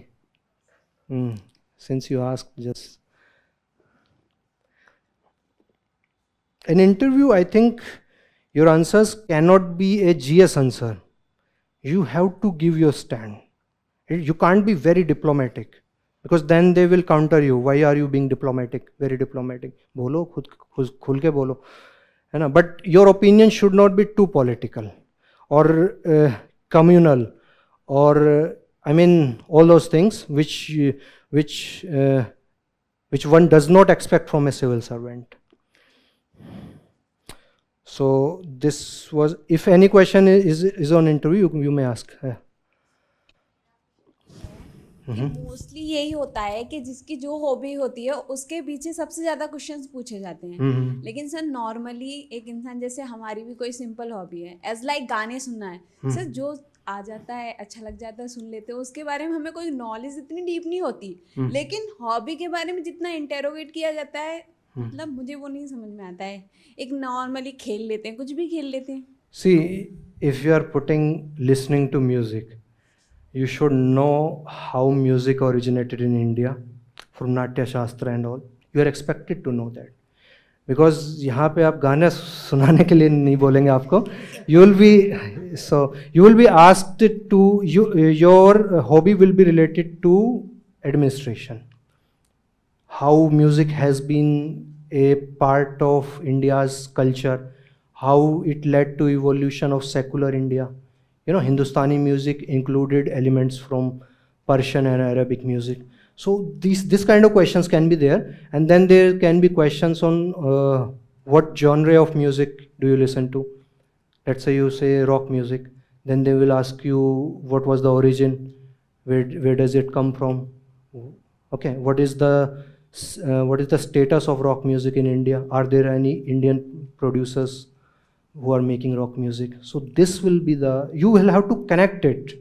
since you asked, just an interview, I think your answers cannot be a GS answer. You have to give your stand. You can't be very diplomatic. because then they will counter you. Why are you being diplomatic, very diplomatic? बोलो, खुल के बोलो, है ना? But your opinion should not be too political or communal or I mean all those things which one does not expect from a civil servant. So this was, if any question is on interview, you may ask. Mostly यही होता है कि जिसकी जो hobby होती है उसके पीछे सबसे ज़्यादा क्वेश्चंस पूछे जाते हैं। लेकिन सर नॉर्मली एक इंसान जैसे हमारी भी कोई सिंपल हॉबी है, एज लाइक गाने सुनना है, सर जो आ जाता है अच्छा लग जाता है सुन लेते हैं, उसके बारे में हमें कोई नॉलेज इतनी डीप नहीं होती। लेकिन हॉबी के बारे में जितना इंटेरोगेट किया जाता है, मतलब मुझे वो नहीं समझ में आता है। एक नॉर्मली खेल लेते हैं, कुछ भी खेल लेते हैं। See, if you are putting listening to music, you should know how music originated in India from Natya Shastra and all. You are expected to know that, because यहाँ पे आप गाने सुनाने के लिए नहीं बोलेंगे आपको. You will be asked to your hobby will be related to administration. How music has been a part of India's culture, how it led to evolution of secular India. You know, Hindustani music included elements from Persian and Arabic music. So this kind of questions can be there, and then there can be questions on what genre of music do you listen to. Let's say you say rock music, then they will ask you what was the origin, where does it come from. Okay, what is the status of rock music in India? Are there any Indian producers who are making rock music? So this will be you will have to connect it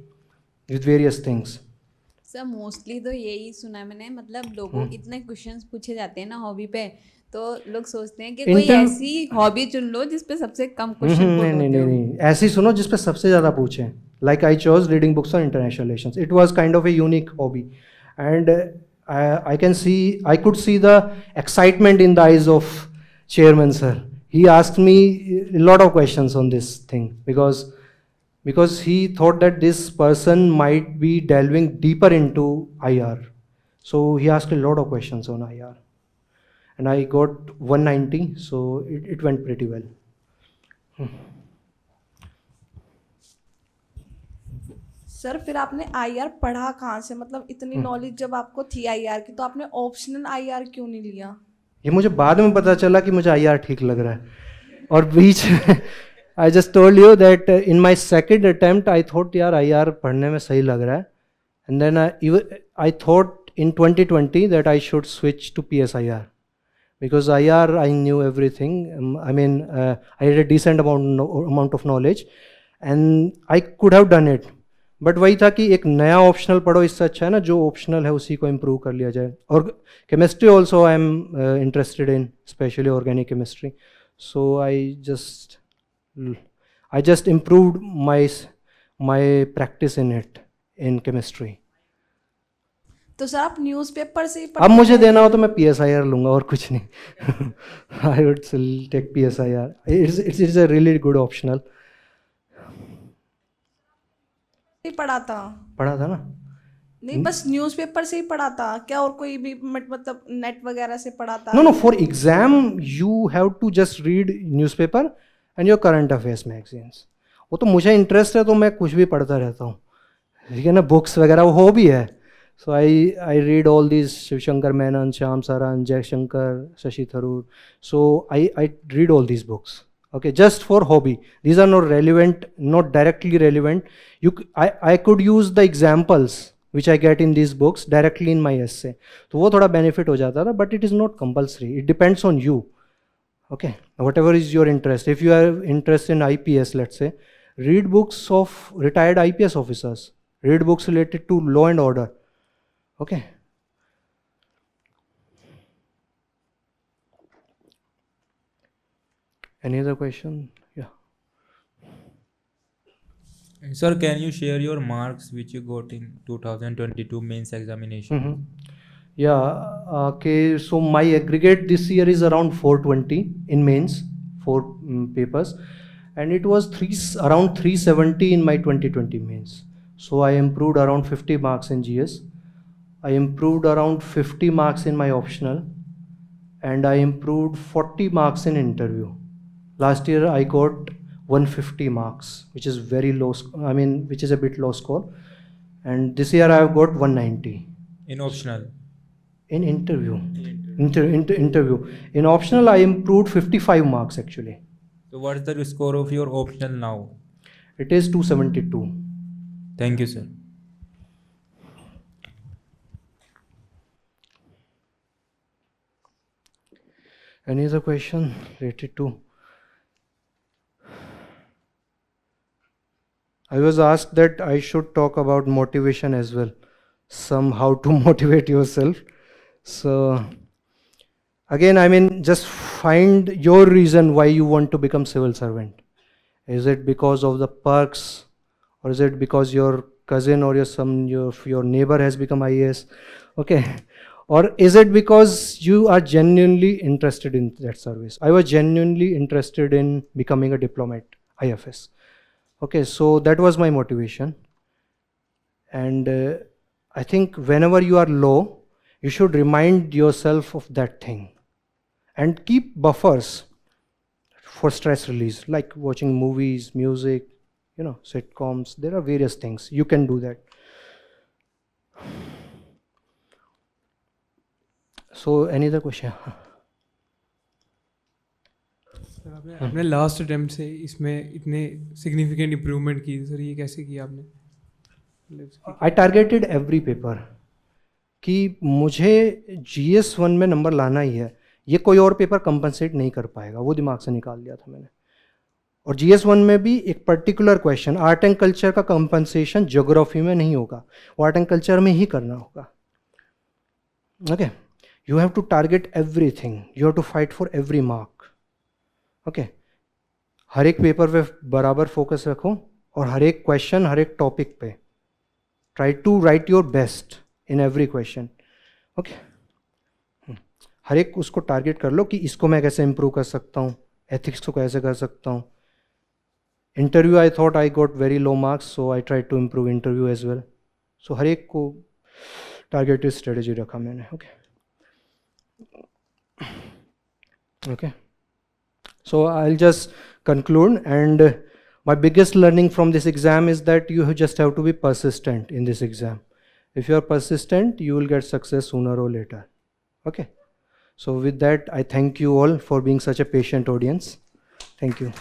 with various things. Sir mostly तो यही सुना है मैंने, मतलब लोगों इतने questions पूछे जाते हैं ना हॉबी पे, तो लोग सोचते हैं कि कोई ऐसी हॉबी चुन लो जिसपे सबसे कम क्वेश्चन नहीं, ऐसी सुनो जिसपे सबसे ज़्यादा पूछें. Like I chose reading books on international relations. It was kind of a unique hobby, and I could see the excitement in the eyes of chairman sir. He asked me a lot of questions on this thing because he thought that this person might be delving deeper into IR. So he asked a lot of questions on IR, and I got 190, so it went pretty well. Sir फिर आपने IR पढ़ा कहाँ से? मतलब इतनी knowledge जब आपको थी IR की, तो आपने ऑप्शनल IR क्यों नहीं लिया? ये मुझे बाद में पता चला कि मुझे IR ठीक लग रहा है, और बीच में I just told you that in my second attempt I thought यार IR पढ़ने में सही लग रहा है, and then I thought in 2020 that I should switch to PSIR, because IR I knew everything. I mean I had a decent amount of knowledge and I could have done it, but वही था कि एक नया optional पढ़ो, इससे अच्छा है ना जो ऑप्शनल है उसी को इम्प्रूव कर लिया जाए. और chemistry also I am interested in, specially organic chemistry. So I just improved my practice in it in chemistry. तो सर आप न्यूज़पेपर से ही अब मुझे देना हो तो मैं PSIR लूँगा और कुछ नहीं. I would take PSIR. It's a really good optional. पढ़ा था ना? नहीं, बस न्यूज़पेपर से ही पढ़ा था क्या? और कोई भी मतलब नेट वगैरह से पढ़ा था? No, for exam you have to just read newspaper and your current affairs magazines. वो तो मुझे इंटरेस्ट है तो मैं कुछ भी पढ़ता रहता हूँ, ठीक है ना. बुक्स वगैरह वो हॉबी है. So I read all these Shivshankar Menon, Shyam Saran, Jaishankar, Shashi Tharoor. So I read all these books. Okay, just for hobby. These are not relevant, not directly relevant. I could use the examples which I get in these books directly in my essay. तो वो थोड़ा benefit हो जाता था, but it is not compulsory. It depends on you. Okay, whatever is your interest. If you are interested in IPS, let's say, read books of retired IPS officers. Read books related to law and order. Okay. Any other question? Yeah. Sir, can you share your marks which you got in 2022 mains examination? Yeah. Okay. So my aggregate this year is around 420 in mains, 4 papers, and it was around 370 in my 2020 mains. So I improved around 50 marks in GS. I improved around 50 marks in my optional, and I improved 40 marks in interview. Last year I got 150 marks, which is very low, which is a bit low score. And this year I have got 190. In optional? In interview. Interview. In optional I improved 55 marks actually. So what is the score of your optional now? It is 272. Thank you, sir. Any other question related to? I was asked that I should talk about motivation as well. Somehow to motivate yourself. So again, just find your reason why you want to become civil servant. Is it because of the perks, or is it because your cousin or your neighbor has become IAS? Okay. Or is it because you are genuinely interested in that service? I was genuinely interested in becoming a diplomat, IFS. Okay, so that was my motivation. And I think whenever you are low, you should remind yourself of that thing. And keep buffers for stress release, like watching movies, music, sitcoms. There are various things. You can do that. So, any other question? Sir आपने last attempt से इसमें इतने significant improvement की, sir ये कैसे किया आपने? I targeted every paper कि मुझे GS1 में नंबर लाना ही है. ये कोई और पेपर कंपनसेट नहीं कर पाएगा, वो दिमाग से निकाल दिया था मैंने. और GS1 में भी एक particular question, art and culture का कंपनसेशन ज्योग्राफी में नहीं होगा, वो आर्ट एंड कल्चर में ही करना होगा. Okay, you have to target everything, you have to fight for every mark. Okay, हर एक पेपर पे बराबर फोकस रखो और हर एक क्वेश्चन, हर एक टॉपिक पे try to write your best in every question. Okay, हर एक उसको टारगेट कर लो कि इसको मैं कैसे इम्प्रूव कर सकता हूँ, एथिक्स को कैसे कर सकता हूँ. Interview I thought I got very low marks, so I try to improve interview as well. So हर एक को टारगेटेड स्ट्रेटेजी रखा मैंने. Okay, so I'll just conclude, and my biggest learning from this exam is that you just have to be persistent in this exam. If you are persistent, you will get success sooner or later. Okay, so with that, I thank you all for being such a patient audience. Thank you.